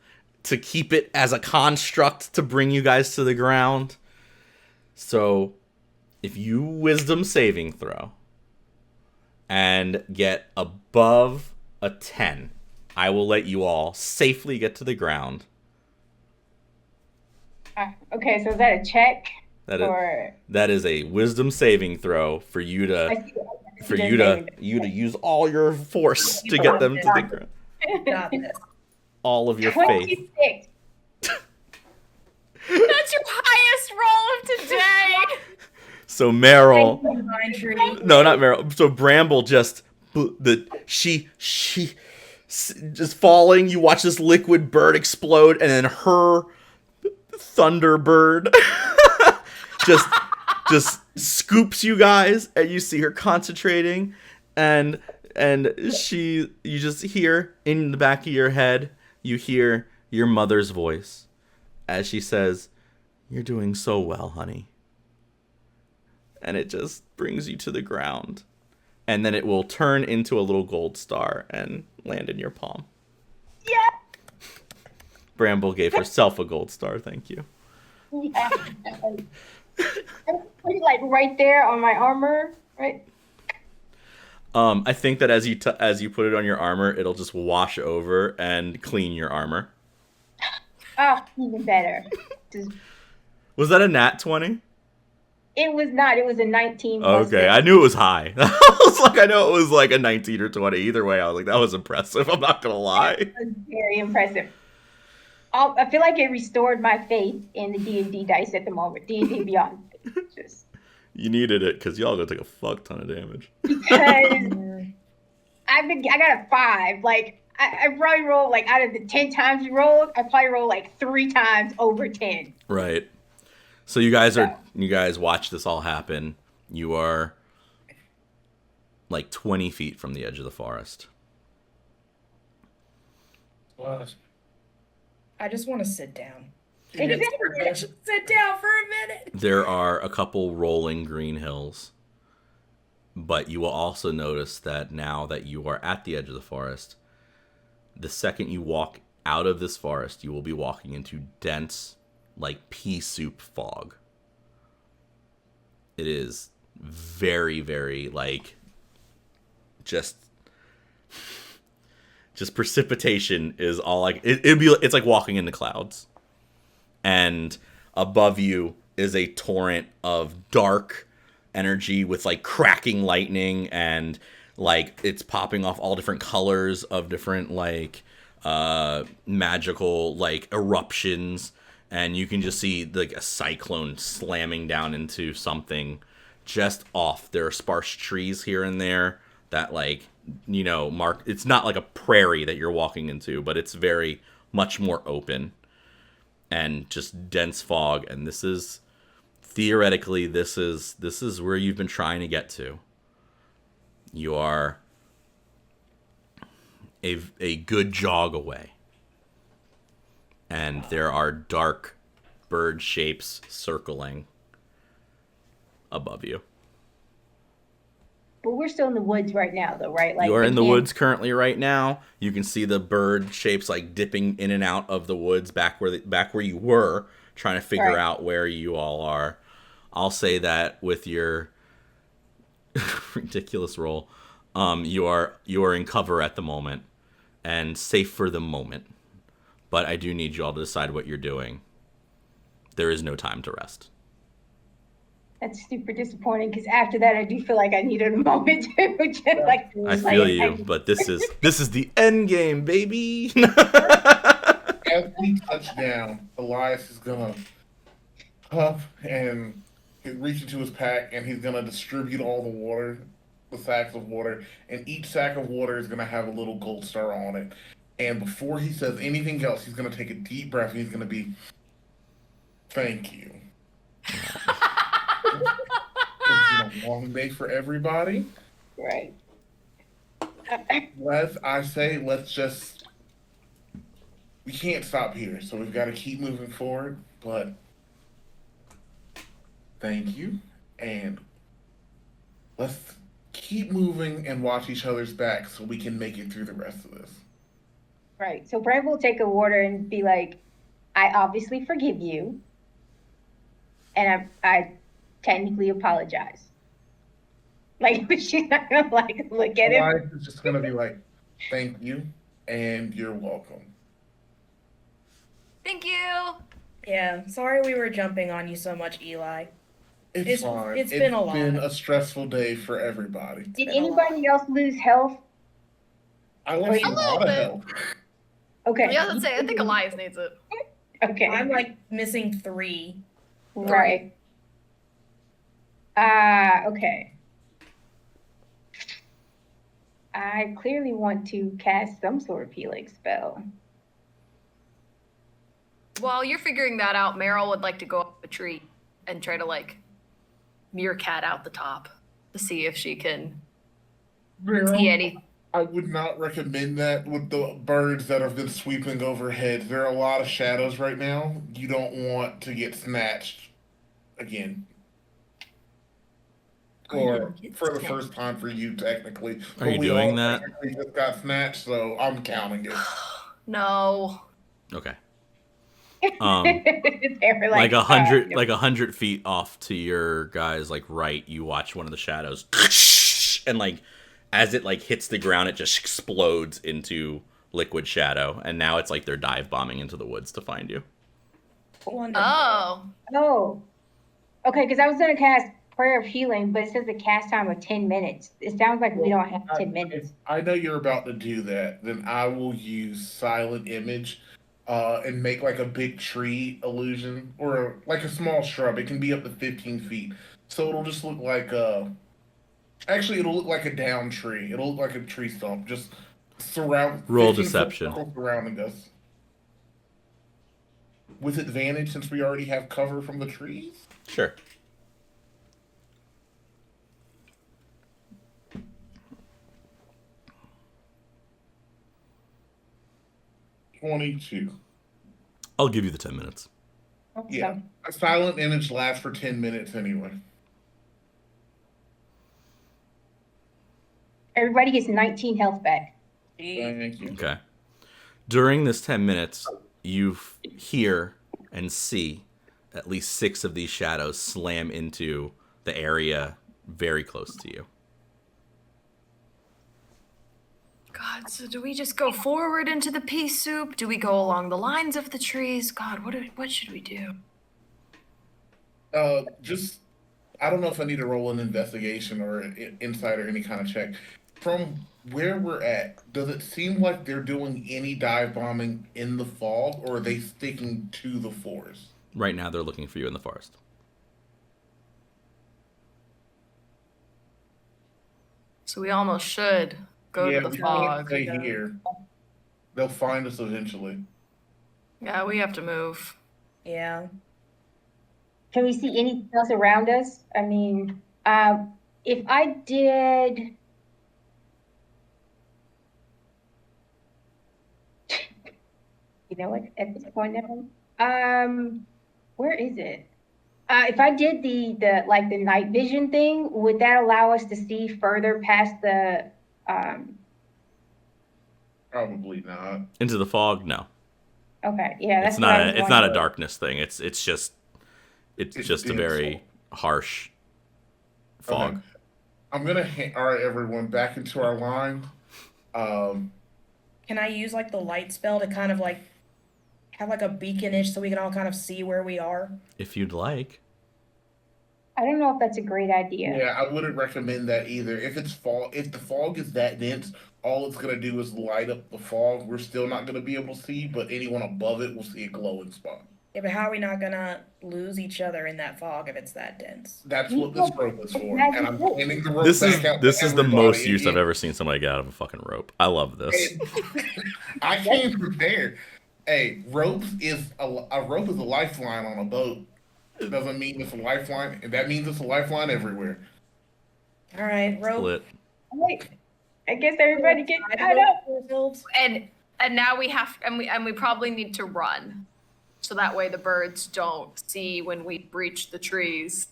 to keep it as a construct to bring you guys to the ground. So if you wisdom saving throw and get above a 10, I will let you all safely get to the ground. Okay, so is that a check? That is a wisdom saving throw for you to use all your force to get them to the ground. Got this. All of your faith. 26. That's your highest roll of today. So Meryl, Pine tree. no, not Meryl. So Bramble she just falling. You watch this liquid bird explode, and then her Thunderbird just scoops you guys, and you see her concentrating, and you just hear in the back of your head, you hear your mother's voice as she says, "You're doing so well, honey." And it just brings you to the ground. And then it will turn into a little gold star and land in your palm. Yeah. Bramble gave herself a gold star, thank you. Yeah. Like right there on my armor, right? I think that as you put it on your armor, it'll just wash over and clean your armor. Oh, even better. Was that a nat 20? It was not. It was a 19. Okay, I knew it was high. I know it was like a 19 or 20. Either way, I was like, that was impressive. I'm not gonna lie. That was very impressive. I feel like it restored my faith in the D&D dice at the moment. D&D Beyond. Just You needed it because y'all gonna take a fuck ton of damage. because I got a 5. Like I probably rolled like out of the 10 times you rolled, I probably rolled like 3 times over 10. Right. So you guys watch this all happen. You are like 20 feet from the edge of the forest. I just want to sit down. Exactly. Sit down for a minute. There are a couple rolling green hills. But you will also notice that now that you are at the edge of the forest, the second you walk out of this forest, you will be walking into dense, like pea soup fog. It is very, very like just precipitation is all like it's like walking in the clouds. And above you is a torrent of dark energy with like cracking lightning, and like it's popping off all different colors of different like magical like eruptions, and you can just see like a cyclone slamming down into something just off. There are sparse trees here and there that like, you know, mark, it's not like a prairie that you're walking into, but it's very much more open and just dense fog. And this is theoretically, this is where you've been trying to get to. You are a good jog away, and there are dark bird shapes circling above you. But we're still in the woods right now, though, right? Like You are in the woods currently right now. You can see the bird shapes like dipping in and out of the woods back where you were, trying to figure out where you all are. I'll say that with your ridiculous roll, you are in cover at the moment and safe for the moment. But I do need you all to decide what you're doing. There is no time to rest. That's super disappointing because after that, I do feel like I needed a moment to just like. I feel you, but this is the end game, baby. As we touch down, Elias is gonna huff and reach into his pack, and he's gonna distribute all the water, the sacks of water, and each sack of water is gonna have a little gold star on it. And before he says anything else, he's gonna take a deep breath, and he's gonna be, "Thank you." It's been a long day for everybody. Right. Let's just. We can't stop here, so we've got to keep moving forward. But thank you, and let's keep moving and watch each other's back so we can make it through the rest of this. Right. So Brent will take a water and be like, "I obviously forgive you, and I technically apologize." Like, but she's not gonna like look at him. Elias is just gonna be like, "Thank you, and you're welcome." Thank you. Yeah, sorry we were jumping on you so much, Eli. It's fine. It's been a lot. It's been a stressful day for everybody. Did anybody else lose health? I lost a lot of health. Okay. Yeah, let's say I think Elias needs it. Okay. I'm like missing 3. Right. Okay. I clearly want to cast some sort of healing spell. While you're figuring that out, Meryl would like to go up a tree and try to like meerkat out the top to see if she can see any. I would not recommend that with the birds that have been sweeping overhead. There are a lot of shadows right now. You don't want to get snatched again. Or for the first time for you, technically. Are you doing that? We just got snatched, so I'm counting it. No. Okay. They were like 100 feet off to your guys like right, you watch one of the shadows and like as it like hits the ground, it just explodes into liquid shadow, and now it's like they're dive bombing into the woods to find you. Oh. Okay, because I was gonna cast Prayer of Healing, but it says the cast time of 10 minutes. It sounds like we don't have 10 minutes. I know you're about to do that. Then I will use Silent Image. and make like a big tree illusion or like a small shrub. It can be up to 15 feet. So it'll just look like actually it'll look like a down tree. It'll look like a tree stump. Just surround Roll 15 foot deception. circle surrounding us. With advantage since we already have cover from the trees? Sure. $22. I'll give you the 10 minutes. Yeah. A silent image lasts for 10 minutes anyway. Everybody gets 19 health back. Thank you. Okay. During this 10 minutes, you hear and see at least 6 of these shadows slam into the area very close to you. God, so do we just go forward into the pea soup? Do we go along the lines of the trees? God, what should we do? Just, I don't know if I need to roll an investigation or an insight or any kind of check. From where we're at, does it seem like they're doing any dive bombing in the fog, or are they sticking to the forest? Right now, they're looking for you in the forest. So we almost should go to the we fog. can't stay here. They'll find us eventually. Yeah, we have to move. Yeah. Can we see anything else around us? I mean, if I did... You know what? At this point now, where is it? If I did the like the night vision thing, would that allow us to see further past the? Probably not. Into the fog? No. Okay, yeah, that's It's not. what I was It's not a wondering. darkness thing. It's just a very harsh fog. Okay. I'm gonna all right, everyone, back into our line. Can I use like the light spell to kind of like have like a beaconish so we can all kind of see where we are? If you'd like. I don't know if that's a great idea. Yeah, I wouldn't recommend that either. If the fog is that dense, all it's gonna do is light up the fog. We're still not gonna be able to see, but anyone above it will see a glowing spot. Yeah, but how are we not gonna lose each other in that fog if it's that dense? That's what this rope is for. And I'm handing the rope This back out. is to the everybody. most use I've ever seen somebody get out of a fucking rope. I love this. I came prepared. Hey, rope is a lifeline on a boat. It doesn't mean it's a lifeline. That means it's a lifeline everywhere. All right, rope. Split. Wait, I guess everybody get tied up. And now we have and we probably need to run. So that way the birds don't see when we breach the trees.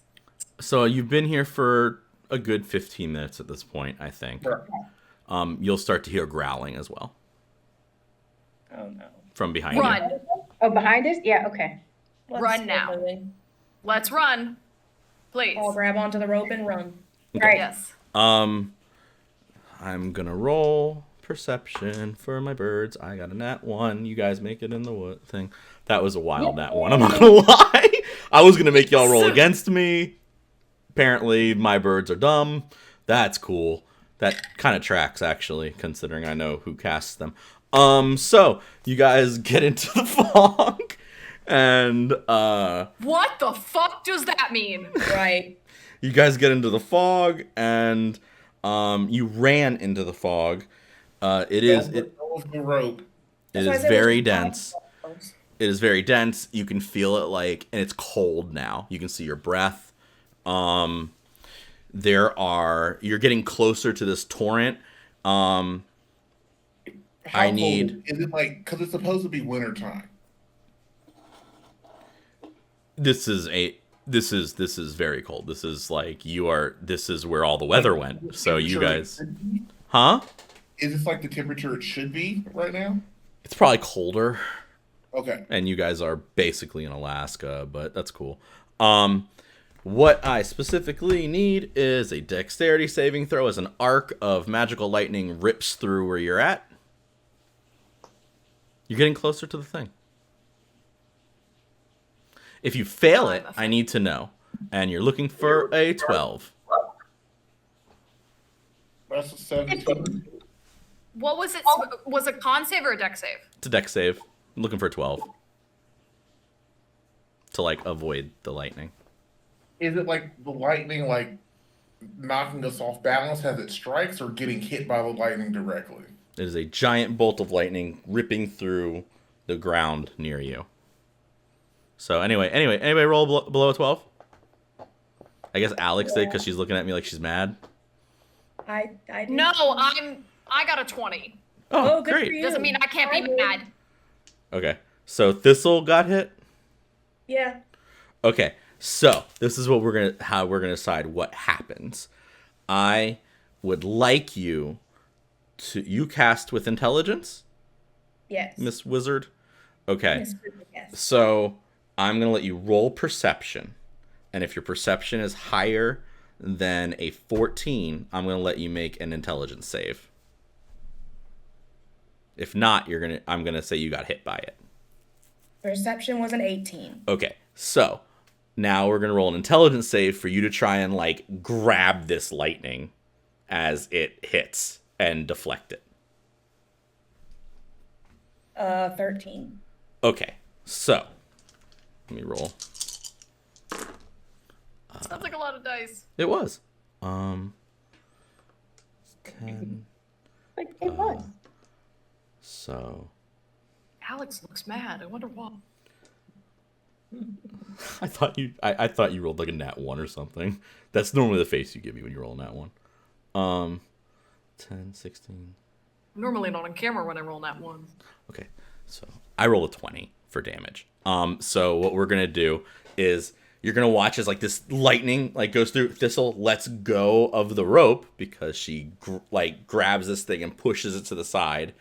So you've been here for a good 15 minutes at this point, I think. Right. You'll start to hear growling as well Oh no. from behind you. Run. Oh, behind us? Yeah, okay. Run get now. moving. Let's run. Please. I'll grab onto the rope and run. Right. Yes. I'm gonna roll perception for my birds. I got a nat 1. You guys make it in the wood thing. That was a wild nat 1. I'm not gonna lie. I was gonna make y'all roll against me. Apparently, my birds are dumb. That's cool. That kind of tracks, actually, considering I know who casts them. So you guys get into the fog, and What the fuck does that mean? Right. you guys get into the fog, and you ran into the fog. It is The rope. very dense. It is very dense. You can feel it and it's cold now. You can see your breath. You're getting closer to this torrent. How I cold need- is it because it's supposed to be wintertime? This is very cold. This is this is where all the weather went. So you guys, huh? Is this like the temperature it should be right now? It's probably colder. Okay. And you guys are basically in Alaska, but that's cool. What I specifically need is a dexterity saving throw as an arc of magical lightning rips through where you're at. You're getting closer to the thing. If you fail it, I need to know. And you're looking for a 12. That's a 17. What was it? Was it con save or a deck save? It's a dex save. I'm looking for 12 to like avoid the lightning. Is it like the lightning, like knocking us off balance as it strikes, or getting hit by the lightning directly? It is a giant bolt of lightning ripping through the ground near you. So anyway, anybody roll below a 12? I guess Alex did because she's looking at me like she's mad. I did. No, I got a 20. Oh, good for great. you. Doesn't mean I can't be mad. Okay, so Thistle got hit. Yeah. Okay, so this is what how we're gonna decide what happens. I would like you cast with intelligence, Yes. Miss Wizard. Okay, Yes. so I'm gonna let you roll perception, and if your perception is higher than a 14, I'm gonna let you make an intelligence save. If not, I'm gonna say you got hit by it. Perception was an 18. Okay, so now we're gonna roll an intelligence save for you to try and like grab this lightning as it hits and deflect it. 13. Okay, so let me roll. Sounds like a lot of dice. It was 10. Like it was. So Alex looks mad. I wonder why. I thought you rolled like a nat 1 or something. That's normally the face you give me when you roll a nat 1. 10, 16. Normally not on camera when I roll that one. Okay, so I roll a 20 for damage. So what we're gonna do is you're gonna watch as like this lightning like goes through. Thistle lets go of the rope because she grabs this thing and pushes it to the side,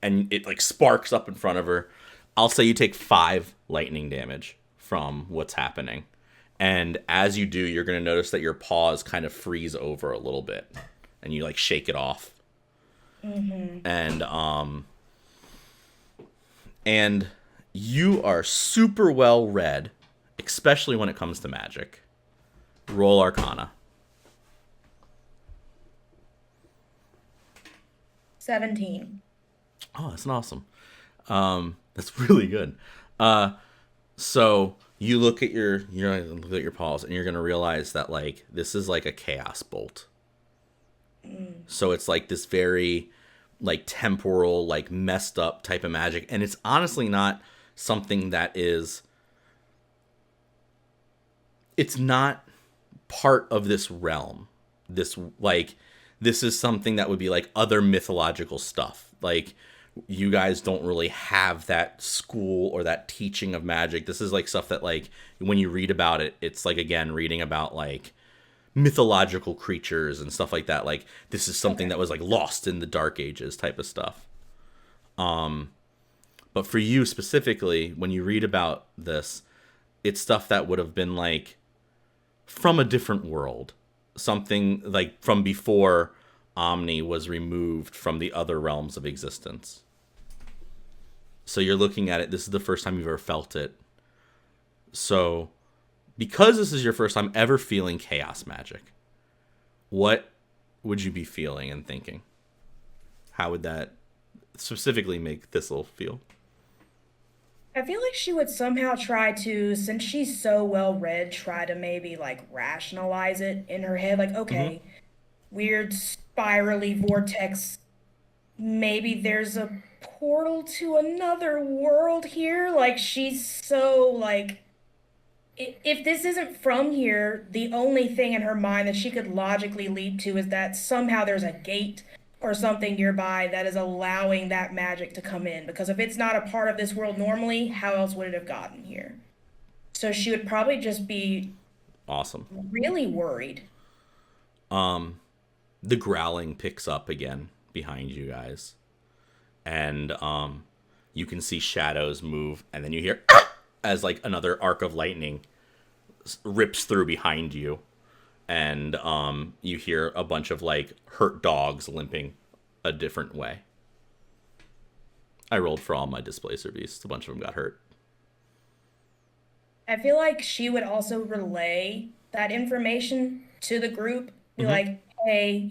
and it like sparks up in front of her. I'll say you take 5 lightning damage from what's happening, and as you do, you're gonna notice that your paws kind of freeze over a little bit, and you like shake it off. Mm-hmm. And you are super well read, especially when it comes to magic. Roll Arcana. 17. Oh, that's awesome. That's really good. So you look at your paws, and you're gonna realize that like this is like a chaos bolt. So it's like this very like temporal, like messed up type of magic, and it's honestly not something that is. It's not part of this realm. This is something that would be like other mythological stuff. Like you guys don't really have that school or that teaching of magic. This is like stuff that like when you read about it, it's like again reading about like mythological creatures and stuff like that. Like this is something that was like lost in the Dark Ages type of stuff. But for you specifically, when you read about this, it's stuff that would have been like from a different world, something like from before Omni was removed from the other realms of existence. So you're looking at it, this is the first time you've ever felt it. So because this is your first time ever feeling chaos magic, what would you be feeling and thinking? How would that specifically make Thistle feel? I feel like she would somehow try to, since she's so well read, try to maybe like rationalize it in her head. Like, okay, weird spirally vortex. Maybe there's a portal to another world here. Like, she's so like, if this isn't from here, the only thing in her mind that she could logically lead to is that somehow there's a gate or something nearby that is allowing that magic to come in. Because if it's not a part of this world normally, how else would it have gotten here? So she would probably just be awesome, really worried. The growling picks up again behind you guys, and you can see shadows move, and then you hear as like another arc of lightning rips through behind you. And you hear a bunch of like hurt dogs limping a different way. I rolled for all my displacer beasts. A bunch of them got hurt. I feel like she would also relay that information to the group. Be like, hey,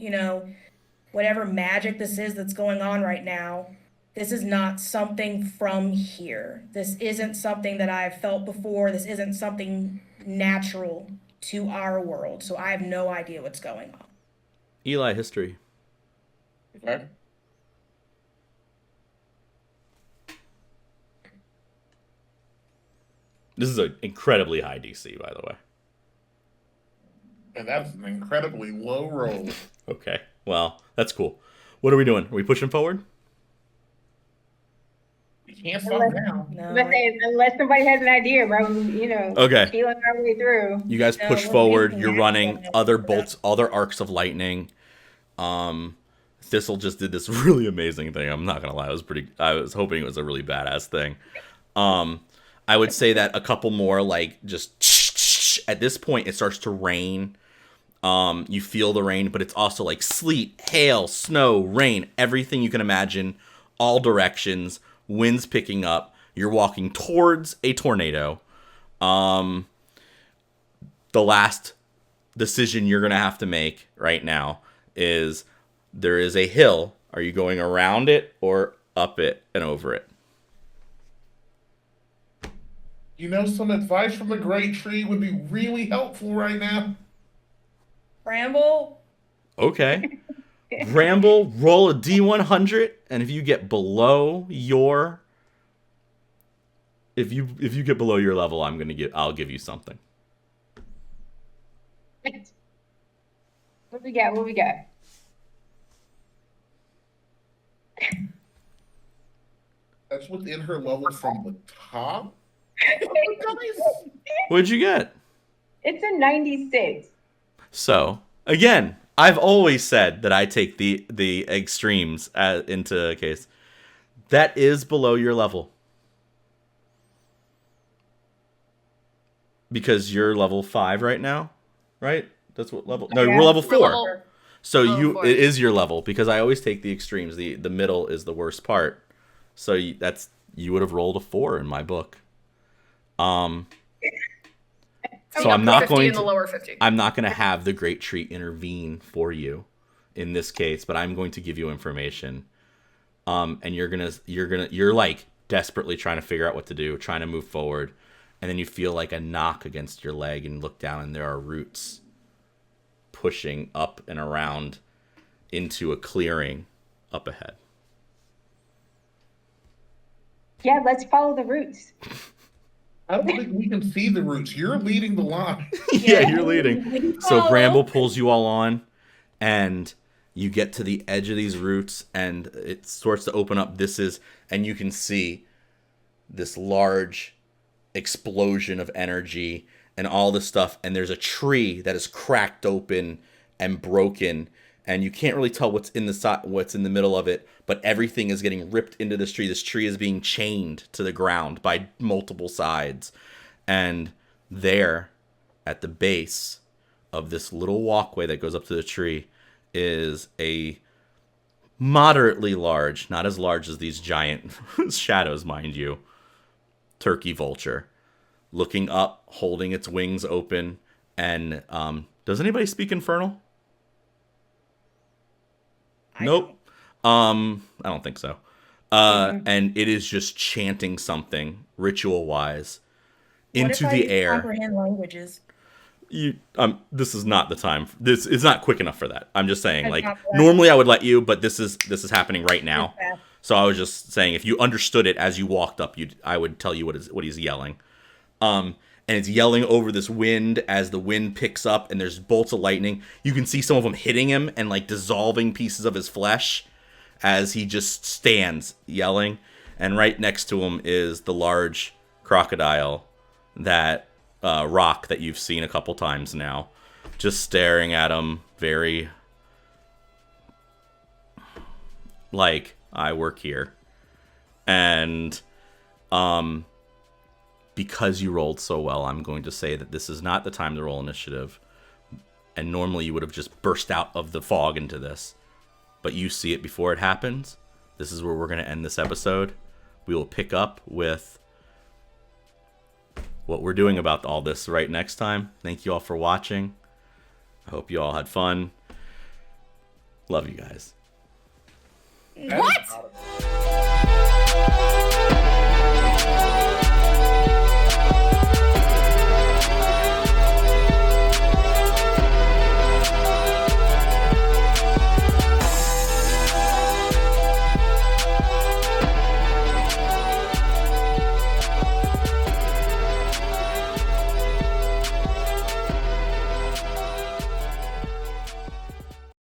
whatever magic this is that's going on right now, this is not something from here. This isn't something that I've felt before. This isn't something natural to our world. So I have no idea what's going on. Eli, history. Okay. This is an incredibly high DC, by the way. And that's an incredibly low roll. Okay. Well, that's cool. What are we doing? Are we pushing forward? We can't stop now. No. But unless somebody has an idea, bro, Okay. feeling our way through. You guys No, push we're forward. thinking You're that running one. other bolts, other arcs of lightning. Thistle just did this really amazing thing. I'm not gonna lie. I was hoping it was a really badass thing. I would say that a couple more, like, just at this point, it starts to rain. You feel the rain, but it's also like sleet, hail, snow, rain, everything you can imagine, all directions, winds picking up. You're walking towards a tornado. The last decision you're going to have to make right now is there is a hill. Are you going around it or up it and over it? Some advice from the great tree would be really helpful right now. Bramble? Okay. Bramble, roll a D100, and if you get below your if you get below your level, I'll give you something. What we got? That's within her level from the top. What'd you get? It's a 96. So, again, I've always said that I take the extremes into a case. That is below your level. Because you're level 5 right now, right? That's what level... No, Yeah. we're level 4. Level- So level 4. it is your level, because I always take the extremes. The middle is the worst part. So you would have rolled a 4 in my book. So I'm not 50 going in the lower 50. I'm not going to have the great tree intervene for you in this case, but I'm going to give you information. And you're like desperately trying to figure out what to do, trying to move forward, and then you feel like a knock against your leg and look down and there are roots pushing up and around into a clearing up ahead. Yeah, let's follow the roots. I don't think we can see the roots. You're leading the line. Yeah, you're leading. So Bramble pulls you all on, and you get to the edge of these roots, and it starts to open up. And you can see this large explosion of energy and all this stuff. And there's a tree that is cracked open and broken, and you can't really tell what's in the middle of it. But everything is getting ripped into this tree. This tree is being chained to the ground by multiple sides. And there, at the base of this little walkway that goes up to the tree, is a moderately large, not as large as these giant shadows, mind you, turkey vulture, looking up, holding its wings open. And does anybody speak Infernal? Nope. I don't think so. And it is just chanting something ritual-wise into the air. Comprehend languages. This is not the time. This is not quick enough for that. I'm just saying, That's like, not bad. normally I would let you, but this is happening right now. So I was just saying, if you understood it as you walked up, I would tell you what he's yelling. And it's yelling over this wind as the wind picks up, and there's bolts of lightning. You can see some of them hitting him and like dissolving pieces of his flesh as he just stands yelling. And right next to him is the large crocodile, that rock that you've seen a couple times now, just staring at him, very like, I work here. And because you rolled so well, I'm going to say that this is not the time to roll initiative. And normally you would have just burst out of the fog into this. But you see it before it happens. This is where we're going to end this episode. We will pick up with what we're doing about all this right next time. Thank you all for watching. I hope you all had fun. Love you guys. What?